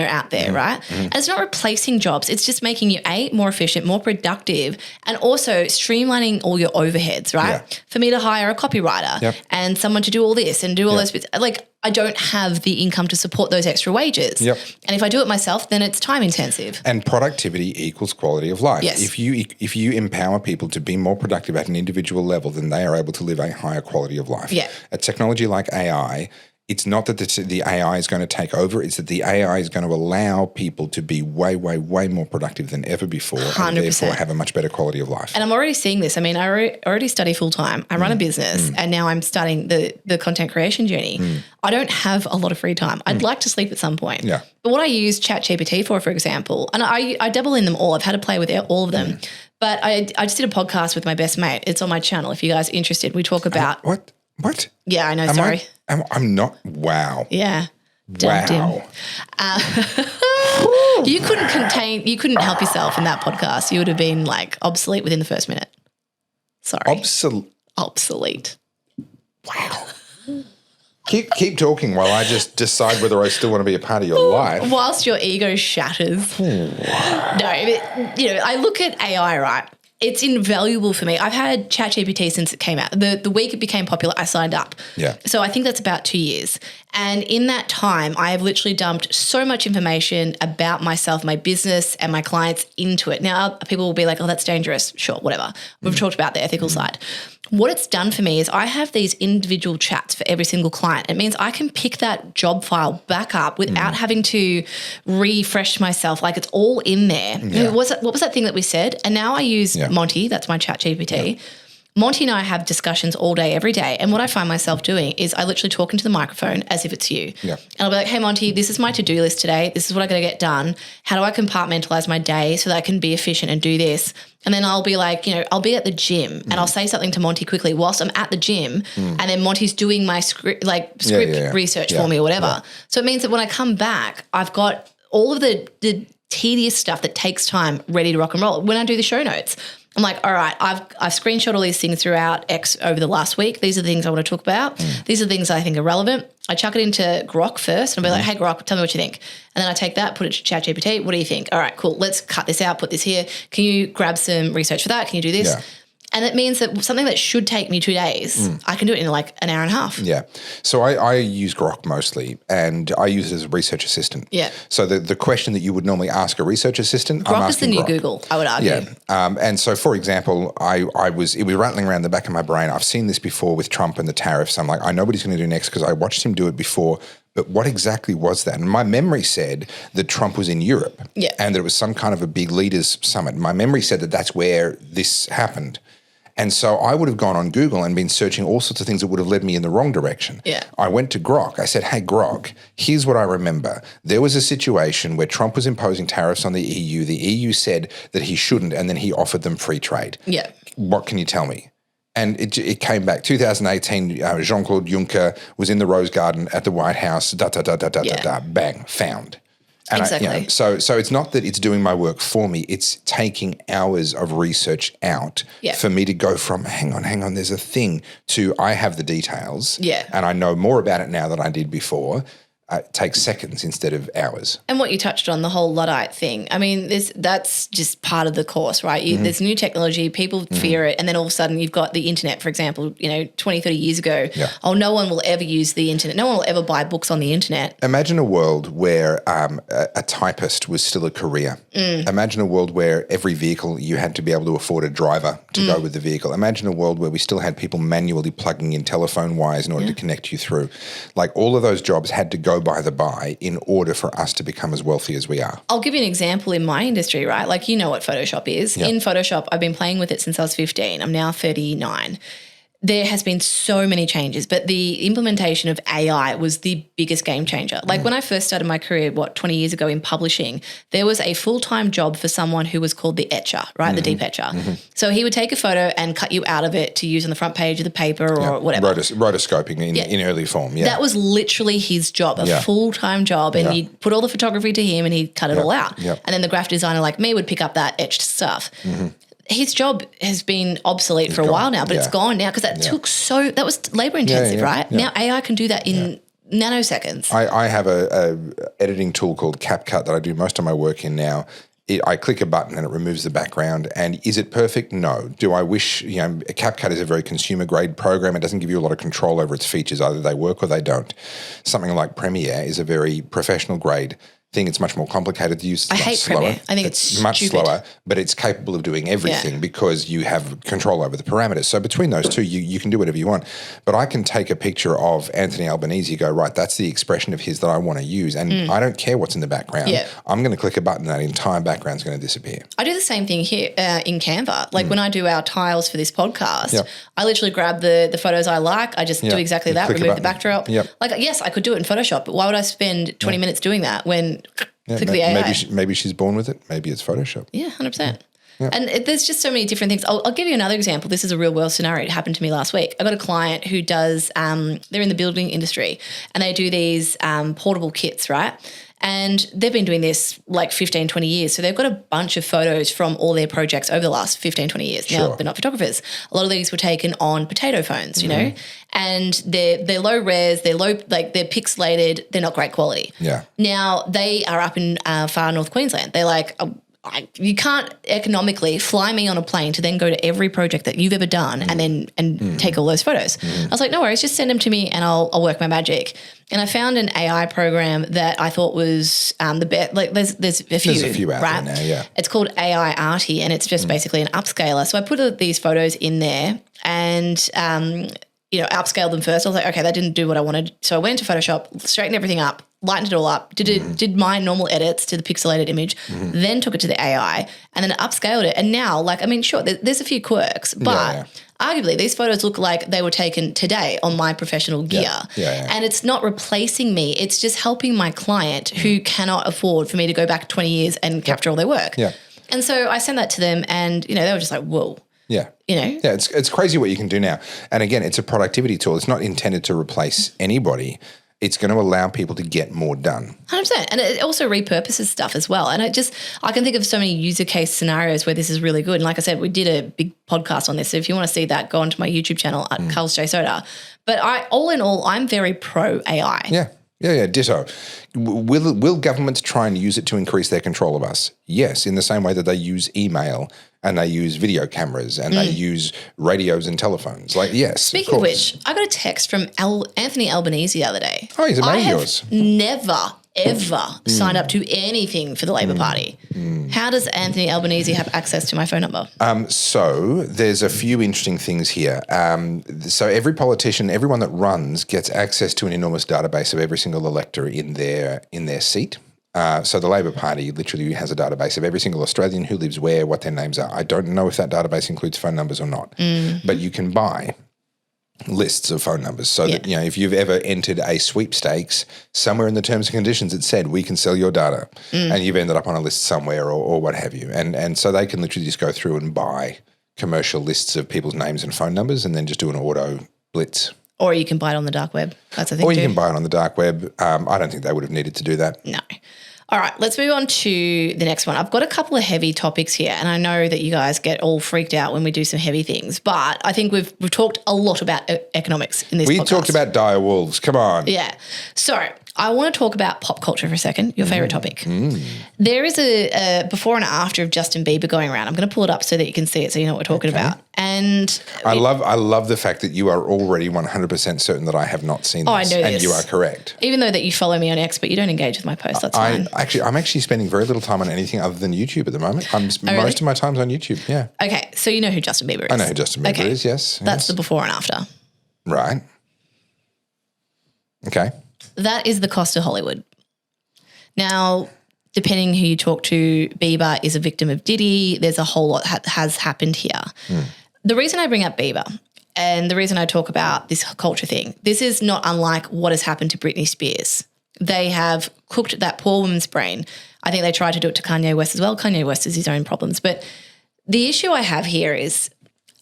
out there, right? And it's not replacing jobs. It's just making you, more efficient, more productive, and also streamlining all your overheads, right? Yeah. For me to hire a copywriter and someone to do all this and do all those bits, like I don't have the income to support those extra wages. And if I do it myself, then it's time intensive. And productivity equals quality of life. Yes. If you empower people to be more productive at an individual level, then they are able to live a higher quality of life. A technology like AI, it's not that the AI is going to take over. It's that the AI is going to allow people to be way, way, way more productive than ever before 100%. And therefore have a much better quality of life. And I'm already seeing this. I mean, I already study full-time. I run a business and now I'm starting the content creation journey. I don't have a lot of free time. I'd like to sleep at some point. Yeah. But what I use ChatGPT for example, and I dabble in them all. I've had to play with all of them. But I just did a podcast with my best mate. It's on my channel if you guys are interested. We talk about What? Yeah, I know. Sorry. I'm not. Wow. Yeah. Wow. You couldn't help yourself in that podcast. You would have been like obsolete within the first minute. Sorry. Obsolete. Wow. Keep talking while I just decide whether I still want to be a part of your life. Whilst your ego shatters. No, but, I look at AI, right? It's invaluable for me. I've had ChatGPT since it came out. The week it became popular, I signed up. Yeah. So I think that's about 2 years. And in that time, I have literally dumped so much information about myself, my business, and my clients into it. Now, people will be like, oh, that's dangerous. Sure, whatever. We've talked about the ethical side. What it's done for me is I have these individual chats for every single client. It means I can pick that job file back up without having to refresh myself. Like it's all in there. Yeah. What was that thing that we said? And now I use Monty. That's my ChatGPT. Monty and I have discussions all day, every day. And what I find myself doing is I literally talk into the microphone as if it's you. Yeah. And I'll be like, hey, Monty, this is my to-do list today. This is what I got to get done. How do I compartmentalize my day so that I can be efficient and do this? And then I'll be like, I'll be at the gym and I'll say something to Monty quickly whilst I'm at the gym. And then Monty's doing my script research for me or whatever. Yeah. So it means that when I come back, I've got all of the tedious stuff that takes time ready to rock and roll. When I do the show notes, I'm like, all right, I've screenshot all these things throughout X over the last week. These are the things I want to talk about. These are the things I think are relevant. I chuck it into Grok first and I'll be like, hey, Grok, tell me what you think. And then I take that, put it to ChatGPT. What do you think? All right, cool. Let's cut this out, put this here. Can you grab some research for that? Can you do this? Yeah. And it means that something that should take me 2 days, I can do it in like an hour and a half. Yeah. So I use Grok mostly, and I use it as a research assistant. Yeah. So the question that you would normally ask a research assistant, Grok is the new Google, I would argue. Yeah. And so, for example, it was rattling around the back of my brain. I've seen this before with Trump and the tariffs. I'm like, I know what he's going to do next because I watched him do it before But what exactly was that? And my memory said that Trump was in Europe and that it was some kind of a big leaders summit. My memory said that that's where this happened. And so I would have gone on Google and been searching all sorts of things that would have led me in the wrong direction. Yeah. I went to Grok. I said, hey, Grok, here's what I remember. There was a situation where Trump was imposing tariffs on the EU. The EU said that he shouldn't, and then he offered them free trade. Yeah. What can you tell me? And it came back. 2018, Jean-Claude Juncker was in the Rose Garden at the White House, bang, found. And exactly. So it's not that it's doing my work for me. It's taking hours of research out for me to go from, hang on, there's a thing, to I have the details and I know more about it now than I did before. It takes seconds instead of hours. And what you touched on, the whole Luddite thing, I mean, that's just part of the course, right? There's new technology, people fear it, and then all of a sudden you've got the internet, for example, 20, 30 years ago, no one will ever use the internet. No one will ever buy books on the internet. Imagine a world where a typist was still a career. Imagine a world where every vehicle you had to be able to afford a driver to go with the vehicle. Imagine a world where we still had people manually plugging in telephone wires in order to connect you through. Like all of those jobs had to go by in order for us to become as wealthy as we are. I'll give you an example in my industry, right? Like you know what Photoshop is. In Photoshop, I've been playing with it since I was 15. I'm now 39. There has been so many changes, but the implementation of AI was the biggest game changer. Like when I first started my career, 20 years ago in publishing, there was a full-time job for someone who was called the etcher, right? The deep etcher. So he would take a photo and cut you out of it to use on the front page of the paper or whatever. Rotoscoping in early form, That was literally his job, a full-time job, and he'd put all the photography to him and he'd cut it all out. And then the graphic designer like me would pick up that etched stuff. His job has been obsolete for a while now, but it's gone now because that was labor intensive, right? Now AI can do that in nanoseconds. I have a editing tool called CapCut that I do most of my work in now. I click a button and it removes the background. And is it perfect? No. Do I wish, CapCut is a very consumer grade program. It doesn't give you a lot of control over its features. Either they work or they don't. Something like Premiere is a very professional grade thing. It's much more complicated to use. It's I much hate slower. Premiere. I think it's much stupid. slower, but it's capable of doing everything because you have control over the parameters. So between those two, you can do whatever you want. But I can take a picture of Anthony Albanese, go, right, that's the expression of his that I want to use. And I don't care what's in the background. I'm going to click a button and that entire background's going to disappear. I do the same thing here in Canva. Like when I do our tiles for this podcast, I literally grab the photos I like. I just do exactly that, remove the backdrop. Like, yes, I could do it in Photoshop, but why would I spend 20 minutes doing that when... click the AI. Maybe she's born with it. Maybe it's Photoshop. Yeah, 100%. And there's just so many different things. I'll give you another example. This is a real world scenario. It happened to me last week. I got a client who does, they're in the building industry and they do these portable kits, right? And they've been doing this like 15, 20 years. So they've got a bunch of photos from all their projects over the last 15, 20 years. Now, they're not photographers. A lot of these were taken on potato phones, you know, and they're low res, they're they're pixelated, they're not great quality. Now, they are up in far North Queensland. They're like, you can't economically fly me on a plane to then go to every project that you've ever done and take all those photos. I was like, no worries, just send them to me and I'll work my magic. And I found an AI program that I thought was the best. Like there's a few out right? there now, It's called AI Arty and it's just basically an upscaler. So I put these photos in there and upscaled them first. I was like, okay, that didn't do what I wanted. So I went into Photoshop, straightened everything up, lightened it all up, did my normal edits to the pixelated image, then took it to the AI and then upscaled it. And now, sure, there's a few quirks, but arguably these photos look like they were taken today on my professional gear. And it's not replacing me. It's just helping my client who cannot afford for me to go back 20 years and capture all their work. And so I sent that to them and, they were just like, whoa. It's crazy what you can do now. And again, it's a productivity tool. It's not intended to replace anybody. It's going to allow people to get more done. 100%. And it also repurposes stuff as well. And I can think of so many use case scenarios where this is really good. And like I said, we did a big podcast on this. So if you want to see that, go onto my YouTube channel at Carl's J Soda. But all in all, I'm very pro AI. Yeah, ditto. Will governments try and use it to increase their control of us? Yes, in the same way that they use email and they use video cameras and they use radios and telephones. Yes. Speaking of which, I got a text from Anthony Albanese the other day. Oh, he's a mate of yours. Never ever signed up to anything for the Labor Party. How does Anthony Albanese have access to my phone number? So there's a few interesting things here. So every politician, everyone that runs gets access to an enormous database of every single elector in their seat. So the Labor Party literally has a database of every single Australian who lives where, what their names are. I don't know if that database includes phone numbers or not, but you can buy lists of phone numbers so that, if you've ever entered a sweepstakes, somewhere in the terms and conditions it said we can sell your data and you've ended up on a list somewhere or what have you. And so they can literally just go through and buy commercial lists of people's names and phone numbers and then just do an auto blitz. Or you can buy it on the dark web. That's a thing. Or you can buy it on the dark web. I don't think they would have needed to do that. No. All right, let's move on to the next one. I've got a couple of heavy topics here, and I know that you guys get all freaked out when we do some heavy things, but I think we've talked a lot about economics in this podcast. We talked about dire wolves. Come on. Yeah. So I want to talk about pop culture for a second, your favourite topic. There is a before and after of Justin Bieber going around. I'm going to pull it up so that you can see it so you know what we're talking about. And I love the fact that you are already 100% certain that I have not seen this. I know and this. you are correct. Even though that you follow me on X, but you don't engage with my posts, that's fine. I'm actually spending very little time on anything other than YouTube at the moment. Most of my time's on YouTube, yeah. Okay, so you know who Justin Bieber is. I know who Justin Bieber is, yes. That's the before and after. Right. Okay. That is the cost of Hollywood. Now, depending who you talk to, Bieber is a victim of Diddy. There's a whole lot has happened here. The reason I bring up Bieber and the reason I talk about this culture thing, this is not unlike what has happened to Britney Spears. They have cooked that poor woman's brain. I think they tried to do it to Kanye West as well. Kanye West has his own problems. But the issue I have here is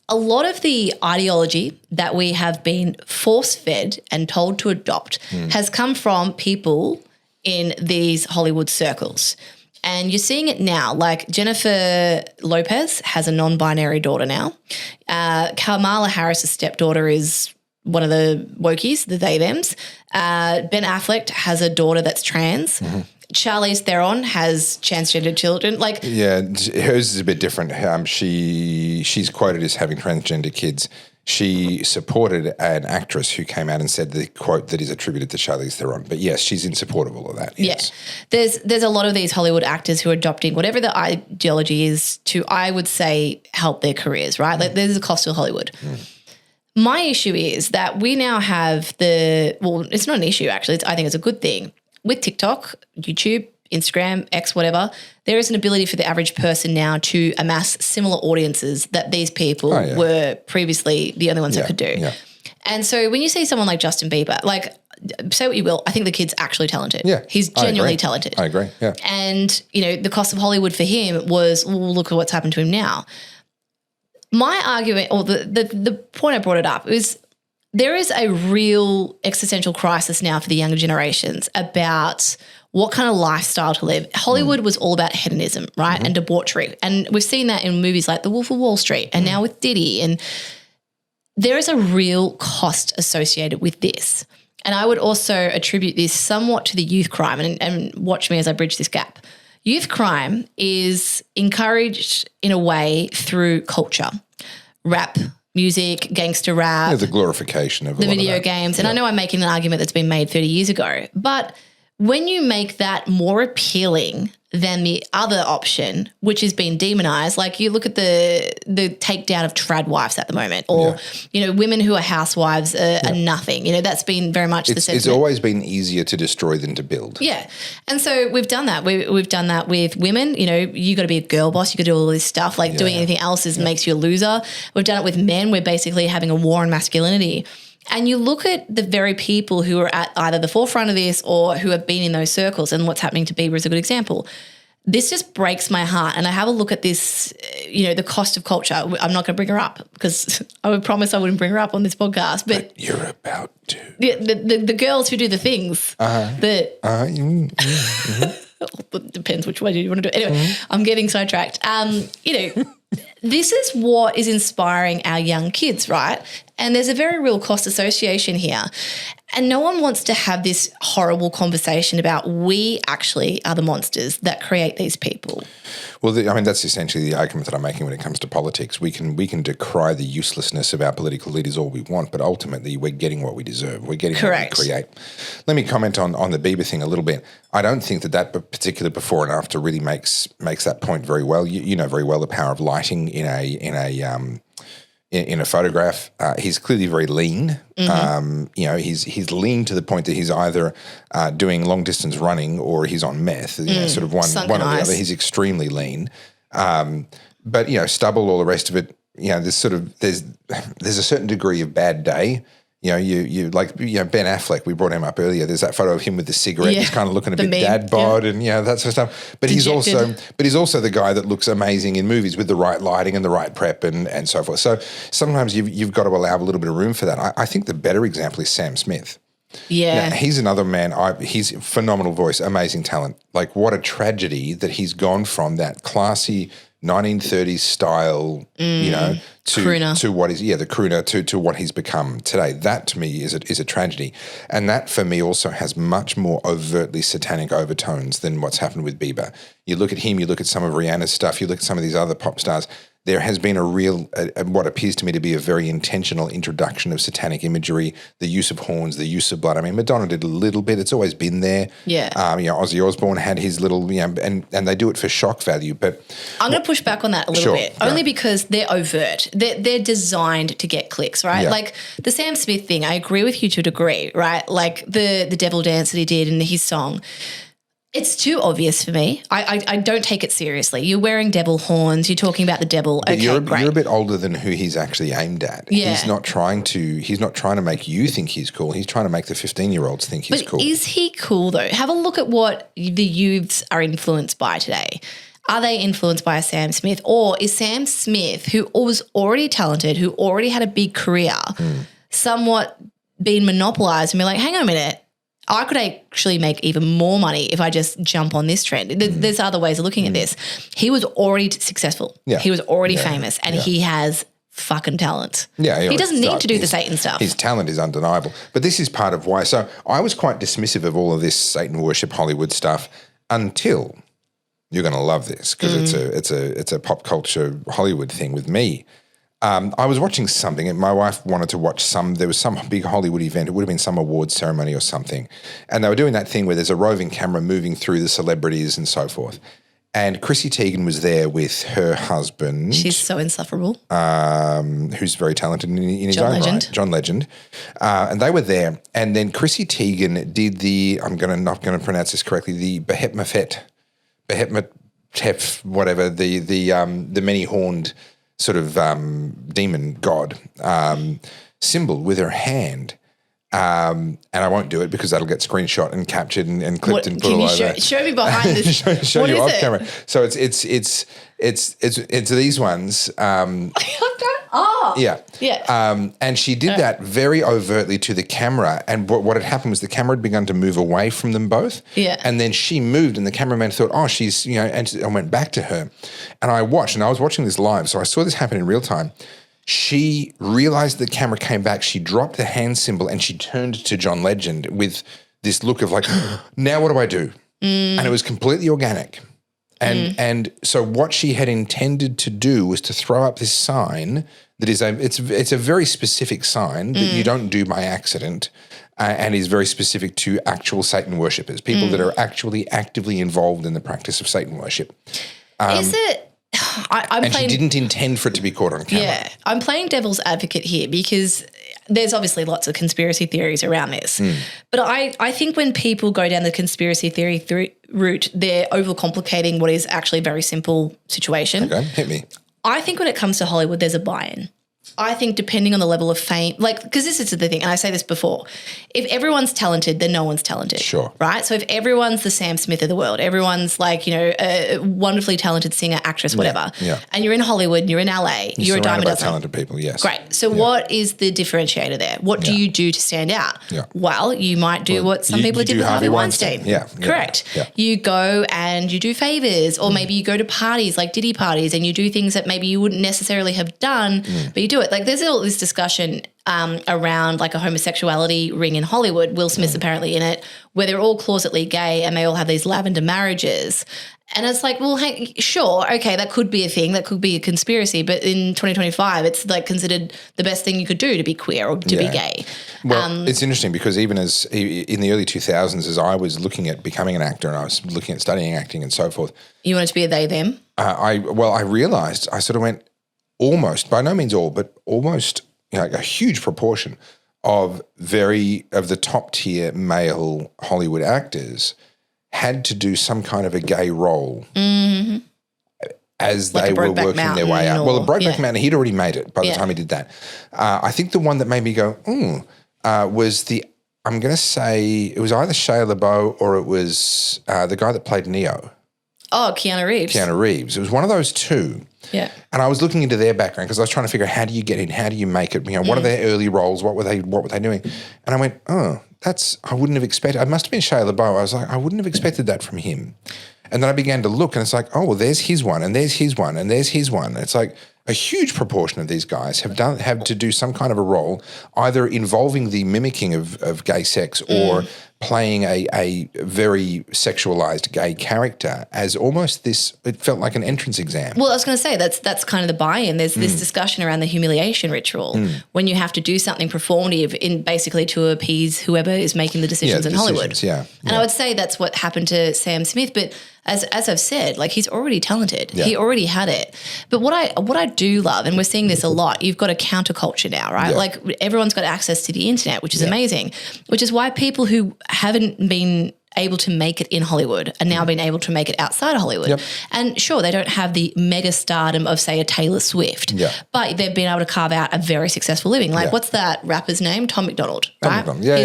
a lot of the ideology that we have been force-fed and told to adopt has come from people in these Hollywood circles. And you're seeing it now, like Jennifer Lopez has a non-binary daughter now. Kamala Harris's stepdaughter is one of the wokies, the they-thems. Ben Affleck has a daughter that's trans. Charlize Theron has transgender children. Hers is a bit different. She's quoted as having transgender kids. She supported an actress who came out and said the quote that is attributed to Charlize Theron. But yes, she's in support of all of that. Yes. Yeah. There's a lot of these Hollywood actors who are adopting whatever the ideology is to, I would say, help their careers, right? Like there's a cost to Hollywood. My issue is that we now have it's not an issue actually. I think it's a good thing. With TikTok, YouTube, Instagram, X, whatever, there is an ability for the average person now to amass similar audiences that these people were previously the only ones that could do. Yeah. And so when you see someone like Justin Bieber, like say what you will, I think the kid's actually talented. Yeah, he's genuinely talented. I agree, yeah. And, the cost of Hollywood for him was, look at what's happened to him now. My argument, or the point I brought it up is there is a real existential crisis now for the younger generations about what kind of lifestyle to live. Hollywood was all about hedonism, right, and debauchery. And we've seen that in movies like The Wolf of Wall Street and now with Diddy. And there is a real cost associated with this. And I would also attribute this somewhat to the youth crime, and watch me as I bridge this gap. Youth crime is encouraged in a way through culture, rap, music, gangster rap. The glorification of the video games. And I know I'm making an argument that's been made 30 years ago, but when you make that more appealing than the other option, which has been demonized, like you look at the takedown of trad wives at the moment, or, women who are housewives are nothing. That's been very much the sentiment. It's always been easier to destroy than to build. Yeah. And so we've done that. We've done that with women. You got to be a girl boss. You got to do all this stuff. Like doing anything else makes you a loser. We've done it with men. We're basically having a war on masculinity. And you look at the very people who are at either the forefront of this or who have been in those circles, and what's happening to Bieber is a good example. This just breaks my heart. And I have a look at this, the cost of culture. I'm not going to bring her up because I would promise I wouldn't bring her up on this podcast. But you're about to. The girls who do the things that it depends which way you want to do it. Anyway, I'm getting sidetracked. This is what is inspiring our young kids, right? And there's a very real cost association here. And no one wants to have this horrible conversation about we actually are the monsters that create these people. Well, that's essentially the argument that I'm making when it comes to politics. We can decry the uselessness of our political leaders all we want, but ultimately we're getting what we deserve. We're getting what we create. Let me comment on the Bieber thing a little bit. I don't think that particular before and after really makes that point very well. You know very well the power of lighting in a photograph. He's clearly very lean. He's lean to the point that he's either doing long distance running or he's on meth. Sort of one or the other. He's extremely lean. But stubble, all the rest of it. There's a certain degree of bad day. You like Ben Affleck. We brought him up earlier. There's that photo of him with the cigarette. He's kind of looking a bit dad bod and that sort of stuff. But he's also the guy that looks amazing in movies with the right lighting and the right prep and so forth. So sometimes you've got to allow a little bit of room for that. I think the better example is Sam Smith. Yeah, now, he's another man. He's phenomenal voice, amazing talent. Like what a tragedy that he's gone from that classy 1930s style, to what is the crooner to what he's become today. That to me is a tragedy, and that for me also has much more overtly satanic overtones than what's happened with Bieber. You look at him, you look at some of Rihanna's stuff, you look at some of these other pop stars. There has been a real, what appears to me to be a very intentional introduction of satanic imagery, the use of horns, the use of blood. I mean, Madonna did a little bit. It's always been there. Yeah. Ozzy Osbourne had his little, and they do it for shock value. But I'm going to push back on that a little bit, only because they're overt. They're designed to get clicks, right? Yeah. Like the Sam Smith thing, I agree with you to a degree, right? Like the devil dance that he did in his song. It's too obvious for me. I don't take it seriously. You're wearing devil horns. You're talking about the devil. But okay, great. You're a bit older than who he's actually aimed at. Yeah. He's not trying to make you think he's cool. He's trying to make the 15-year-olds think he's cool. But is he cool though? Have a look at what the youths are influenced by today. Are they influenced by a Sam Smith, or is Sam Smith, who was already talented, who already had a big career, somewhat being monopolized and be like, hang on a minute, I could actually make even more money if I just jump on this trend. There's other ways of looking at this. He was already successful. Yeah. He was already famous, and he has fucking talent. Yeah, he doesn't need to do the Satan stuff. His talent is undeniable. But this is part of why. So I was quite dismissive of all of this Satan worship Hollywood stuff until you're going to love this because it's a pop culture Hollywood thing with me. I was watching something and my wife wanted to watch there was some big Hollywood event. It would have been some awards ceremony or something. And they were doing that thing where there's a roving camera moving through the celebrities and so forth. And Chrissy Teigen was there with her husband. She's so insufferable. Who's very talented in his own right. John Legend. And they were there. And then Chrissy Teigen did not going to pronounce this correctly, the Behemoth, whatever, the many-horned sort of demon god symbol with her hand. And I won't do it because that'll get screenshot and captured and clipped and put all over. Show me behind this. show you off camera. So it's these ones. Yeah. And she did that very overtly to the camera. And what had happened was the camera had begun to move away from them both. Yeah. And then she moved and the cameraman thought, oh, she's, and I went back to her. And I was watching this live. So I saw this happen in real time. She realized the camera came back. She dropped the hand symbol and she turned to John Legend with this look of like, now what do I do? And it was completely organic. And so what she had intended to do was to throw up this sign that is it's a very specific sign that you don't do by accident and is very specific to actual Satan worshippers, people that are actually actively involved in the practice of Satan worship. Is it? She didn't intend for it to be caught on camera. Yeah, I'm playing devil's advocate here because there's obviously lots of conspiracy theories around this. But I think when people go down the conspiracy theory route, they're overcomplicating what is actually a very simple situation. Okay, hit me. I think when it comes to Hollywood, there's a buy-in. I think depending on the level of fame, because this is the thing, and I say this before, if everyone's talented, then no one's talented. Sure. Right? So if everyone's the Sam Smith of the world, everyone's a wonderfully talented singer, actress, whatever, and you're in Hollywood, you're in LA, you're a dime a dozen. Talented people, yes. Great. So what is the differentiator there? What do you do to stand out? Yeah. Well, you might do what some people did with Harvey Weinstein. Yeah. Correct. Yeah. You go and you do favors, or maybe you go to parties like Diddy parties and you do things that maybe you wouldn't necessarily have done, but you do it. Like there's all this discussion around like a homosexuality ring in Hollywood. Will Smith's apparently in it, where they're all closetly gay and they all have these lavender marriages. And it's like, well, hey, sure, okay, that could be a thing, that could be a conspiracy, but in 2025, it's like considered the best thing you could do to be queer or to be gay. Well, it's interesting because even as in the early 2000s, as I was looking at becoming an actor and I was looking at studying acting and so forth. You wanted to be a they, them? I realized, I sort of went almost, by no means all, but almost a huge proportion of the top tier male Hollywood actors had to do some kind of a gay role as they were working their way out. Well, the Brokeback Mountain, he'd already made it by the time he did that. I think the one that made me go, was I'm going to say it was either Shia LaBeouf or it was the guy that played Neo. Oh, Keanu Reeves. It was one of those two. Yeah. And I was looking into their background because I was trying to figure out how do you get in, how do you make it, what are their early roles, what were they doing? And I went, I wouldn't have expected, it must have been Shia LaBeouf. I was like, I wouldn't have expected that from him. And then I began to look and it's like, oh, well, there's his one and there's his one and there's his one. And it's like a huge proportion of these guys have to do some kind of a role, either involving the mimicking of gay sex or playing a very sexualized gay character as almost this, it felt like an entrance exam. Well, I was going to say that's kind of the buy-in. There's this discussion around the humiliation ritual when you have to do something performative in basically to appease whoever is making the decisions in Hollywood. Yeah. And I would say that's what happened to Sam Smith, but as I've said, like he's already talented. Yeah. He already had it. But what I do love, and we're seeing this a lot, you've got a counterculture now, right? Yeah. Like everyone's got access to the internet, which is amazing, which is why people who haven't been able to make it in Hollywood are now being able to make it outside of Hollywood. Yep. And sure, they don't have the mega stardom of, say, a Taylor Swift, but they've been able to carve out a very successful living. Like what's that rapper's name? Tom McDonald, right?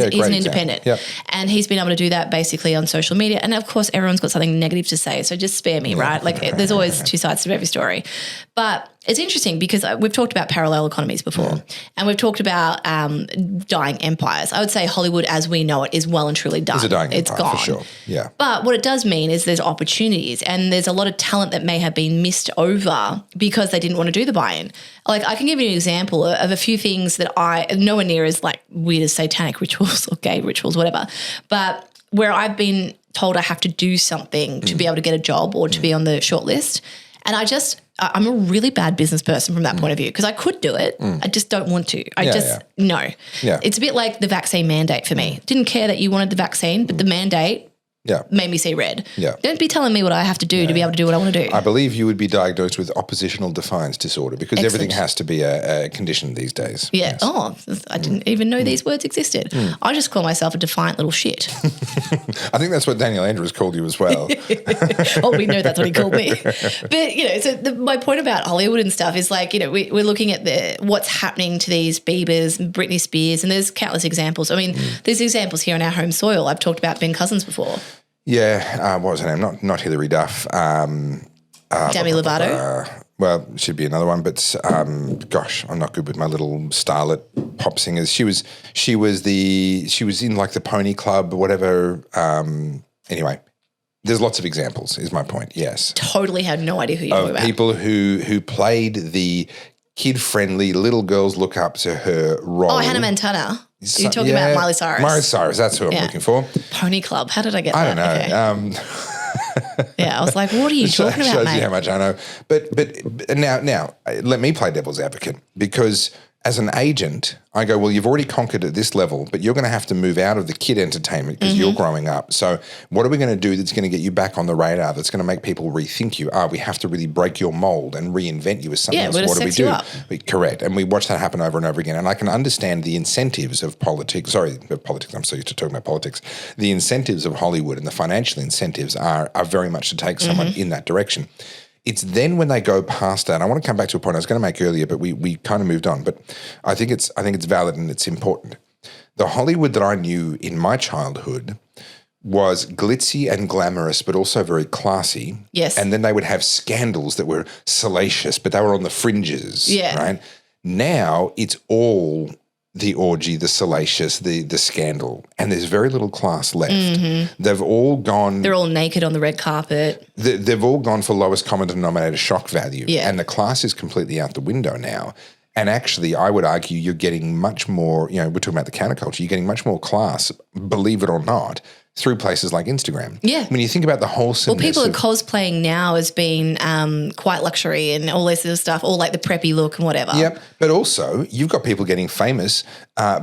He's an independent. Yep. And he's been able to do that basically on social media. And of course, everyone's got something negative to say, so just spare me, right? Like there's always two sides to every story. But it's interesting because we've talked about parallel economies before and we've talked about dying empires. I would say Hollywood as we know it is well and truly done. It's a dying empire, gone. For sure. Yeah. But what it does mean is there's opportunities and there's a lot of talent that may have been missed over because they didn't want to do the buy-in. Like I can give you an example of a few things that nowhere near as like weird as satanic rituals or gay rituals, whatever, but where I've been told I have to do something to be able to get a job or to be on the short list. And I'm a really bad business person from that point of view because I could do it. I just don't want to. No. Yeah. It's a bit like the vaccine mandate for me. Didn't care that you wanted the vaccine, but the mandate made me see red. Yeah. Don't be telling me what I have to do to be able to do what I want to do. I believe you would be diagnosed with oppositional defiance disorder because everything has to be a condition these days. Yeah. Yes. Oh, I didn't even know these words existed. I just call myself a defiant little shit. I think that's what Daniel Andrews called you as well. Oh, we know that's what he called me. But, so my point about Hollywood and stuff is like, we're looking at what's happening to these Biebers, Britney Spears, and there's countless examples. I mean, there's examples here on our home soil. I've talked about Ben Cousins before. Yeah, what was her name? Not Hilary Duff. Demi Lovato. Well, should be another one, but gosh, I'm not good with my little starlet pop singers. She was in like the Pony Club or whatever. Anyway, there's lots of examples. Is my point? Yes. Totally had no idea who you're talking about. People who played the kid-friendly little girls look up to her role. Oh, Hannah Montana. You're talking about Miley Cyrus. Miley Cyrus, that's who I'm looking for. Pony Club. How did I get that? I don't know. Okay. I was like, what are you talking about, mate? Shows you how much I know. But now, let me play devil's advocate because as an agent, I go, well, you've already conquered at this level, but you're going to have to move out of the kid entertainment because you're growing up. So what are we going to do that's going to get you back on the radar, that's going to make people rethink you? We have to really break your mold and reinvent you as something else. What do we do? Correct. And we watch that happen over and over again. And I can understand the incentives of politics. Sorry, politics. I'm so used to talking about politics. The incentives of Hollywood and the financial incentives are very much to take someone in that direction. It's then when they go past that. I want to come back to a point I was going to make earlier, but we kind of moved on. But I think it's valid and it's important. The Hollywood that I knew in my childhood was glitzy and glamorous, but also very classy. Yes. And then they would have scandals that were salacious, but they were on the fringes. Yeah. Right. Now it's all the orgy, the salacious, the scandal, and there's very little class left. They've all gone. They're all naked on the red carpet. They've all gone for lowest common denominator shock value, and the class is completely out the window now. And actually, I would argue you're getting much more, we're talking about the counterculture, you're getting much more class, believe it or not, through places like Instagram. Yeah. When you think about the wholesomeness. Well, people are cosplaying now as being quite luxury and all this sort of stuff, all like the preppy look and whatever. Yep. But also, you've got people getting famous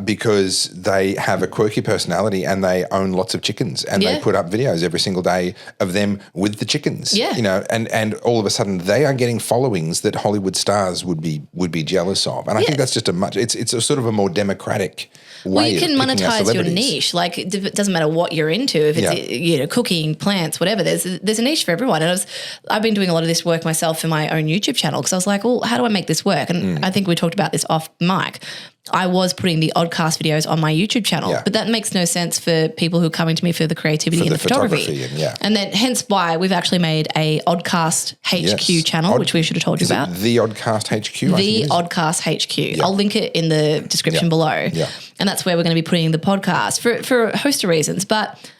because they have a quirky personality and they own lots of chickens and they put up videos every single day of them with the chickens. Yeah. And all of a sudden they are getting followings that Hollywood stars would be jealous of. And I think that's just it's a sort of a more democratic way. Well, you can of picking our monetize your celebrities. niche. Like it doesn't matter what you're into. If it's cooking, plants, whatever. There's a niche for everyone. And I've been doing a lot of this work myself for my own YouTube channel because I was like, well, how do I make this work? And I think we talked about this off mic. I was putting the Oddcast videos on my YouTube channel, but that makes no sense for people who are coming to me for the creativity and the photography. And then hence why we've actually made a Oddcast HQ channel, which we should have told you about. The Oddcast HQ? The Oddcast HQ. I'll link it in the description below. Yeah. And that's where we're going to be putting the podcast for a host of reasons. But,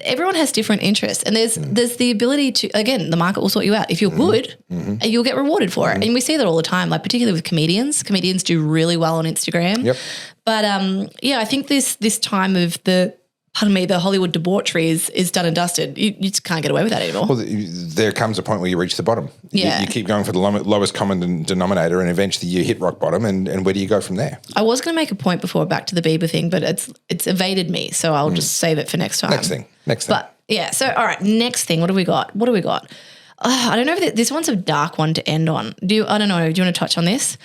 everyone has different interests and there's the ability to, again, the market will sort you out. If you're good, you'll get rewarded for it. And we see that all the time, like particularly with comedians. Comedians do really well on Instagram. Yep. But I think this time of the Hollywood debauchery is done and dusted. You just can't get away with that anymore. Well, there comes a point where you reach the bottom. Yeah. You keep going for the lowest common denominator and eventually you hit rock bottom and where do you go from there? I was going to make a point before back to the Bieber thing, but it's evaded me. So I'll just save it for next time. Next thing. But yeah, so all right, next thing. What do we got? I don't know if this one's a dark one to end on. I don't know. Do you want to touch on this?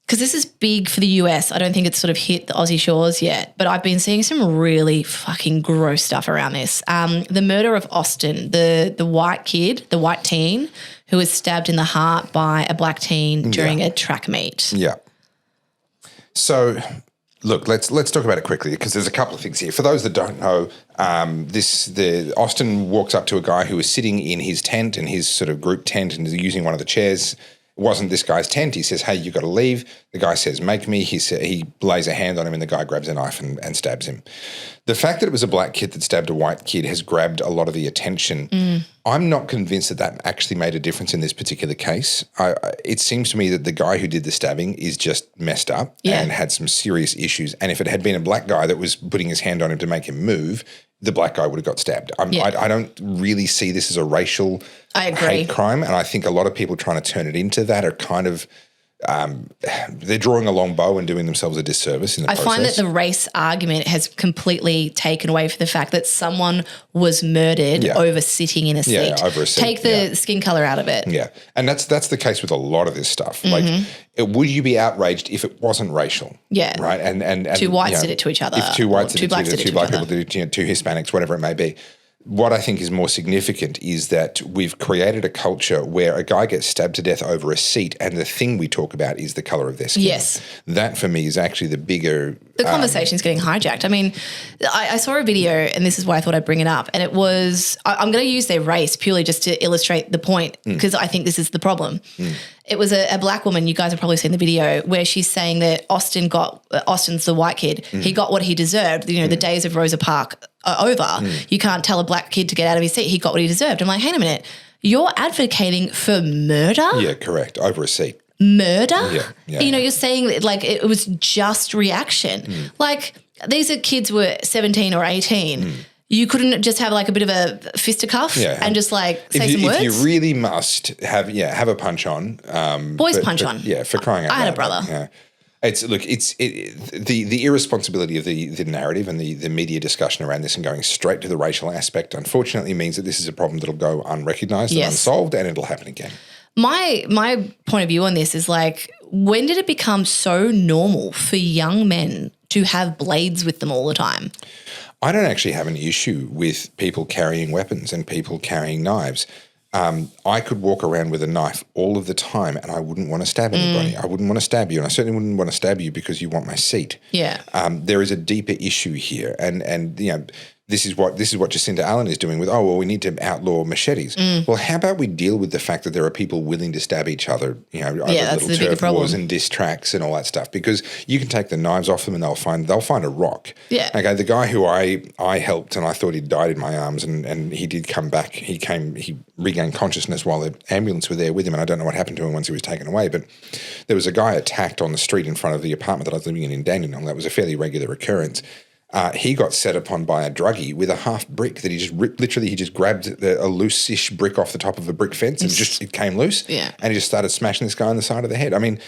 Because this is big for the US. I don't think it's sort of hit the Aussie shores yet, but I've been seeing some really fucking gross stuff around this. The murder of Austin, the white kid, the white teen who was stabbed in the heart by a black teen during a track meet. Yeah. So, look, let's talk about it quickly because there's a couple of things here. For those that don't know, Austin walks up to a guy who was sitting in his tent, in his sort of group tent, and is using one of the chairs. It wasn't this guy's tent. He says, hey, you got to leave. The guy says, make me. He lays a hand on him and the guy grabs a knife and stabs him. The fact that it was a black kid that stabbed a white kid has grabbed a lot of the attention. I'm not convinced that actually made a difference in this particular case. It seems to me that the guy who did the stabbing is just messed up and had some serious issues. And if it had been a black guy that was putting his hand on him to make him move, the black guy would have got stabbed. I don't really see this as a racial hate crime, and I think a lot of people trying to turn it into that are kind of they're drawing a long bow and doing themselves a disservice in the process. I find that the race argument has completely taken away from the fact that someone was murdered over sitting in a seat. Yeah, over a seat. Take the skin color out of it. Yeah, and that's the case with a lot of this stuff. Like, would you be outraged if it wasn't racial? Yeah, right. And two whites did it to each other. If two whites did it to blacks each other, two black people did it, two Hispanics, whatever it may be. What I think is more significant is that we've created a culture where a guy gets stabbed to death over a seat and the thing we talk about is the colour of their skin. Yes. That for me is actually the bigger... The conversation's getting hijacked. I mean, I saw a video and this is why I thought I'd bring it up, and it was, I'm going to use their race purely just to illustrate the point because I think this is the problem. It was a black woman, you guys have probably seen the video, where she's saying that Austin's the white kid, he got what he deserved. The days of Rosa Parks are over. You can't tell a black kid to get out of his seat. He got what he deserved. I'm like, hang on a minute. You're advocating for murder? Yeah, correct. Over a seat. Murder? Yeah. You're saying that like it was just reaction. Like these are kids who were 17 or 18. You couldn't just have like a bit of a fisticuff and just like say some words? If you really must have a punch on. Boys punch on. Yeah, for crying out loud. I had a brother. Yeah. The irresponsibility of the narrative and the media discussion around this and going straight to the racial aspect, unfortunately, means that this is a problem that'll go unrecognised and unsolved, and it'll happen again. My point of view on this is like, when did it become so normal for young men to have blades with them all the time? I don't actually have an issue with people carrying weapons and people carrying knives. I could walk around with a knife all of the time and I wouldn't want to stab anybody. I wouldn't want to stab you, and I certainly wouldn't want to stab you because you want my seat. Yeah. There is a deeper issue here, and this is what Jacinta Allen is doing with, we need to outlaw machetes. Well, how about we deal with the fact that there are people willing to stab each other, over little turf wars and diss tracks and all that stuff, because you can take the knives off them and they'll find a rock. Yeah. Okay, the guy who I helped and I thought he'd died in my arms and he did come back. He regained consciousness while the ambulance were there with him, and I don't know what happened to him once he was taken away, but there was a guy attacked on the street in front of the apartment that I was living in Dandenong. That was a fairly regular occurrence. He got set upon by a druggie with a half brick that he just ripped. Literally, he just grabbed a loose-ish brick off the top of a brick fence and it came loose. Yeah. And he just started smashing this guy on the side of the head. I mean,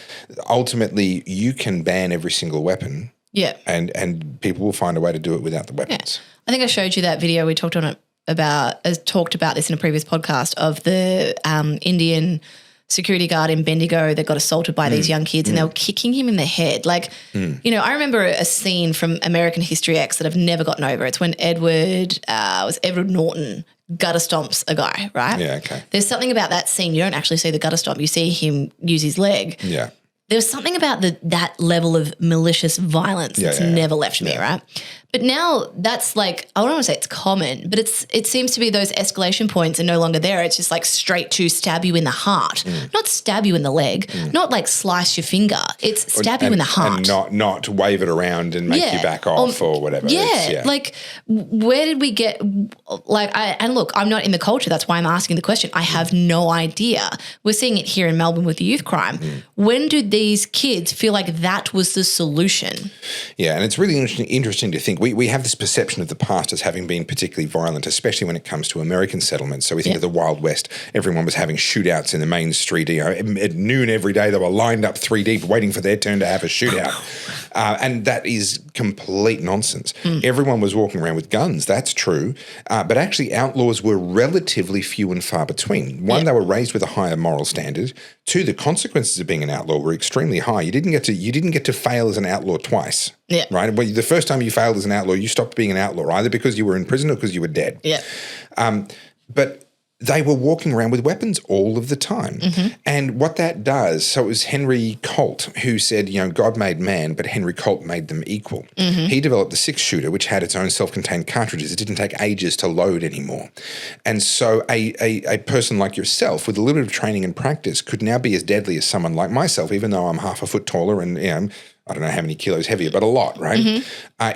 ultimately, you can ban every single weapon. Yeah. And people will find a way to do it without the weapons. Yeah. I think I showed you that video. We talked about this in a previous podcast of the Indian security guard in Bendigo that got assaulted by these young kids and they were kicking him in the head. Like, I remember a scene from American History X that I've never gotten over. It's when Edward Norton gutter stomps a guy, right? Yeah, okay. There's something about that scene. You don't actually see the gutter stomp. You see him use his leg. Yeah. There's something about that level of malicious violence that's never left me, right? But now that's like, I don't want to say it's common, but it seems to be those escalation points are no longer there. It's just like straight to stab you in the heart, not stab you in the leg, not like slice your finger. It's stab you in the heart. And not wave it around and make you back off or whatever. Yeah, like where did we get and look, I'm not in the culture. That's why I'm asking the question. I have no idea. We're seeing it here in Melbourne with the youth crime. When did these kids feel like that was the solution? Yeah, and it's really interesting to think. We have this perception of the past as having been particularly violent, especially when it comes to American settlements. So we think of the Wild West. Everyone was having shootouts in the main street. At noon every day, they were lined up 3 deep waiting for their turn to have a shootout. And that is complete nonsense. Everyone was walking around with guns. That's true. But actually outlaws were relatively few and far between. One, they were raised with a higher moral standard. Two, the consequences of being an outlaw were extremely high. You didn't get to fail as an outlaw twice. Yeah. Right? Well, the first time you failed as an outlaw, you stopped being an outlaw, either because you were in prison or because you were dead. Yeah. But they were walking around with weapons all of the time. And what that does, so it was Henry Colt who said, God made man, but Henry Colt made them equal. He developed the 6-shooter, which had its own self-contained cartridges. It didn't take ages to load anymore. And so a person like yourself with a little bit of training and practice could now be as deadly as someone like myself, even though I'm half a foot taller and, I don't know how many kilos heavier, but a lot, right?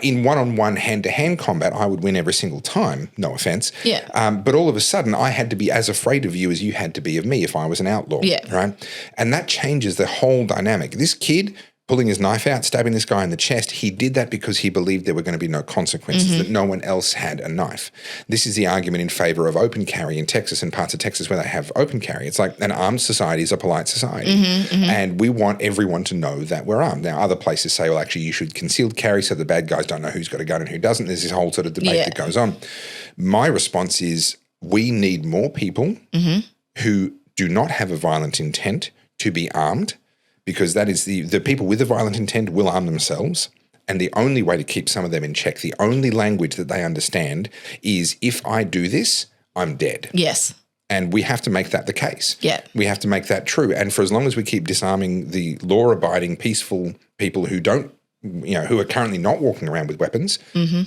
In one-on-one, hand-to-hand combat, I would win every single time, no offense. Yeah. But all of a sudden, I had to be as afraid of you as you had to be of me if I was an outlaw, right? And that changes the whole dynamic. This kid pulling his knife out, stabbing this guy in the chest, he did that because he believed there were going to be no consequences, that no one else had a knife. This is the argument in favor of open carry in Texas and parts of Texas where they have open carry. It's like an armed society is a polite society. And we want everyone to know that we're armed. Now, other places say, well, actually, you should concealed carry so the bad guys don't know who's got a gun and who doesn't. There's this whole sort of debate that goes on. My response is we need more people who do not have a violent intent to be armed, because that is the people with a violent intent will arm themselves. And the only way to keep some of them in check, the only language that they understand is if I do this, I'm dead. Yes. And we have to make that the case. Yeah. We have to make that true. And for as long as we keep disarming the law-abiding, peaceful people who don't, who are currently not walking around with weapons,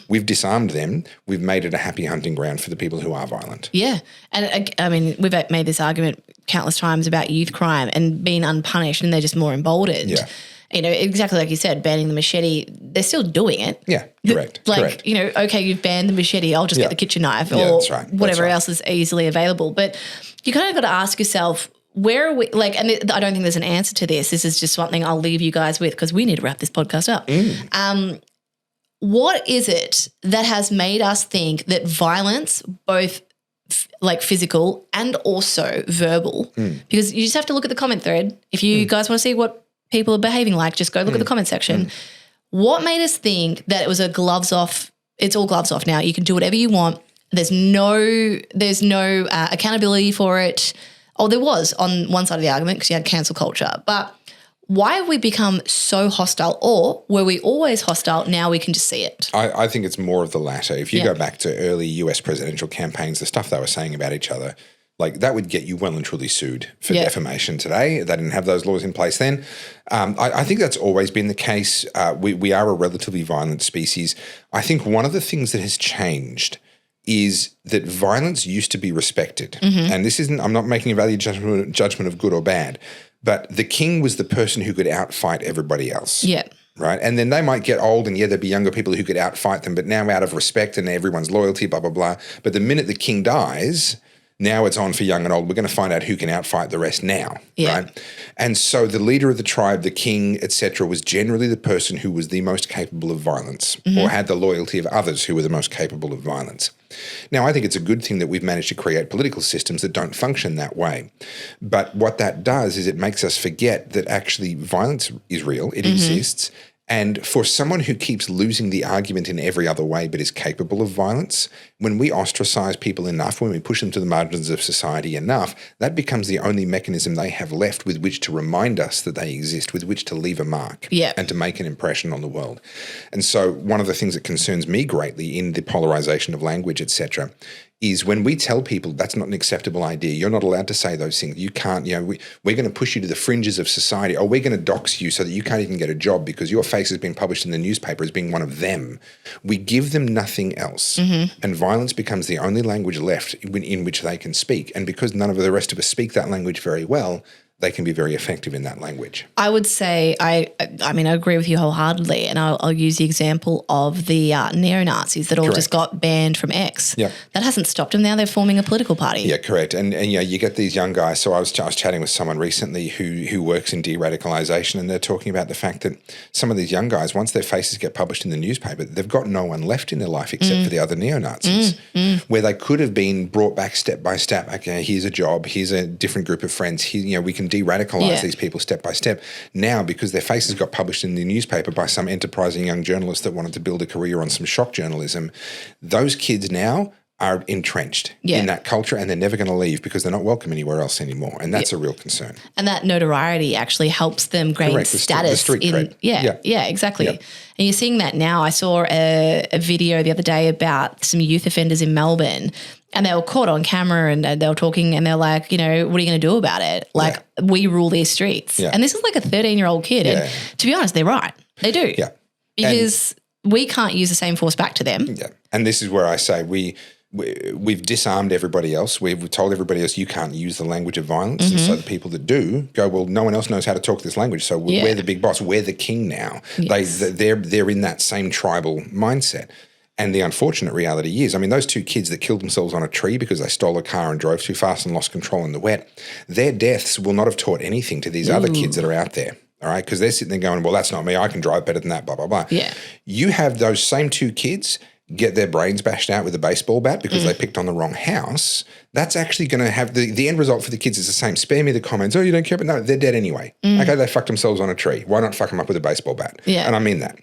we've disarmed them. We've made it a happy hunting ground for the people who are violent. Yeah. And I mean, we've made this argument countless times about youth crime and being unpunished and they're just more emboldened. Yeah. Exactly like you said, banning the machete, they're still doing it. Yeah, correct. Like, okay, you've banned the machete, I'll just get the kitchen knife or whatever else is easily available. But you kind of got to ask yourself, where are we, and I don't think there's an answer to this. This is just something I'll leave you guys with because we need to wrap this podcast up. What is it that has made us think that violence, both physical and also verbal, because you just have to look at the comment thread. If you guys want to see what people are behaving like, just go look at the comment section. What made us think that it was a gloves off, it's all gloves off now, you can do whatever you want, there's no accountability for it. Oh, there was on one side of the argument because you had cancel culture. But why have we become so hostile, or were we always hostile, now we can just see it? I think it's more of the latter. If you go back to early US presidential campaigns, the stuff they were saying about each other, Like that would get you well and truly sued for defamation today. They didn't have those laws in place then. I think that's always been the case. We are a relatively violent species. I think one of the things that has changed is that violence used to be respected. And this isn't, I'm not making a value judgment of good or bad, but the king was the person who could outfight everybody else. Yeah. Right. And then they might get old and there'd be younger people who could outfight them, but now out of respect and everyone's loyalty, blah, blah, blah. But the minute the king dies, now it's on for young and old. We're going to find out who can outfight the rest now, right? And so the leader of the tribe, the king, etc., was generally the person who was the most capable of violence or had the loyalty of others who were the most capable of violence. Now, I think it's a good thing that we've managed to create political systems that don't function that way. But what that does is it makes us forget that actually violence is real, it exists. And for someone who keeps losing the argument in every other way but is capable of violence, when we ostracize people enough, when we push them to the margins of society enough, that becomes the only mechanism they have left with which to remind us that they exist, with which to leave a mark and to make an impression on the world. And so one of the things that concerns me greatly in the polarization of language, etc., is when we tell people that's not an acceptable idea, you're not allowed to say those things. You can't, we're going to push you to the fringes of society, or we're going to dox you so that you can't even get a job because your face has been published in the newspaper as being one of them. We give them nothing else. And violence becomes the only language left in which they can speak. And because none of the rest of us speak that language very well, they can be very effective in that language. I would say, I mean, I agree with you wholeheartedly, and I'll use the example of the neo-Nazis that all just got banned from X. Yeah. That hasn't stopped them. Now they're forming a political party. Yeah, correct. And you get these young guys. So I was chatting with someone recently who works in de-radicalization, and they're talking about the fact that some of these young guys, once their faces get published in the newspaper, they've got no one left in their life except for the other neo-Nazis, where they could have been brought back step by step. Okay, here's a job, here's a different group of friends. We can de-radicalize these people step by step. Now, because their faces got published in the newspaper by some enterprising young journalist that wanted to build a career on some shock journalism, those kids now are entrenched in that culture, and they're never going to leave because they're not welcome anywhere else anymore. And that's a real concern. And that notoriety actually helps them gain status. The street cred. Exactly. Yeah. And you're seeing that now. I saw a video the other day about some youth offenders in Melbourne, and they were caught on camera and they were talking, and they're like, what are you going to do about it? Like, we rule these streets. And this is like a 13-year-old kid. And to be honest, they're right. They do. Yeah. Because we can't use the same force back to them. Yeah. And this is where I say we've disarmed everybody else. We've told everybody else you can't use the language of violence. And so the people that do go, well, no one else knows how to talk this language. So we're the big boss. We're the king now. Yes. They're in that same tribal mindset. And the unfortunate reality is, those two kids that killed themselves on a tree because they stole a car and drove too fast and lost control in the wet, their deaths will not have taught anything to these other kids that are out there. All right, because they're sitting there going, well, that's not me. I can drive better than that, blah, blah, blah. Yeah. You have those same two kids get their brains bashed out with a baseball bat because they picked on the wrong house. That's actually going to have the end result for the kids is the same. Spare me the comments. Oh, you don't care? But no, they're dead anyway. Okay, they fucked themselves on a tree. Why not fuck them up with a baseball bat? Yeah. And I mean that.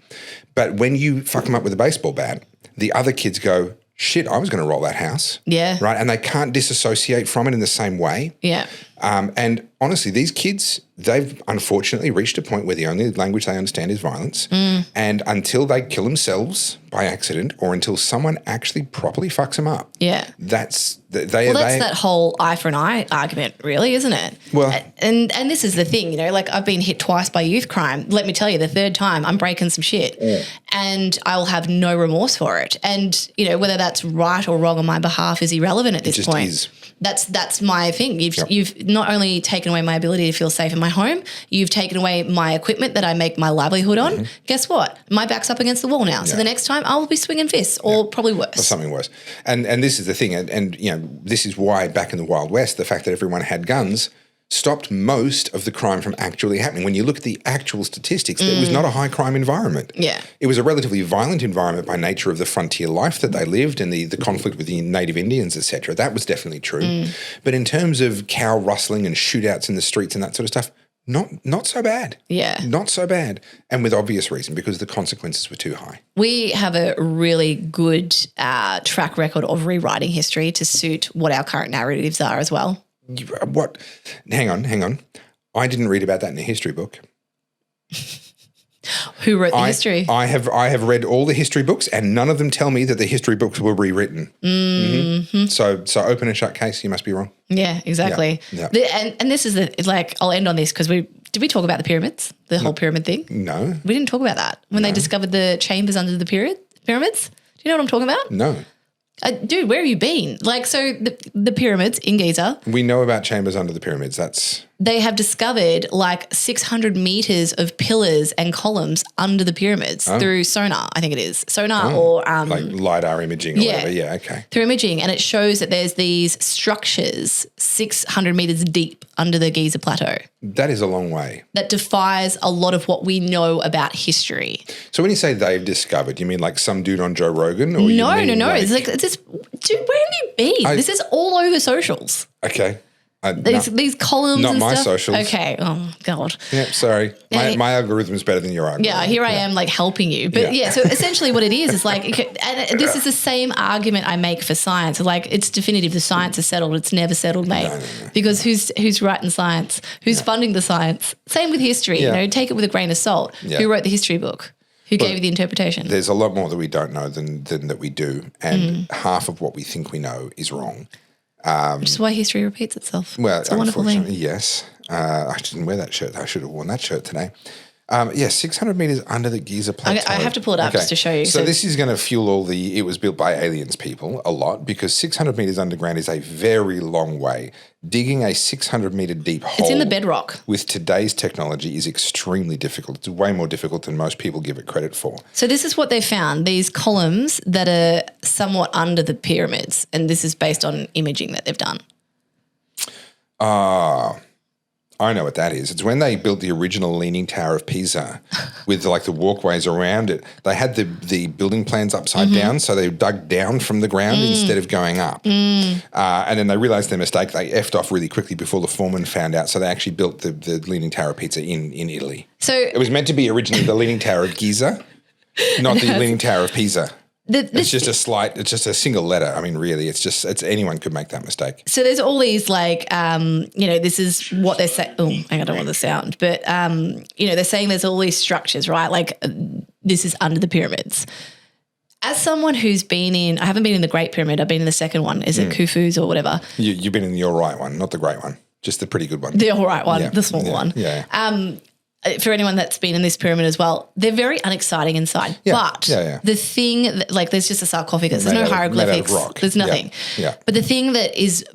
But when you fuck them up with a baseball bat, the other kids go, shit, I was going to roll that house. Yeah. Right? And they can't disassociate from it in the same way. Yeah. And honestly, these kids, they've unfortunately reached a point where the only language they understand is violence. And until they kill themselves by accident or until someone actually properly fucks them up, that's that whole eye for an eye argument, really, isn't it? Well, and this is the thing, like I've been hit twice by youth crime. Let me tell you, the third time I'm breaking some shit and I'll have no remorse for it. And, whether that's right or wrong on my behalf is irrelevant at this point. Is. That's my thing. You've not only taken away my ability to feel safe in my home, you've taken away my equipment that I make my livelihood on. Guess what? My back's up against the wall now. So the next time I will be swinging fists or probably worse. Or something worse. And this is the thing. And this is why back in the Wild West, the fact that everyone had guns stopped most of the crime from actually happening. When you look at the actual statistics, it was not a high crime environment. Yeah. It was a relatively violent environment by nature of the frontier life that they lived and the conflict with the native Indians, etc. That was definitely true. But in terms of cow rustling and shootouts in the streets and that sort of stuff, not so bad. Yeah. Not so bad. And with obvious reason, because the consequences were too high. We have a really good track record of rewriting history to suit what our current narratives are as well. What? Hang on. I didn't read about that in a history book. Who wrote the history? I have read all the history books, and none of them tell me that the history books were rewritten. Mm-hmm. So open and shut case, you must be wrong. Yeah, exactly. Yeah. And this is I'll end on this because did we talk about the pyramids, the whole pyramid thing? No. We didn't talk about that when they discovered the chambers under the pyramids. Do you know what I'm talking about? No. Dude, where have you been? So the pyramids in Giza. We know about chambers under the pyramids. They have discovered 600 meters of pillars and columns under the pyramids through sonar, I think it is. Sonar or... like LiDAR imaging or whatever. Yeah, okay. Through imaging. And it shows that there's these structures 600 meters deep under the Giza plateau. That is a long way. That defies a lot of what we know about history. So when you say they've discovered, you mean like some dude on Joe Rogan? Or No. It's just, dude, where have you been? This is all over socials. Okay. These columns not and my stuff. socials. Okay. Oh, God. Yep, sorry. My algorithm is better than your algorithm. Yeah, here I am helping you. But so essentially what it is and this is the same argument I make for science. It's definitive. The science is settled. It's never settled, mate. No. Because who's writing science? Who's funding the science? Same with history. Yeah. Take it with a grain of salt. Yeah. Who wrote the history book? Who gave you the interpretation? There's a lot more that we don't know than that we do. And half of what we think we know is wrong. Which is why history repeats itself. Well, it's a wonderful thing. Yes. I didn't wear that shirt. I should have worn that shirt today. 600 meters under the Giza plateau. I have to pull it up just to show you. So this is going to fuel all it was built by aliens people a lot, because 600 meters underground is a very long way. Digging a 600 meter deep hole. It's in the bedrock. With today's technology is extremely difficult. It's way more difficult than most people give it credit for. So this is what they found, these columns that are somewhat under the pyramids, and this is based on imaging that they've done. I know what that is. It's when they built the original Leaning Tower of Pisa with the walkways around it. They had the building plans upside down, so they dug down from the ground instead of going up. And then they realised their mistake. They effed off really quickly before the foreman found out, so they actually built the Leaning Tower of Pisa in Italy. So it was meant to be originally the Leaning Tower of Giza, not the Leaning Tower of Pisa. It's just a single letter. I mean, really, anyone could make that mistake. So there's all these this is what they're saying. Oh, I don't want the sound, but they're saying there's all these structures, right? This is under the pyramids. As someone who's I haven't been in the Great Pyramid. I've been in the second one. Is it Khufu's or whatever? You've been in the all right one, not the great one, just the pretty good one. The all right one, the small one. Yeah. For anyone that's been in this pyramid as well, they're very unexciting inside. Yeah. But the thing that, there's just a sarcophagus. There's no hieroglyphics. Made out of rock. There's nothing. Yeah. But the thing that is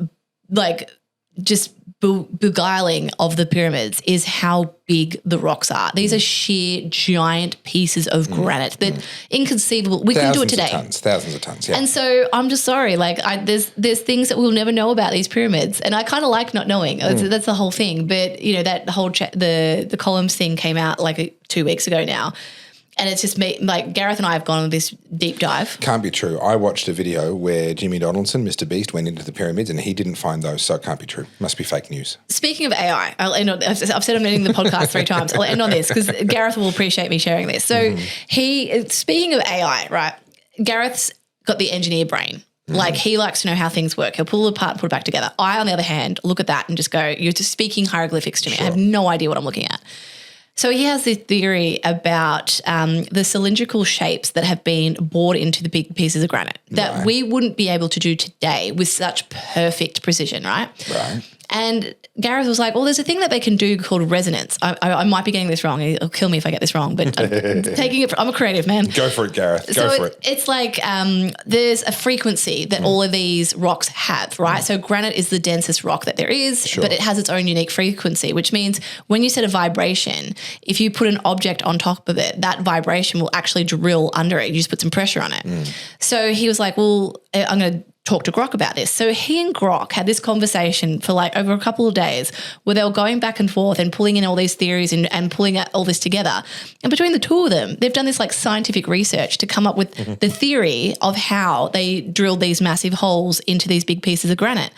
just beguiling of the pyramids is how big the rocks are. These are sheer giant pieces of granite that inconceivable. We couldn't do it today. Thousands of tons. Yeah. And so I'm just sorry. There's things that we'll never know about these pyramids, and I kind of like not knowing. That's the whole thing. But that whole the columns thing came out 2 weeks ago now. And it's just me, Gareth and I have gone on this deep dive. Can't be true. I watched a video where Jimmy Donaldson, Mr. Beast, went into the pyramids and he didn't find those, so it can't be true. Must be fake news. Speaking of AI, I've said I'm ending the podcast 3 times. I'll end on this because Gareth will appreciate me sharing this. So speaking of AI, right, Gareth's got the engineer brain. He likes to know how things work. He'll pull it apart and put it back together. I, on the other hand, look at that and just go, you're just speaking hieroglyphics to me. Sure. I have no idea what I'm looking at. So he has this theory about the cylindrical shapes that have been bored into the big pieces of granite that we wouldn't be able to do today with such perfect precision, right? Right. And Gareth was like, well, there's a thing that they can do called resonance. I might be getting this wrong. He'll kill me if I get this wrong, but I'm a creative, man. Go for it, Gareth. Go for it. It's there's a frequency that all of these rocks have, right? So granite is the densest rock that there is, but it has its own unique frequency, which means when you set a vibration, if you put an object on top of it, that vibration will actually drill under it. You just put some pressure on it. So he was like, well, I'm going to talk to Grok about this. So he and Grok had this conversation for over a couple of days where they were going back and forth and pulling in all these theories and pulling all this together. And between the two of them, they've done this scientific research to come up with the theory of how they drilled these massive holes into these big pieces of granite.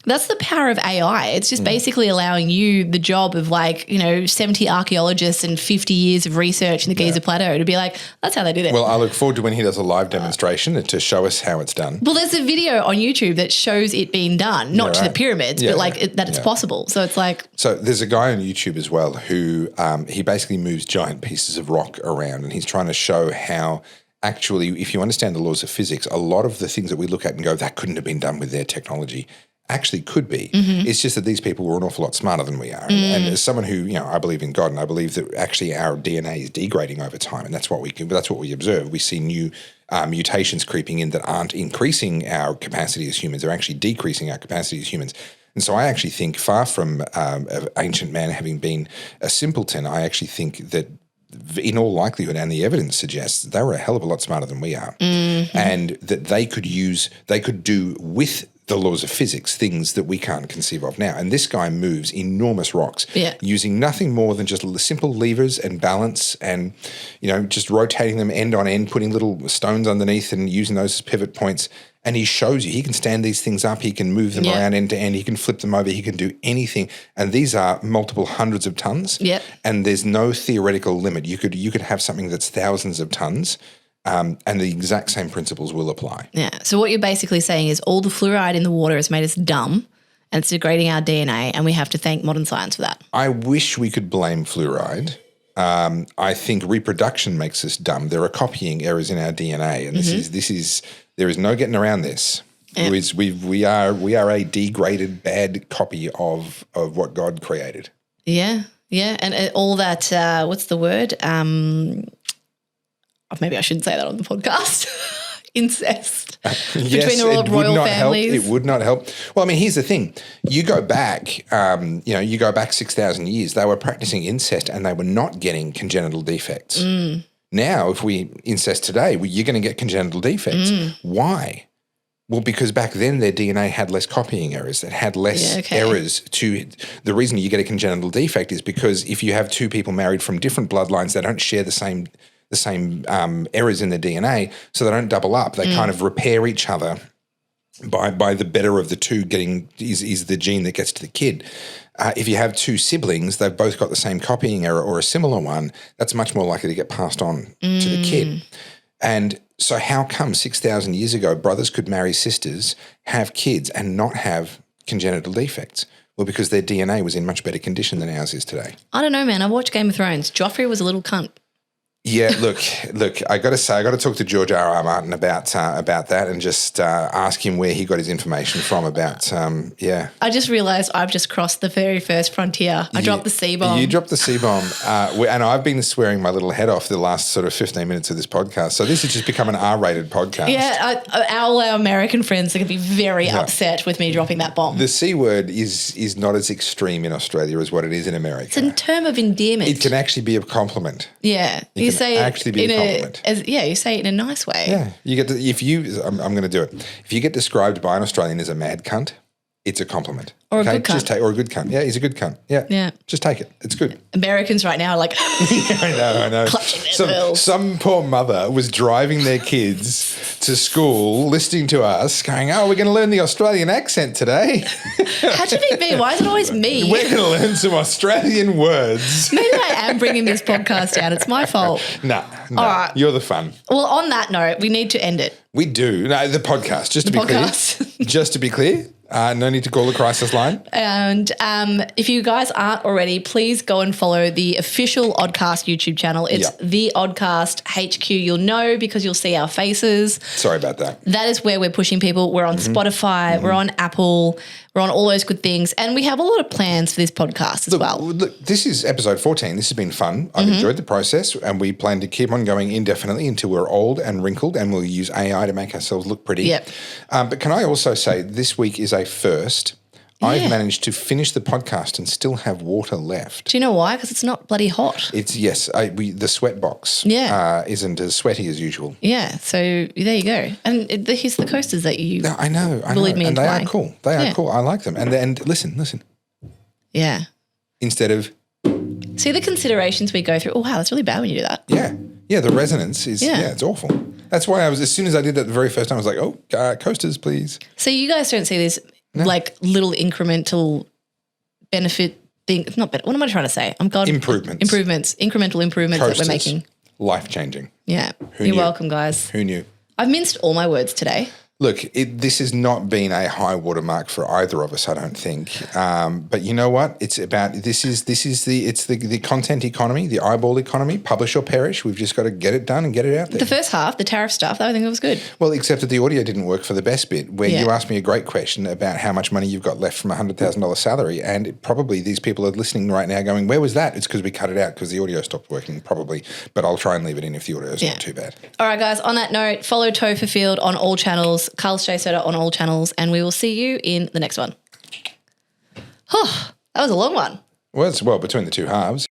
That's the power of AI. It's just basically allowing you the job of 70 archaeologists and 50 years of research in the Giza plateau to be like, that's how they did it. Well, I look forward to when he does a live demonstration to show us how it's done. Well, there's a video on YouTube that shows it being done, not to the pyramids, but that it's possible. So it's like... So there's a guy on YouTube as well who he basically moves giant pieces of rock around, and he's trying to show how actually, if you understand the laws of physics, a lot of the things that we look at and go, that couldn't have been done with their technology, actually could be. It's just that these people were an awful lot smarter than we are. And as someone who, I believe in God, and I believe that actually our DNA is degrading over time, and that's what we observe. We see new mutations creeping in that aren't increasing our capacity as humans, they're actually decreasing our capacity as humans. And so I actually think, far from ancient man having been a simpleton, I actually think that in all likelihood, and the evidence suggests, they were a hell of a lot smarter than we are, and that they could do with the laws of physics things that we can't conceive of now. And this guy moves enormous rocks using nothing more than just simple levers and balance and, just rotating them end on end, putting little stones underneath and using those as pivot points. And he shows you he can stand these things up, he can move them around end to end, he can flip them over, he can do anything. And these are multiple hundreds of tons. Yep. And there's no theoretical limit. You could have something that's thousands of tons. And the exact same principles will apply. Yeah. So what you're basically saying is all the fluoride in the water has made us dumb and it's degrading our DNA, and we have to thank modern science for that. I wish we could blame fluoride. I think reproduction makes us dumb. There are copying errors in our DNA, and this is there is no getting around this. Yeah. We are a degraded bad copy of what God created. Yeah. Yeah. And all that, what's the word? Maybe I shouldn't say that on the podcast. Incest between the royal families. It would not help. Well, I mean, here's the thing. You go back, 6,000 years, they were practicing incest and they were not getting congenital defects. Now, if we incest today, you're going to get congenital defects. Why? Well, because back then their DNA had less copying errors. It had less errors the reason you get a congenital defect is because if you have two people married from different bloodlines, they don't share the same errors in the DNA, so they don't double up. They kind of repair each other by the better of the two getting is the gene that gets to the kid. If you have two siblings, they've both got the same copying error or a similar one, that's much more likely to get passed on to the kid. And so how come 6,000 years ago brothers could marry sisters, have kids, and not have congenital defects? Well, because their DNA was in much better condition than ours is today. I don't know, man. I watched Game of Thrones. Joffrey was a little cunt. Yeah, look, I got to talk to George R.R. Martin about that and just ask him where he got his information from about, I just realised I've just crossed the very first frontier. I dropped the C-bomb. You dropped the C-bomb, and I've been swearing my little head off the last sort of 15 minutes of this podcast. So this has just become an R-rated podcast. Yeah, all our American friends are going to be very upset with me dropping that bomb. The C word is not as extreme in Australia as what it is in America. It's a term of endearment. It can actually be a compliment. Yeah. You say actually be a compliment. You say it in a nice way. Yeah. You get I'm going to do it. If you get described by an Australian as a mad cunt, it's a compliment. Or a good cunt. Or a good cunt. Yeah, he's a good cunt. Yeah. Yeah. Just take it. It's good. Americans right now are like, I know. Clutching their pearls. Some poor mother was driving their kids to school, listening to us, going, "Oh, we're going to learn the Australian accent today." How'd you think me? Why is it always me? We're going to learn some Australian words. Maybe I am bringing this podcast down. It's my fault. No. All right. You're the fun. Well, on that note, we need to end it. We do. No, the podcast, just to be clear. Just to be clear. No need to call the crisis line. And if you guys aren't already, please go and follow the official Oddcast YouTube channel. It's the Oddcast HQ. You'll know because you'll see our faces. Sorry about that. That is where we're pushing people. We're on Spotify. We're on Apple. We're on all those good things. And we have a lot of plans for this podcast as well. Look, this is episode 14. This has been fun. I've enjoyed the process, and we plan to keep on going indefinitely until we're old and wrinkled, and we'll use AI to make ourselves look pretty. Yep. But can I also say this week is a first. I've managed to finish the podcast and still have water left. Do you know why? Because it's not bloody hot. It's the sweat box isn't as sweaty as usual. Yeah, so there you go. And here's the coasters that you I know. bullied me and into they buying. are cool. They are cool. I like them. And listen. Yeah. Instead of... See the considerations we go through. Oh, wow, that's really bad when you do that. Yeah. Yeah, the resonance is, it's awful. That's why as soon as I did that the very first time, I was like, coasters, please. So you guys don't see this. like little incremental benefit thing. Not better. What am I trying to say? Improvements, incremental improvements that we're making. Life-changing. Yeah. You're welcome, guys. Who knew? I've minced all my words today. Look, this has not been a high watermark for either of us, I don't think. But you know what? It's about the content economy, the eyeball economy. Publish or perish. We've just got to get it done and get it out there. The first half, the tariff stuff, I think it was good. Well, except that the audio didn't work for the best bit, where you asked me a great question about how much money you've got left from a $100,000 salary, and probably these people are listening right now going, "Where was that?" It's because we cut it out because the audio stopped working, probably. But I'll try and leave it in if the audio is not too bad. All right, guys. On that note, follow Topher Field on all channels. Carl J. Soda on all channels, and we will see you in the next one. That was a long one. Well, between the two halves.